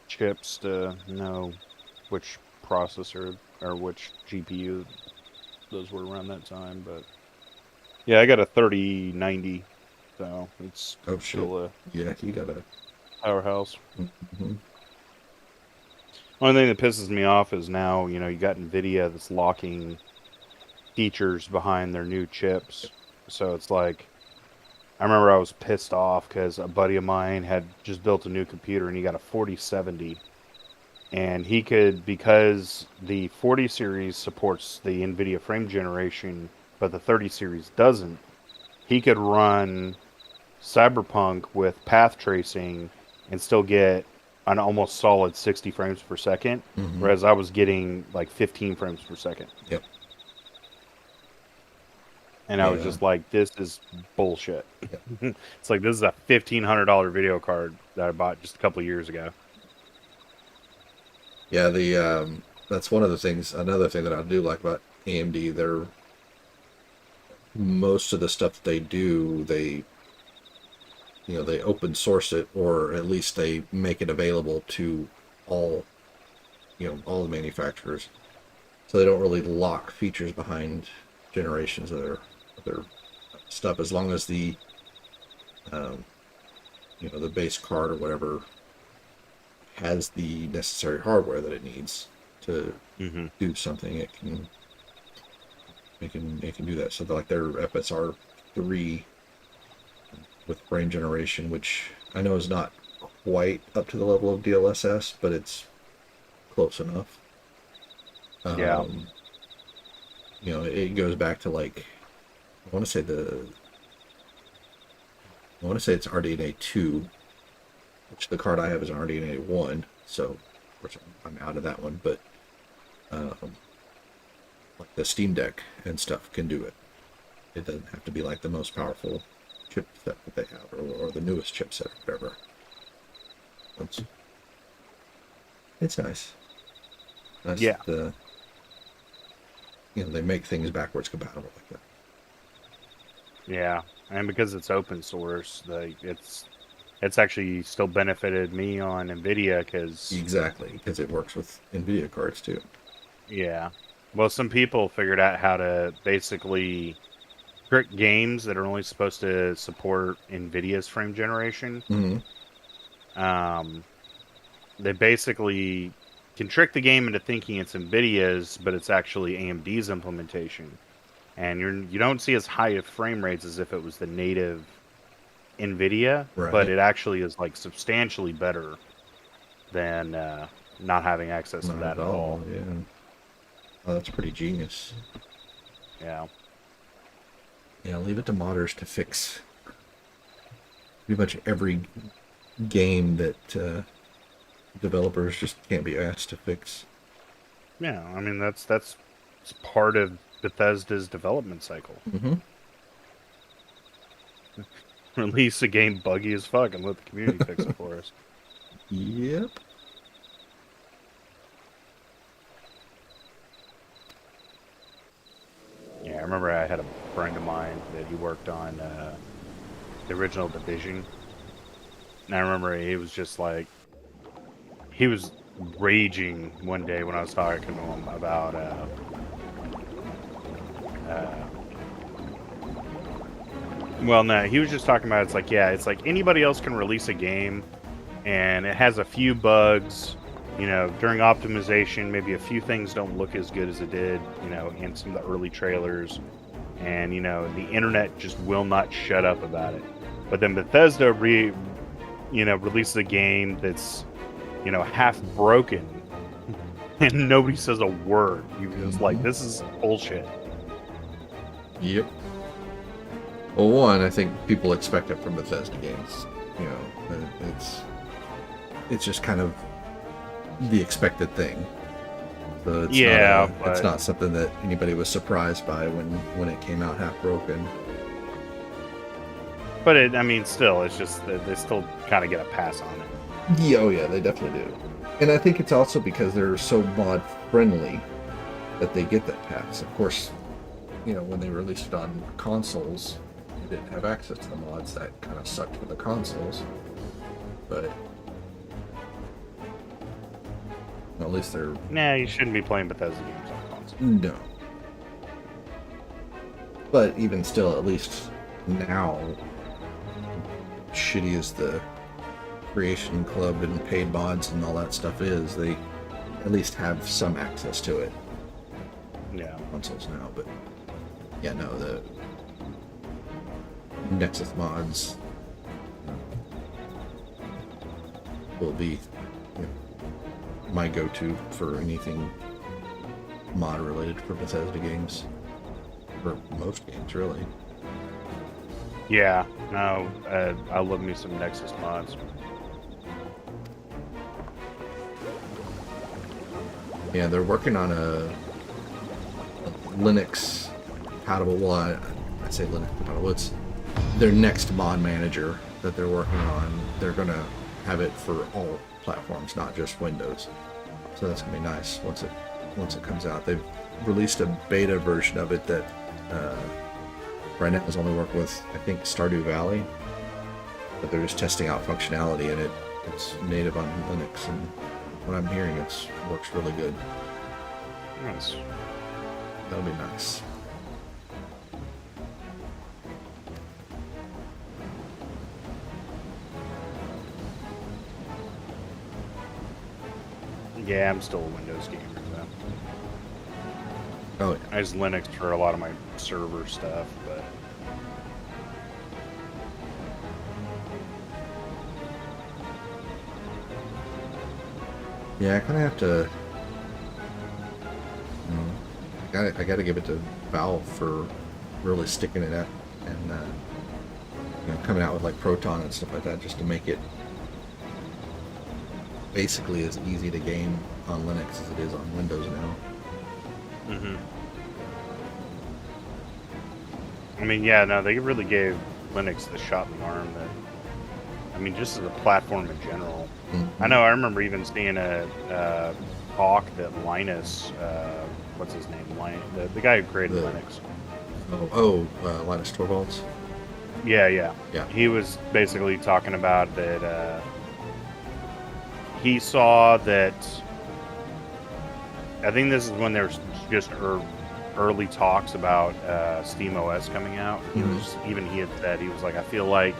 chips to know which processor or which GPU those were around that time, but yeah, I got a 3090, so it's still a Yeah, you got a powerhouse. mm-hmm. Only thing that pisses me off is now, you got NVIDIA that's locking features behind their new chips. So it's like, I remember I was pissed off because a buddy of mine had just built a new computer and he got a 4070. And he could, because the 40 series supports the NVIDIA frame generation, but the 30 series doesn't, he could run Cyberpunk with path tracing and still get an almost solid 60 frames per second, whereas I was getting like 15 frames per second. Yep. And I was just like, this is bullshit. Yep. It's like, this is a $1,500 video card that I bought just a couple of years ago. Yeah, that's one of the things. Another thing that I do like about AMD, most of the stuff that they do, they open source it, or at least they make it available to all the manufacturers. So they don't really lock features behind generations of their stuff, as long as the the base card or whatever has the necessary hardware that it needs to do something. It can do that. So like their FSR 3 with frame generation, which I know is not quite up to the level of DLSS, but it's close enough. It goes back to like, I want to say it's RDNA 2, which the card I have is an RDNA 1, so of course I'm out of that one, but like the Steam Deck and stuff can do it. It doesn't have to be like the most powerful chipset that they have, or the newest chipset, or whatever. It's nice. Yeah. They make things backwards compatible like that. Yeah, and because it's open source, it's actually still benefited me on NVIDIA because it works with NVIDIA cards too. Yeah, well, some people figured out how to basically trick games that are only supposed to support NVIDIA's frame generation. They basically can trick the game into thinking it's NVIDIA's, but it's actually AMD's implementation. And you don't see as high of frame rates as if it was the native NVIDIA, right, but it actually is like substantially better than not having access to that at all. Yeah. Oh, that's pretty genius. Yeah. Yeah, leave it to modders to fix pretty much every game that developers just can't be asked to fix. Yeah, I mean that's part of Bethesda's development cycle. Release a game buggy as fuck and let the community fix it for us. Yep. Yeah, I remember I had a friend of mine that he worked on the original Division. And I remember he was just like, he was raging one day when I was talking to him about well, no, he was just talking about, it's like anybody else can release a game and it has a few bugs, during optimization, maybe a few things don't look as good as it did, in some of the early trailers, and the internet just will not shut up about it. But then Bethesda releases a game that's half broken and nobody says a word. You're just like, this is bullshit. Yep. Well, one, I think people expect it from Bethesda games. You know, it's just kind of the expected thing. So it's it's not something that anybody was surprised by when it came out half broken. But still, it's just that they still kind of get a pass on it. Yeah, oh yeah, they definitely do. And I think it's also because they're so mod friendly that they get that pass. Of course, you know, when they released it on consoles, they didn't have access to the mods. That kind of sucked for the consoles. But at least they're... Nah, you shouldn't be playing Bethesda games on console. No. But even still, at least now, shitty as the Creation Club and paid mods and all that stuff is, they at least have some access to it. Yeah. Consoles now, but yeah, no, the Nexus mods will be my go-to for anything mod related for Bethesda games, for most games really. Yeah, no, I love me some Nexus mods. Yeah, they're working on a Linux compatible. Well, I say Linux compatible. It's their next mod manager that they're working on. They're gonna have it for all platforms, not just Windows. So that's gonna be nice once it comes out. They've released a beta version of it that right now is only working with, I think, Stardew Valley, but they're just testing out functionality, and it's native on Linux, and what I'm hearing, works really good. Nice. That'll be nice. Yeah, I'm still a Windows gamer, though. Oh, yeah. I use Linux for a lot of my server stuff, but... Yeah, I kind of have to... I gotta give it to Valve for really sticking it up and coming out with like Proton and stuff like that, just to make it basically as easy to game on Linux as it is on Windows now. Mm-hmm. Yeah, no, they really gave Linux the shot in the arm that, just as a platform in general. Mm-hmm. I remember even seeing a talk that Linus, what's his name? The guy who created Linux. Linus Torvalds? Yeah. Yeah. He was basically talking about that he saw that, I think this is when there's just early talks about Steam OS coming out. Mm-hmm. He had said, he was like, I feel like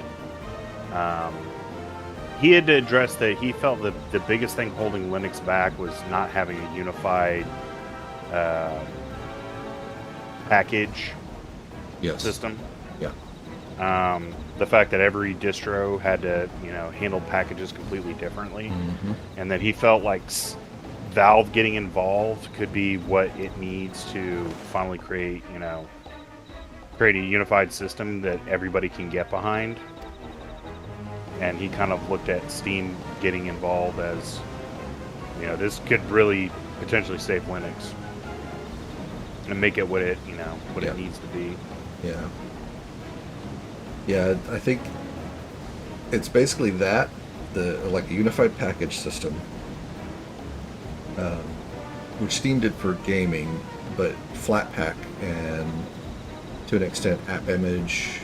he had to address that he felt that the biggest thing holding Linux back was not having a unified package system. Yeah. The fact that every distro had to, handle packages completely differently, and that he felt like Valve getting involved could be what it needs to finally create a unified system that everybody can get behind. And he kind of looked at Steam getting involved as, this could really potentially save Linux and make it what it, it needs to be. Yeah. Yeah, I think it's basically that, a unified package system, which Steam did for gaming, but Flatpak and to an extent AppImage,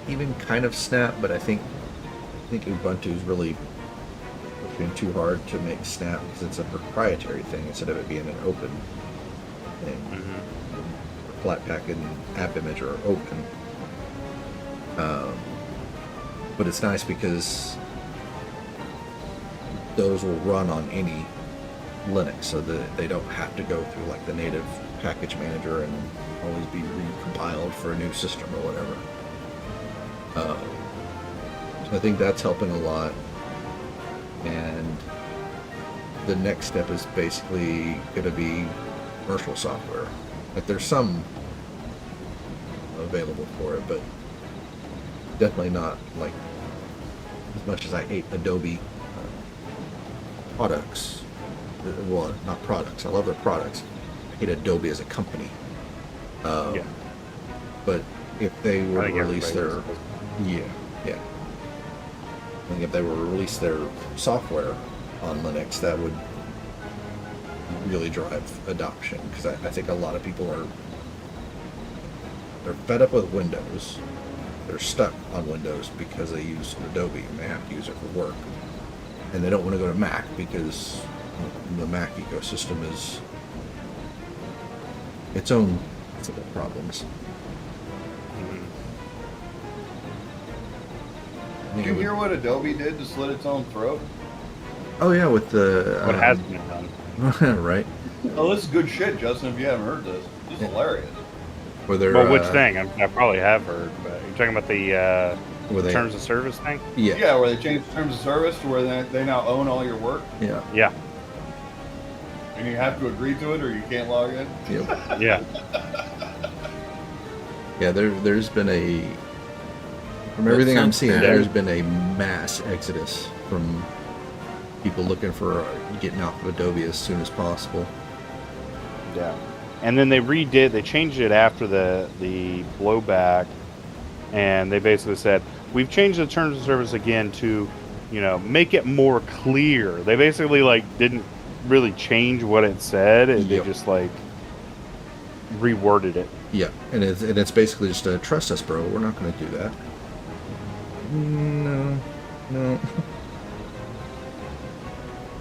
even kind of Snap, but I think Ubuntu's really pushing too hard to make Snap because it's a proprietary thing instead of it being an open thing. Flatpak and AppImage are open, but it's nice because those will run on any Linux, so that they don't have to go through like the native package manager and always be recompiled for a new system or whatever. So I think that's helping a lot, and the next step is basically going to be commercial software. Like there's some available for it, but definitely not like as much as I hate Adobe products. Well, not products. I love their products. I hate Adobe as a company. Yeah. But if they were I to think release their, everybody yeah. I think if they were to release their software on Linux, that would really drive adoption, because I think a lot of people they're fed up with Windows. They're stuck on Windows because they use Adobe and they have to use it for work, and they don't want to go to Mac because the Mac ecosystem is its own set of problems. Did you hear what Adobe did to slit its own throat? Oh yeah, with the What has been done? right. Oh, this is good shit, Justin. If you haven't heard this, this is hilarious. Where they're Well, which thing? I probably have heard, but you're talking about the where they, terms of service thing? yeah, Yeah, where they changed terms of service to where they now own all your work, yeah, Yeah, and you have to agree to it, or you can't log in. yep. yeah. Yeah, there's been from everything I'm seeing, there's been a mass exodus from people looking for getting off of Adobe as soon as possible. Yeah, and then they changed it after the blowback, and they basically said, we've changed the terms of service again to, make it more clear. They basically didn't really change what it said, and Yep. they just reworded it. Yeah, and it's basically just trust us, bro. We're not going to do that. No.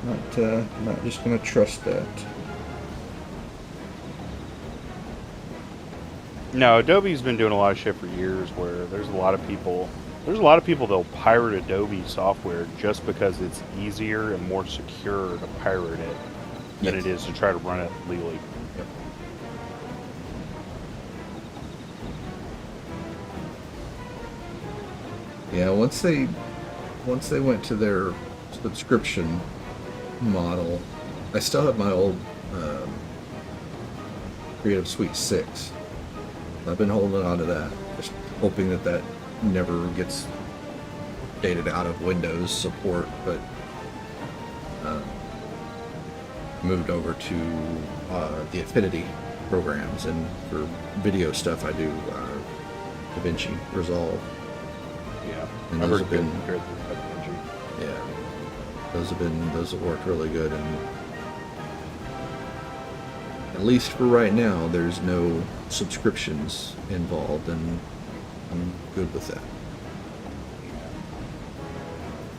Not just going to trust that. No, Adobe's been doing a lot of shit for years where there's a lot of people that'll pirate Adobe software just because it's easier and more secure to pirate it than Yes. it is to try to run it legally. Yep. Yeah, once they went to their subscription model, I still have my old Creative Suite 6. I've been holding on to that, just hoping that never gets dated out of Windows support, but moved over to the Affinity programs, and for video stuff I do DaVinci Resolve. Yeah, And I've those heard have been- good technology. Yeah, those have worked really good, and at least for right now, there's no subscriptions involved, and I'm good with that.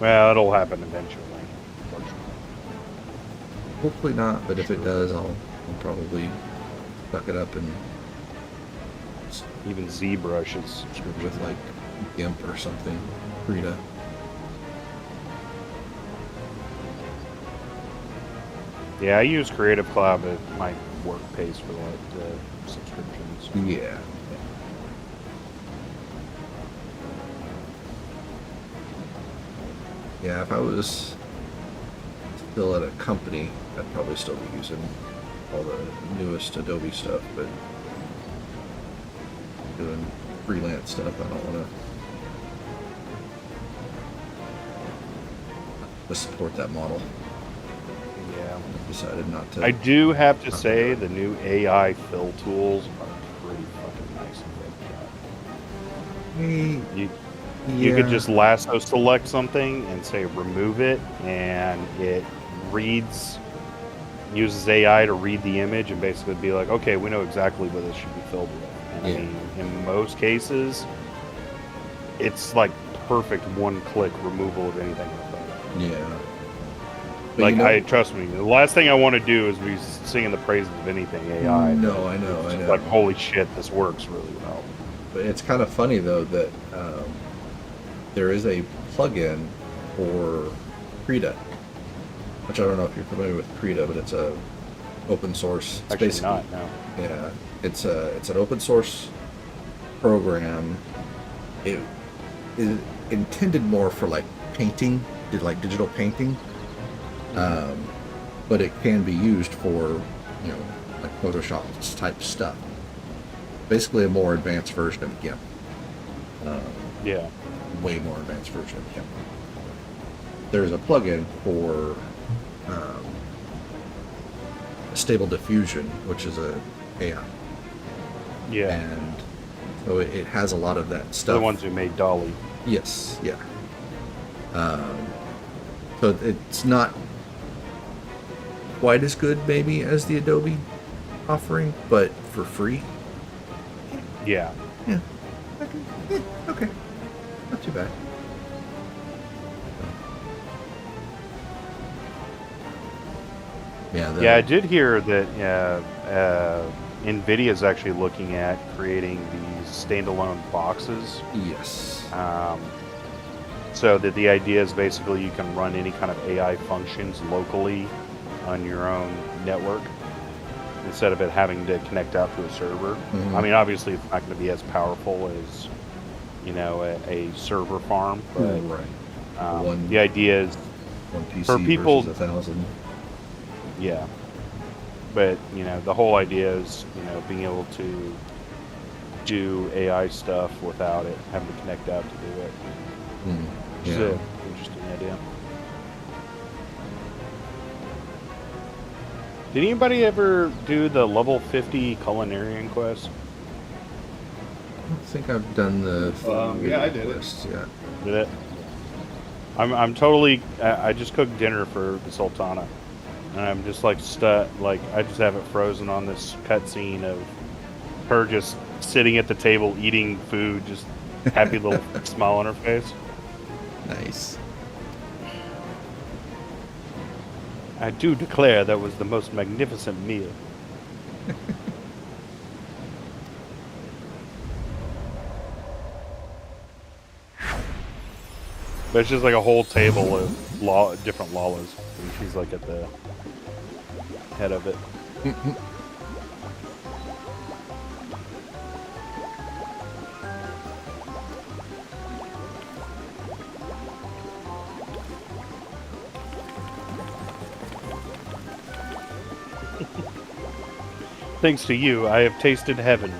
Well, it'll happen eventually. Unfortunately. Hopefully not, but if it does, I'll probably suck it up and Even ZBrush is subscription. with like GIMP or something, Frida. Yeah, I use Creative Cloud, but my work pays for the subscriptions. Yeah. Yeah, if I was still at a company, I'd probably still be using all the newest Adobe stuff, but doing freelance stuff, I don't want to support that model. Yeah. I decided not to. I do have to say the new AI fill tools are pretty fucking nice and good. You could just lasso select something and say remove it, and it uses AI to read the image and basically be like, okay, we know exactly what this should be filled with. And I mean, in most cases, it's like perfect one-click removal of anything in the photo. Yeah. But trust me, the last thing I want to do is be singing the praises of anything AI. No, I know. Like, holy shit, this works really well. But it's kind of funny though that there is a plugin for Krita, which I don't know if you're familiar with Krita, but it's a open source. It's Actually not, no. Yeah, it's an open source program. It is intended more for like painting, like digital painting, but it can be used for like Photoshop type stuff. basically a more advanced version of GIMP. Yeah. Way more advanced version of GIMP. There's a plugin for Stable Diffusion, which is a AI. Yeah. And so it has a lot of that stuff. The ones who made Dolly. Yes, yeah. So it's not quite as good, maybe, as the Adobe offering, but for free. Yeah. Yeah. Okay. Not too bad. Yeah. Yeah, I did hear that NVIDIA is actually looking at creating these standalone boxes. Yes. So that the idea is basically you can run any kind of AI functions locally on your own network instead of it having to connect out to a server. Mhm. I mean, obviously it's not going to be as powerful as, a server farm, but Right. the idea is, One PC for people- versus 1,000. yeah. But, the whole idea is, being able to do AI stuff without it having to connect out to do it. Which is Yeah. an interesting idea. Did anybody ever do the level 50 culinarian quest? I don't think I've done the yeah, I did it. list yet. Did it? I'm totally. I just cooked dinner for the Sultana, and I'm just like stuck. Like I just have it frozen on this cutscene of her just sitting at the table eating food, just happy little smile on her face. Nice. I do declare that was the most magnificent meal. But it's just like a whole table of different Lalas, and she's like at the head of it. Thanks to you, I have tasted heaven.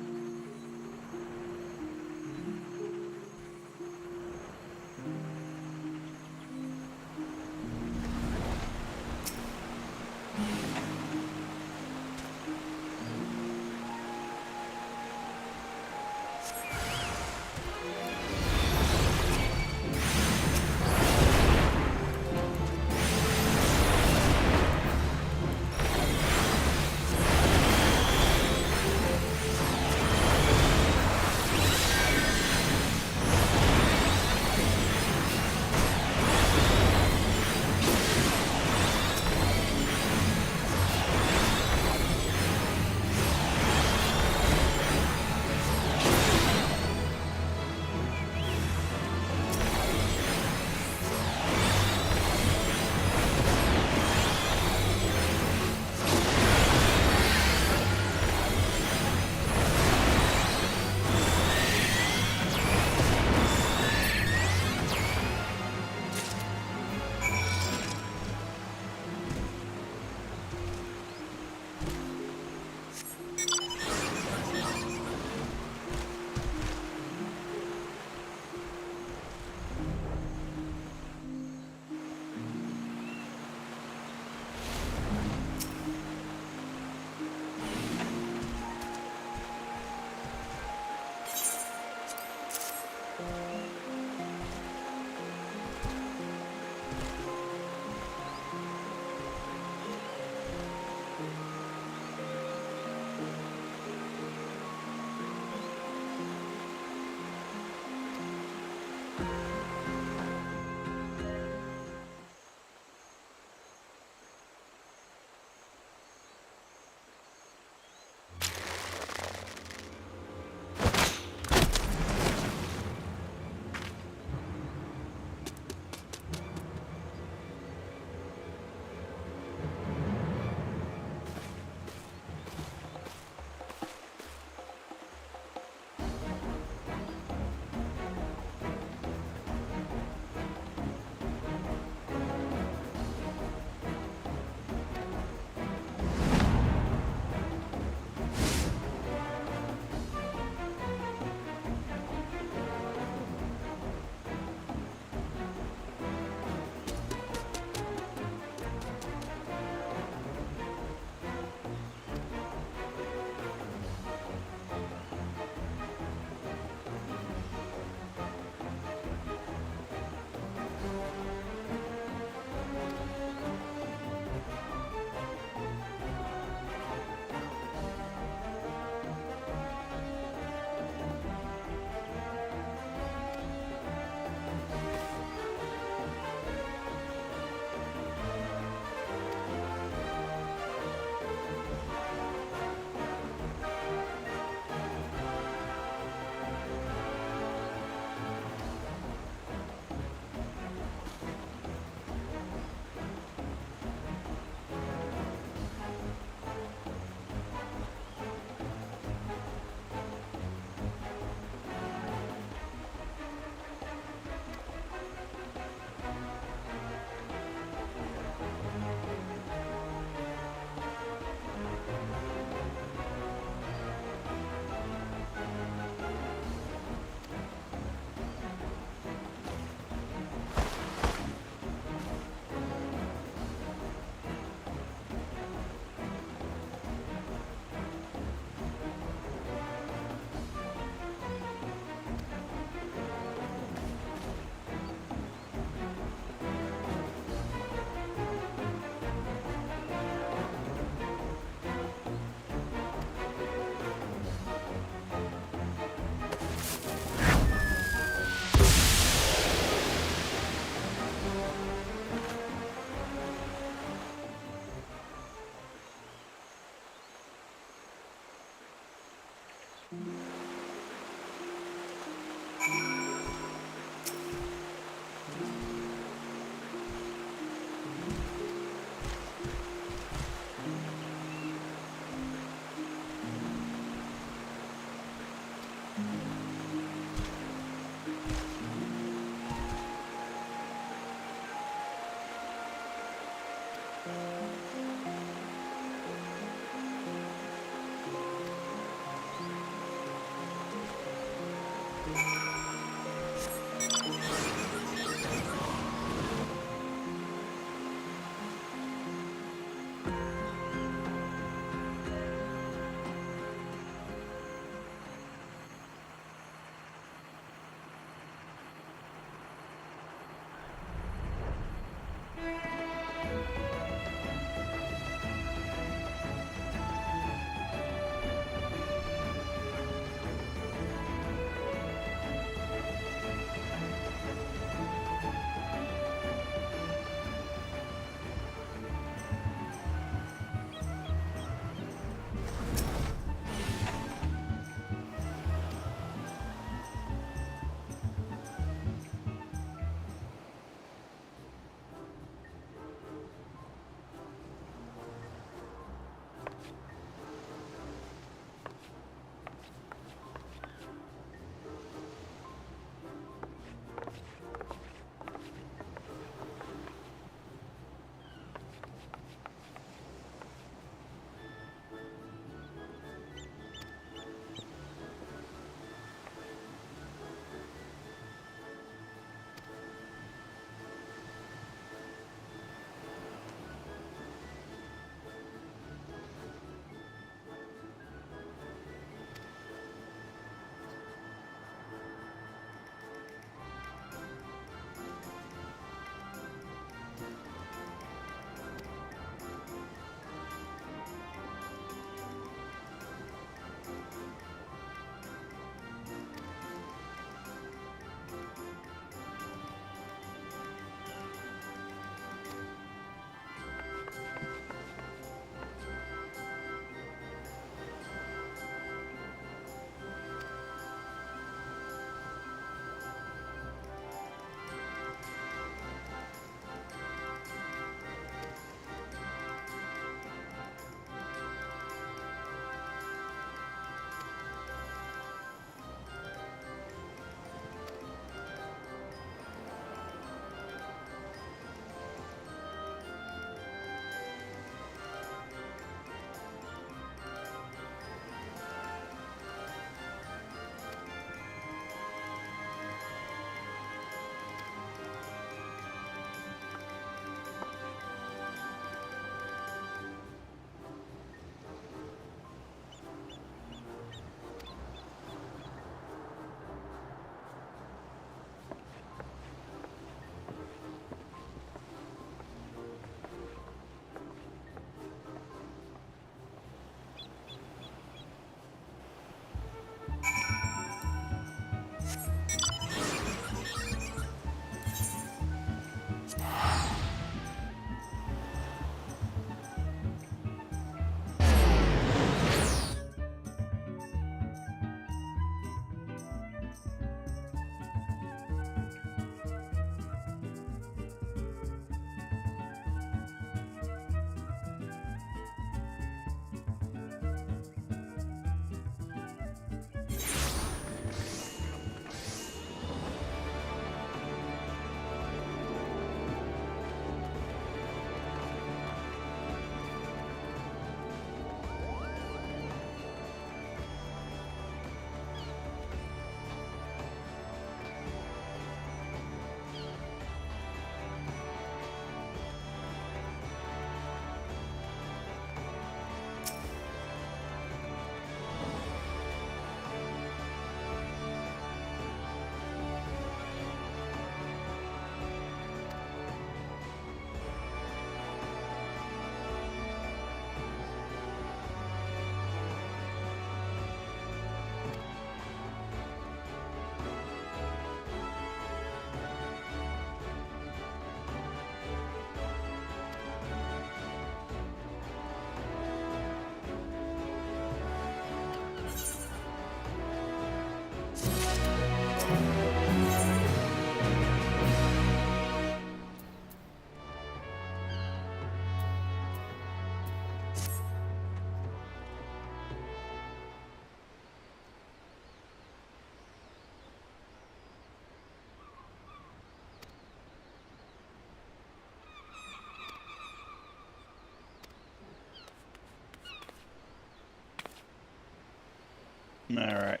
All right,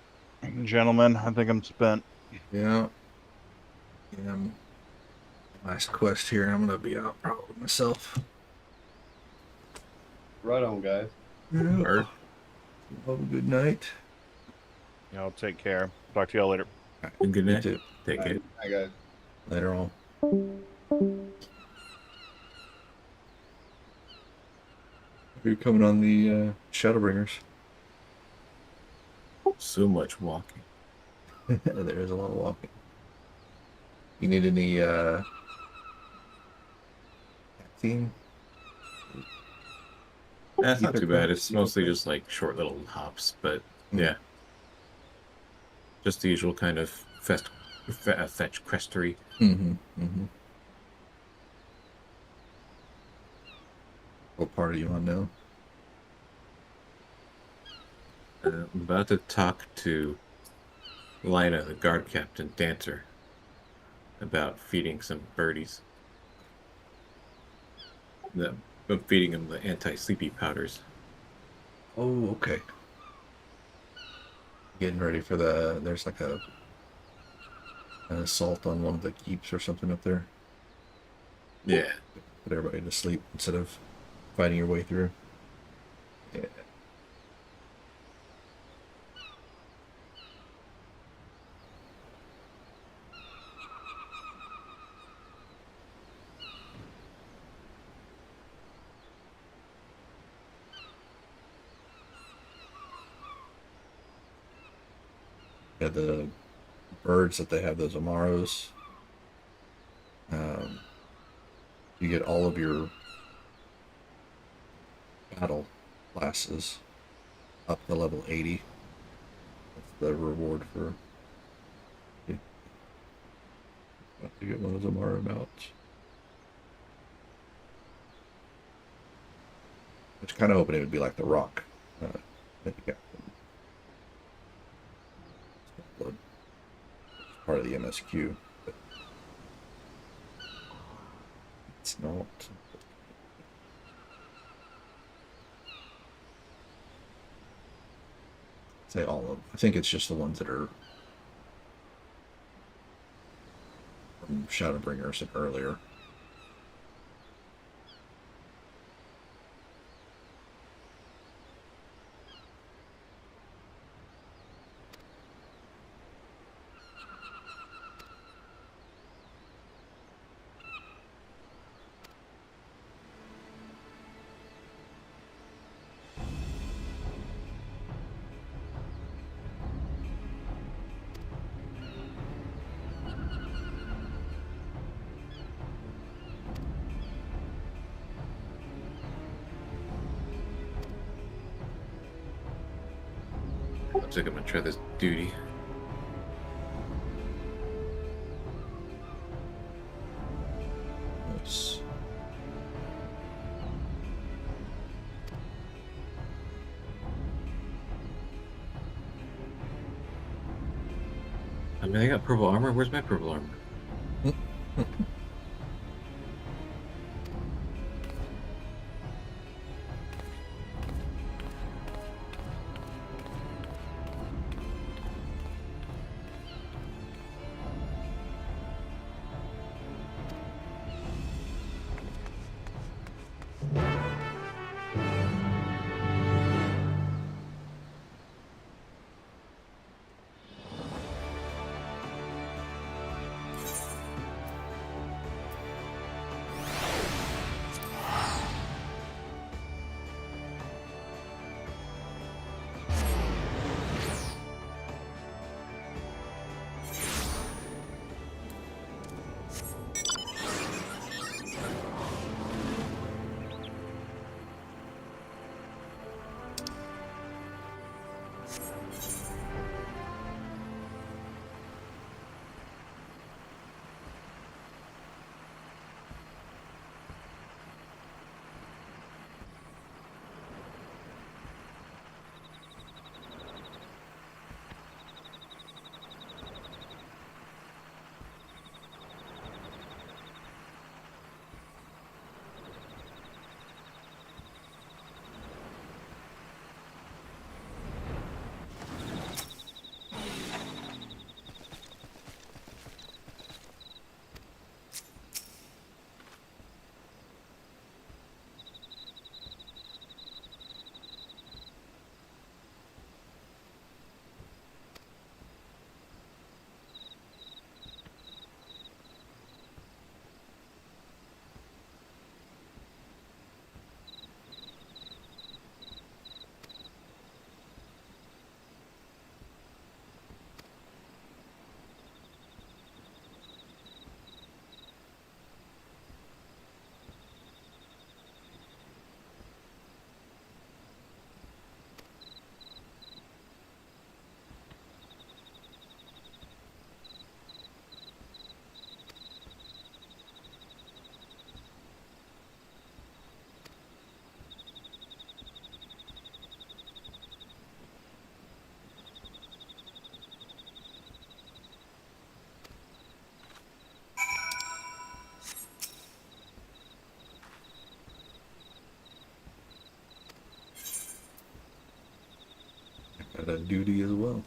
gentlemen, I think I'm spent. Yeah. Yeah. Last quest here. I'm gonna be out probably myself. Right on, guys. Yeah. Or Have a good night. Y'all take care. Talk to y'all later. good You night. too. Take All it. right. Hi, guys. Later on. Are you coming on the Shadowbringers? So much walking. There is a lot of walking. You need any theme? That's not Ether too bad. craft? It's mostly just like short little hops, but yeah. Just the usual kind of fetch questery. Mm-hmm. Mm-hmm. What part are you on now? I'm about to talk to Lina, the guard captain dancer, about feeding some birdies. I'm feeding them the anti-sleepy powders. Oh, okay. Getting ready for there's like an assault on one of the keeps or something up there. Yeah. Put everybody to sleep instead of fighting your way through. Yeah. Yeah, the birds that they have, those Amaros, you get all of your battle classes up to level 80. That's the reward for you to get one of those Amaro mounts. I was kind of hoping it would be like the Rock. That you got from Blood. It's part of the MSQ, but it's not. Say all of them. I think it's just the ones that are from Shadowbringers and earlier. Looks like I'm gonna try this duty. Nice. I mean, I got purple armor. Where's my purple armor? got a duty as well.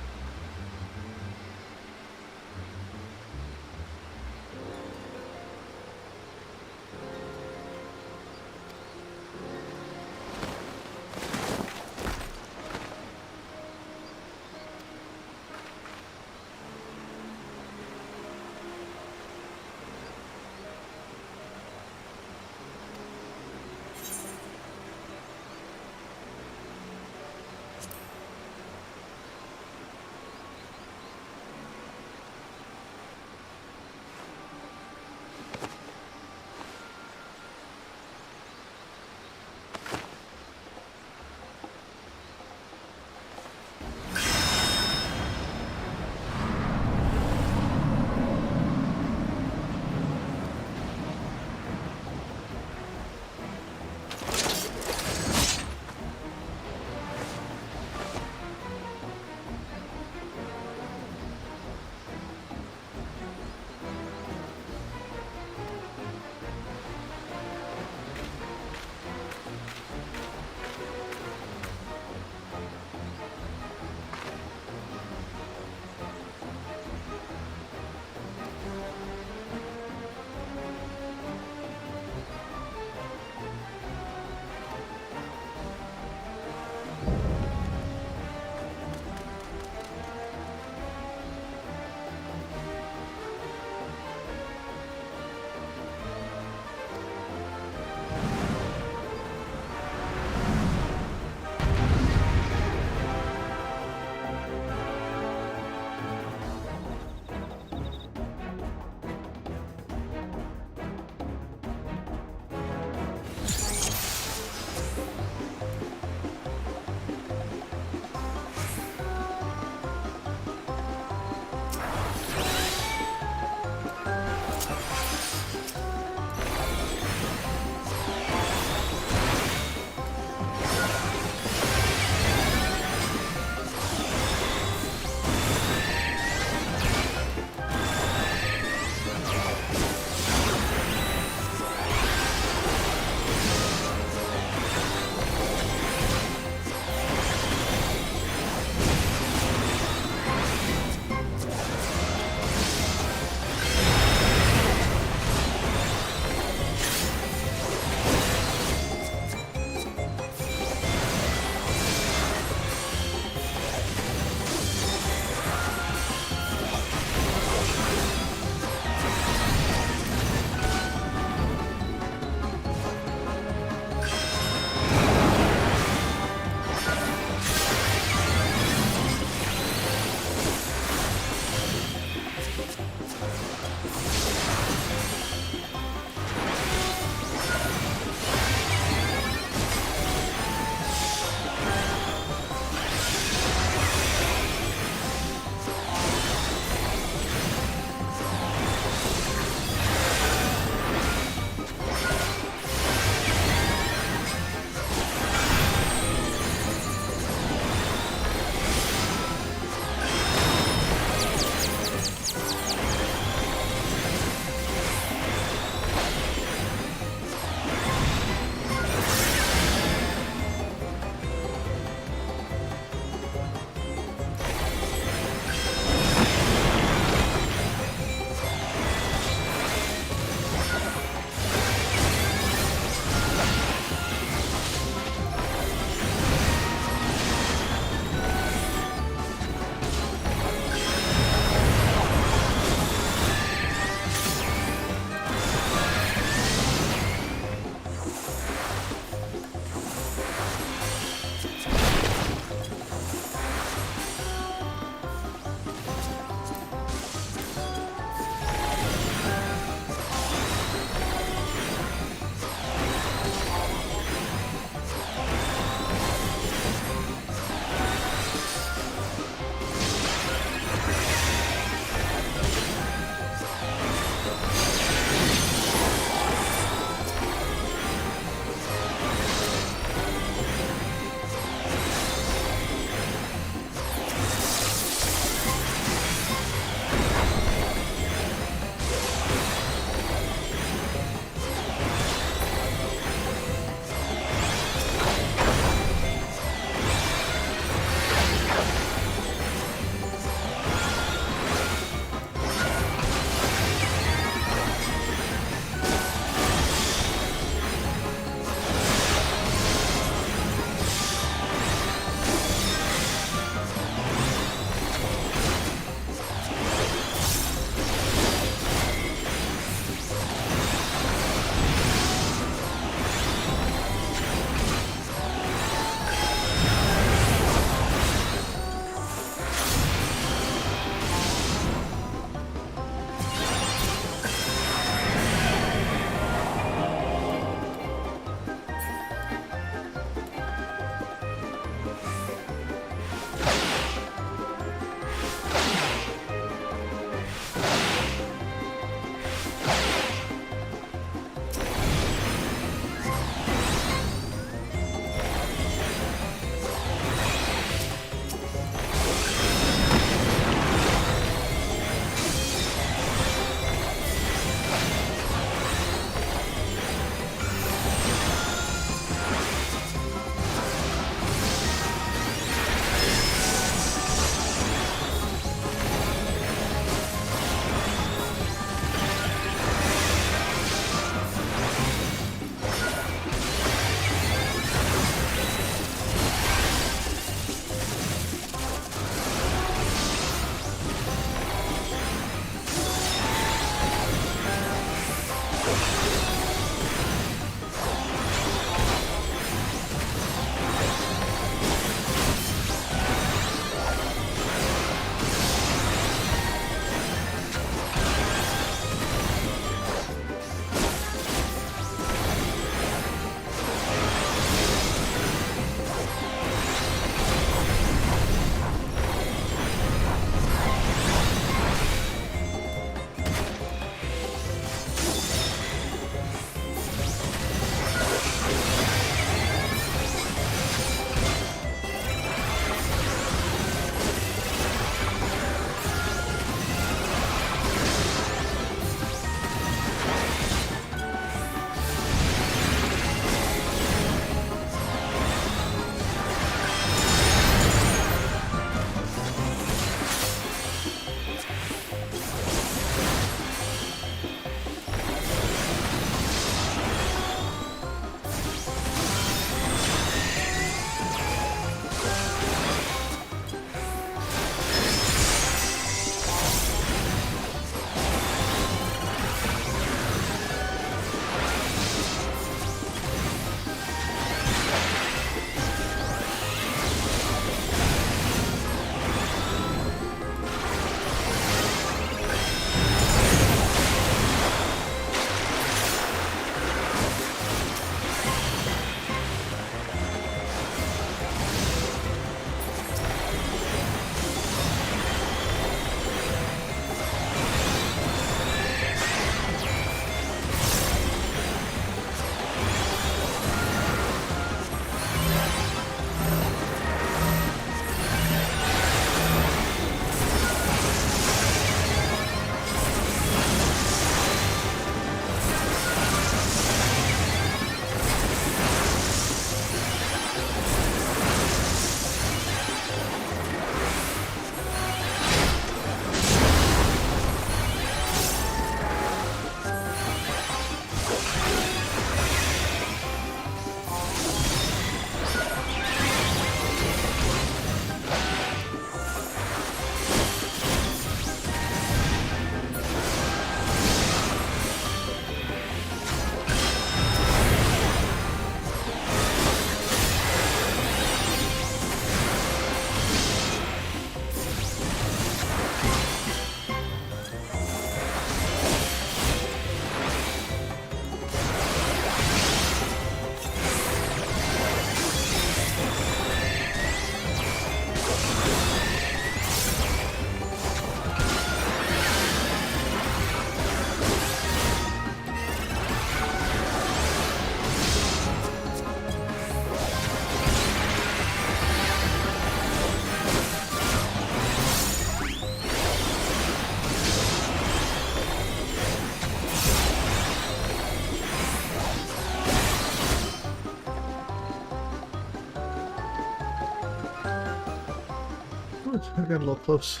I got a little close.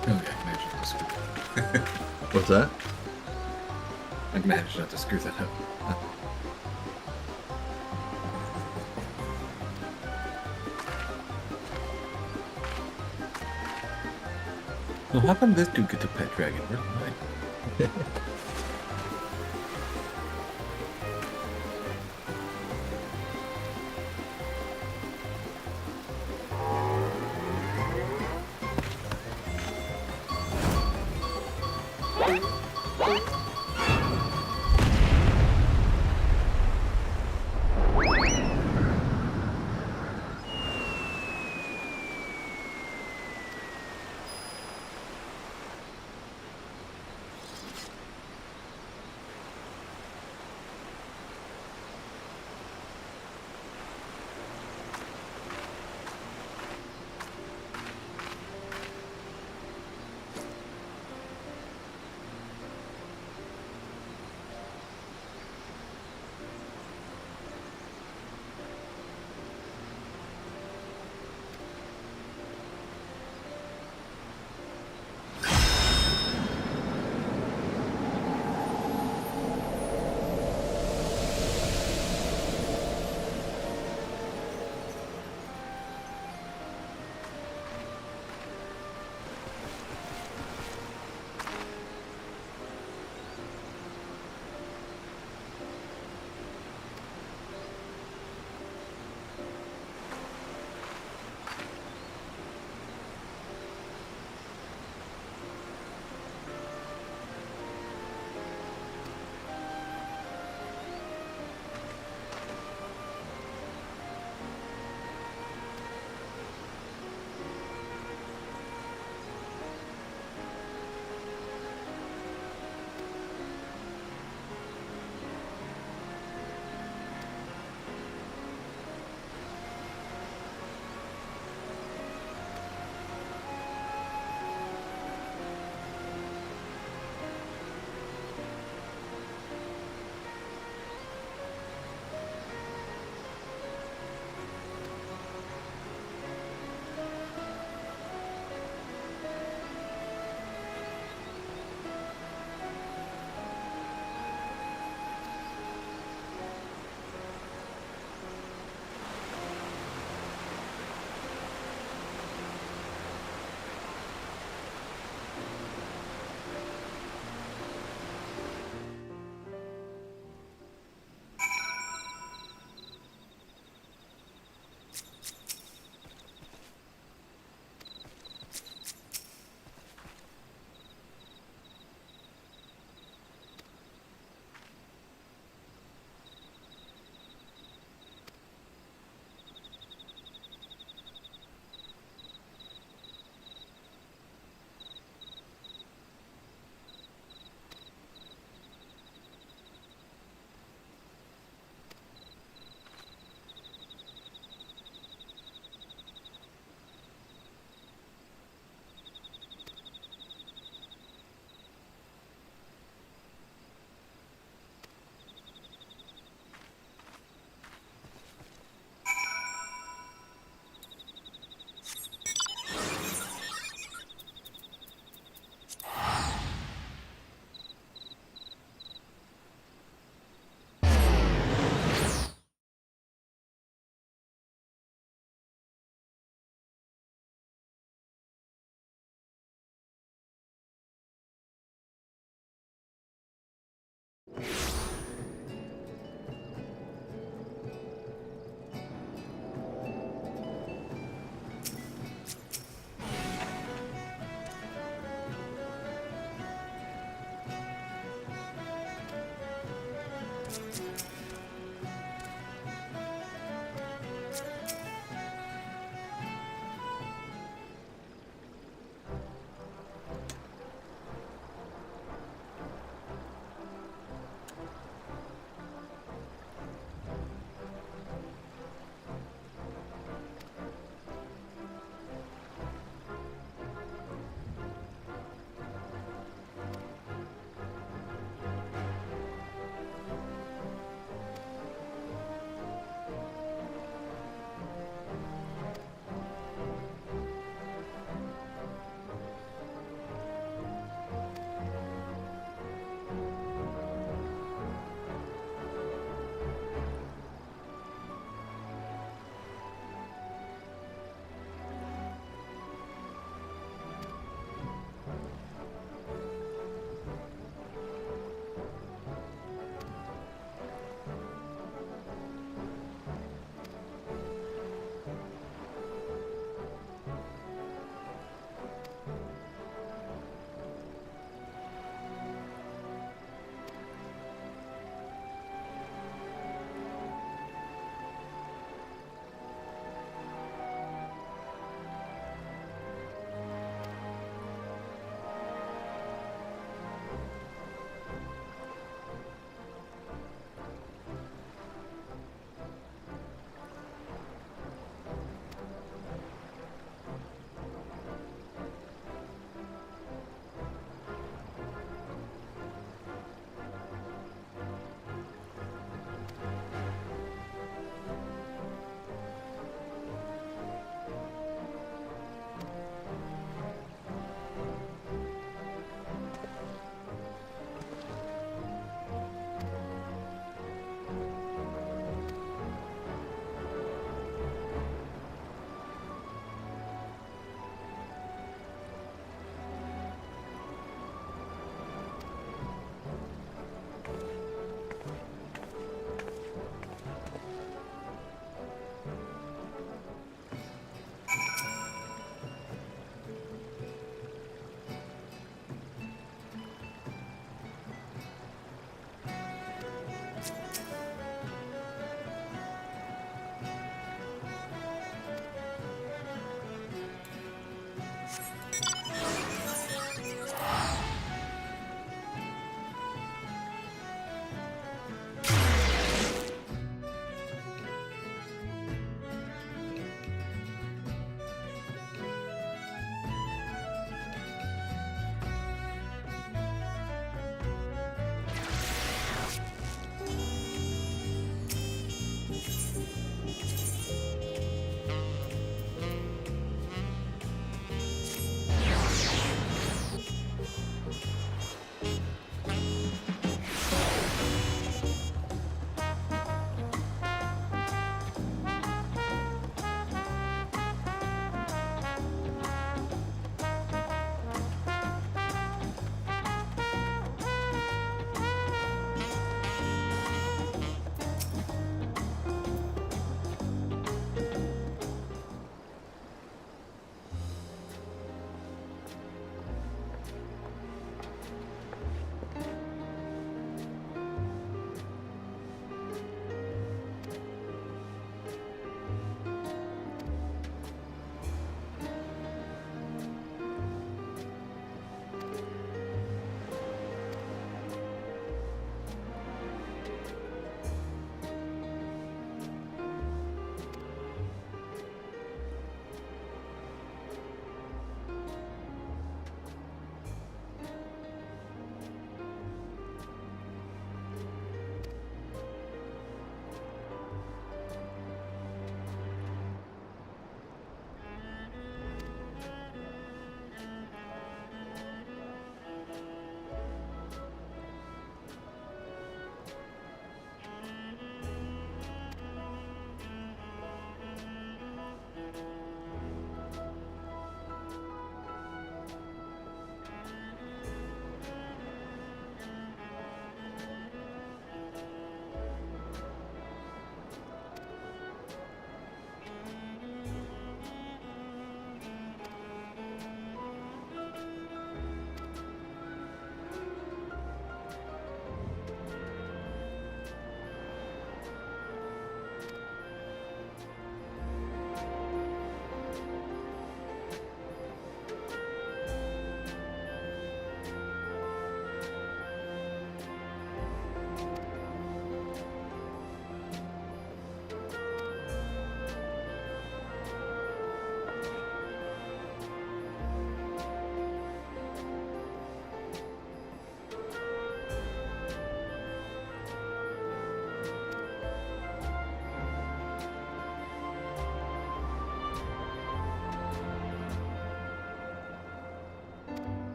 Okay, I managed not to screw. What's that? I managed not to screw that up. So how come this dude gets a pet dragon? Where's mine?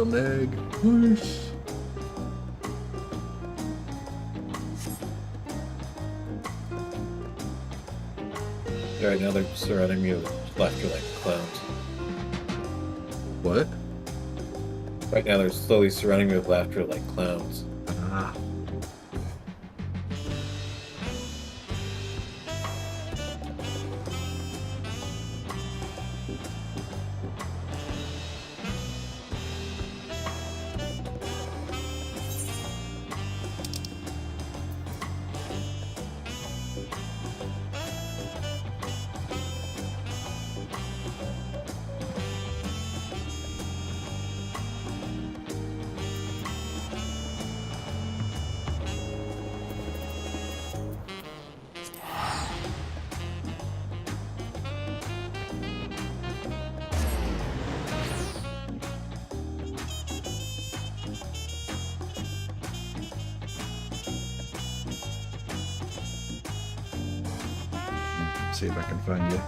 Meg. Nice. Right now they're surrounding me with laughter like clowns. What? Right now they're slowly surrounding me with laughter like clowns. Ah. See if I can find you.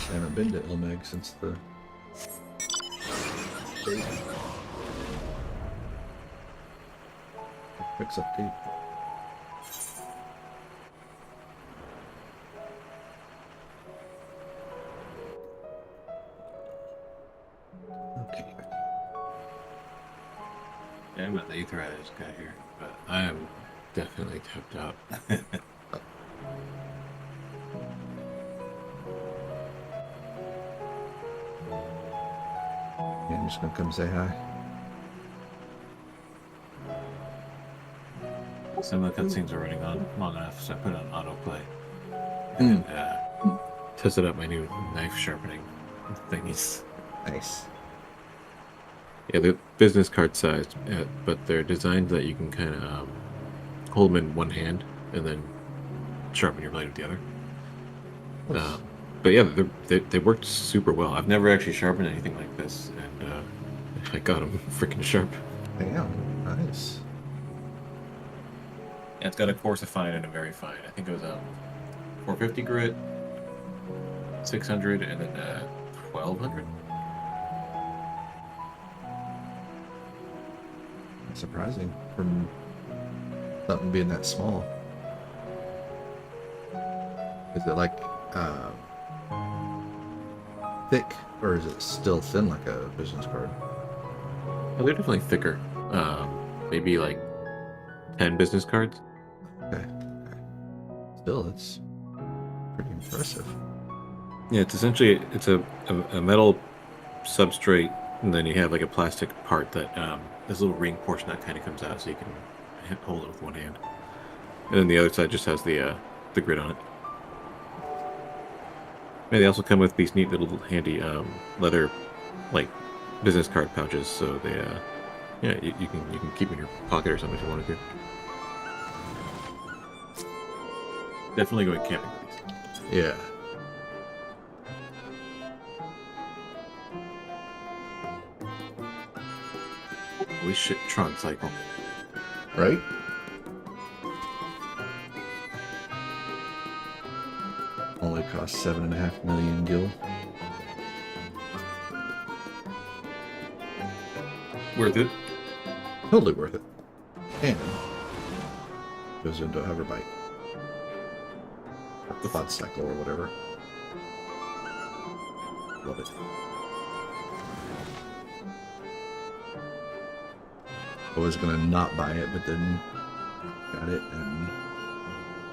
I haven't been to Ilmeg since the date. Fix update. Okay. Yeah, I'm at the Aetherized guy here, but I am definitely tapped out. Yeah, I'm just gonna come say hi. Some of the cutscenes are running on long enough, so I put it on autoplay. And tested out my new knife sharpening thingies. Nice. Yeah, they're business card sized, but they're designed that you can kind of hold them in one hand and then sharpen your blade with the other. But yeah, they worked super well. I've never actually sharpened anything like this, and I got them freaking sharp. Damn, nice. Yeah, it's got a coarse, a fine, and a very fine. I think it was 450 grit, 600, and then 1200. Surprising from something being that small. Is it like thick, or is it still thin like a business card? Well, they're definitely thicker. Maybe like 10 business cards. Okay. Still, it's pretty impressive. Yeah, it's essentially a metal substrate, and then you have like a plastic part that this little ring portion that kind of comes out, so you can hold it with one hand. And then the other side just has the grid on it. And they also come with these neat little handy leather, like business card pouches, so they yeah, you can keep them in your pocket or something if you wanted to. Definitely going camping with these. Yeah. Holy shit, Tron Cycle. Right? cost 7.5 million gil. Worth it. Totally worth it. And goes into a hover bike. Or the quad cycle or whatever. Love it. I was gonna not buy it, but then got it and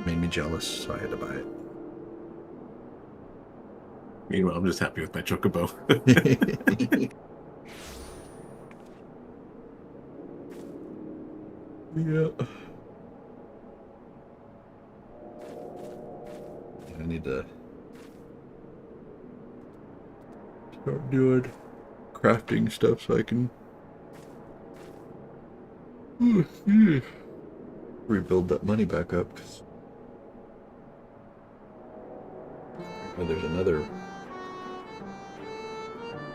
made me jealous, so I had to buy it. Meanwhile, I'm just happy with my chocobo. Yeah. I need to start doing crafting stuff so I can rebuild that money back up. 'Cause there's another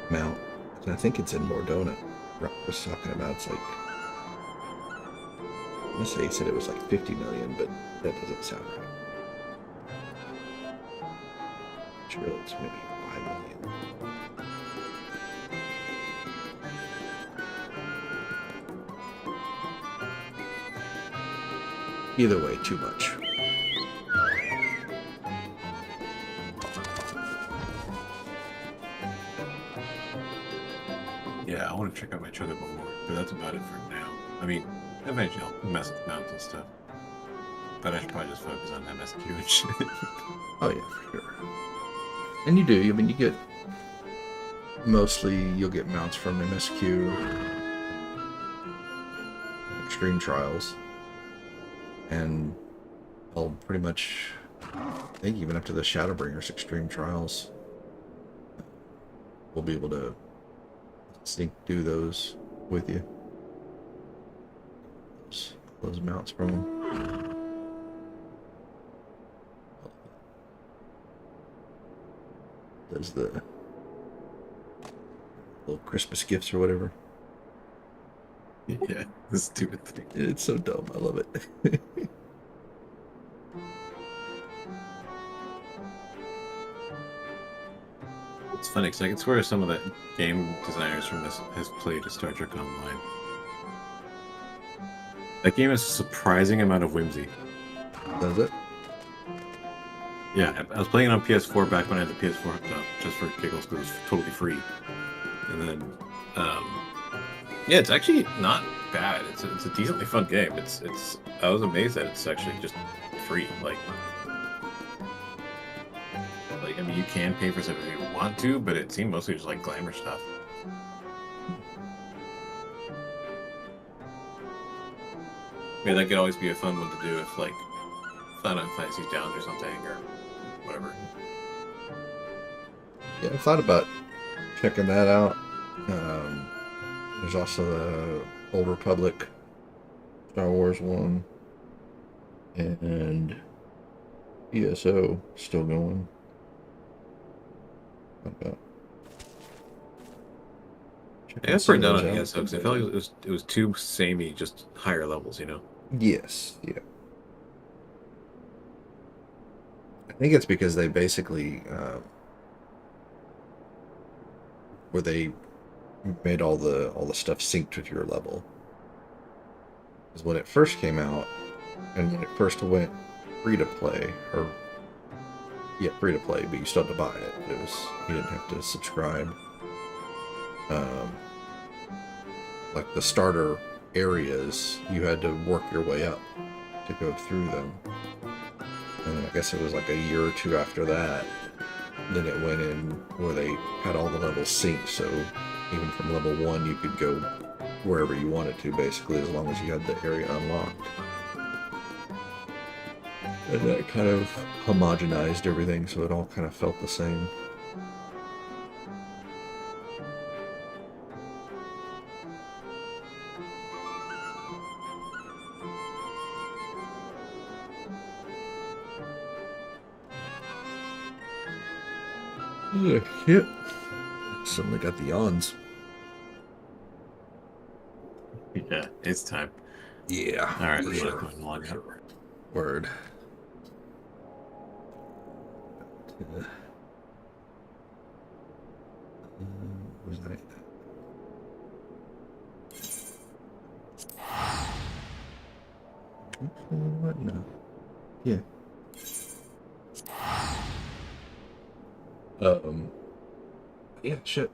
mount. I think it's in Mordona. Rob was talking about. It's like, I want to say he said it was like 50 million, but that doesn't sound right. It's real. It's maybe 5 million. Either way, too much. Yeah, I want to check out my chocobo more, but that's about it for now. I mean, eventually I'll mess with mounts and stuff. But I should probably just focus on MSQ and shit. Oh yeah, for sure. And you do. I mean, you get mostly you'll get mounts from MSQ, Extreme Trials, and I'll pretty much, I think even up to the Shadowbringers Extreme Trials, we'll be able to do those with you. Those mounts from them. Does the little Christmas gifts or whatever. Yeah, this stupid thing. It's so dumb. I love it. It's funny because I can swear some of the game designers from this has played Star Trek Online. That game has a surprising amount of whimsy. Does it? Yeah, I was playing it on PS4 back when I had the PS4 hooked up, just for giggles because it was totally free. And then, yeah, it's actually not bad. It's a decently fun game. I was amazed that it's actually just free. Like, I mean, you can pay for stuff if you want to, but it seemed mostly just like glamour stuff. I mean, that could always be a fun one to do if, like, Final Fantasy's down or something, or whatever. Yeah, I thought about checking that out. There's also the Old Republic Star Wars one, and ESO still going. What about? Yeah, that's pretty done on ESO because I felt like it was too samey, just higher levels, you know? Yes, yeah. I think it's because they basically where they made all the stuff synced with your level. Because when it first came out, and when it first went free to play, or yeah, free to play, but you still had to buy it. It was, you didn't have to subscribe. Like the starter areas, you had to work your way up to go through them. And I guess it was like a year or two after that, then it went in where they had all the levels synced, so even from level 1 you could go wherever you wanted to, basically, as long as you had the area unlocked. And that kind of homogenized everything, so it all kind of felt the same. Yep. Suddenly got the yawns. Yeah, it's time. Yeah. All right, for I'm sure. gonna log out. Word. Was I? What? No. Yeah. Yeah, shit.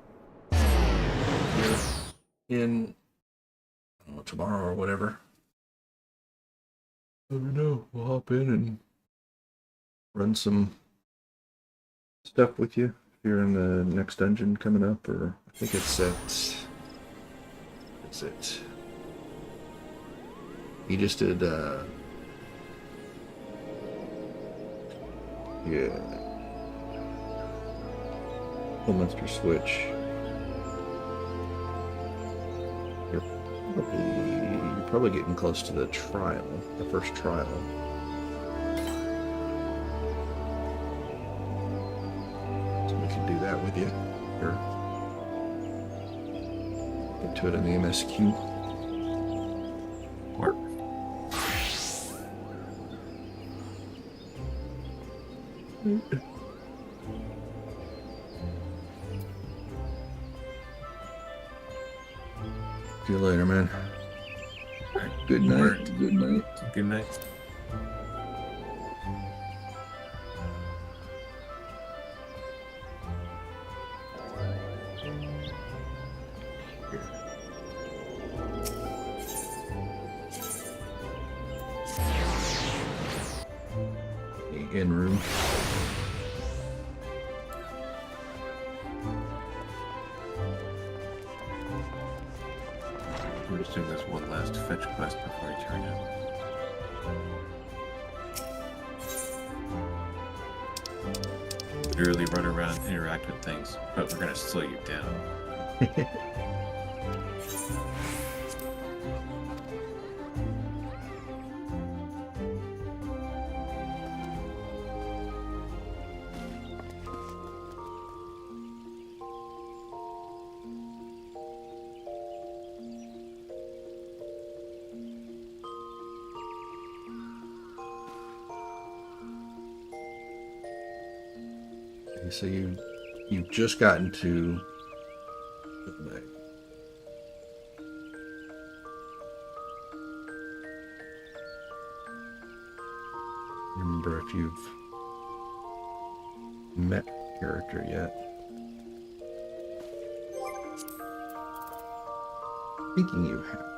In, I don't know, tomorrow or whatever. Let me know. We'll hop in and run some stuff with you if you're in the next dungeon coming up, or I think it's at. Is it? He just did. Yeah. Monster Switch. You're probably getting close to the trial, the first trial. So we can do that with you. Or get to it in the MSQ. Work. See you later, man. Good night. Good night. Good night. In room. We're just doing this one last fetch quest before I turn in. Literally run around and interact with things, but we're gonna slow you down. Okay, so you've just gotten to. Remember if you've met the character yet. Thinking you have.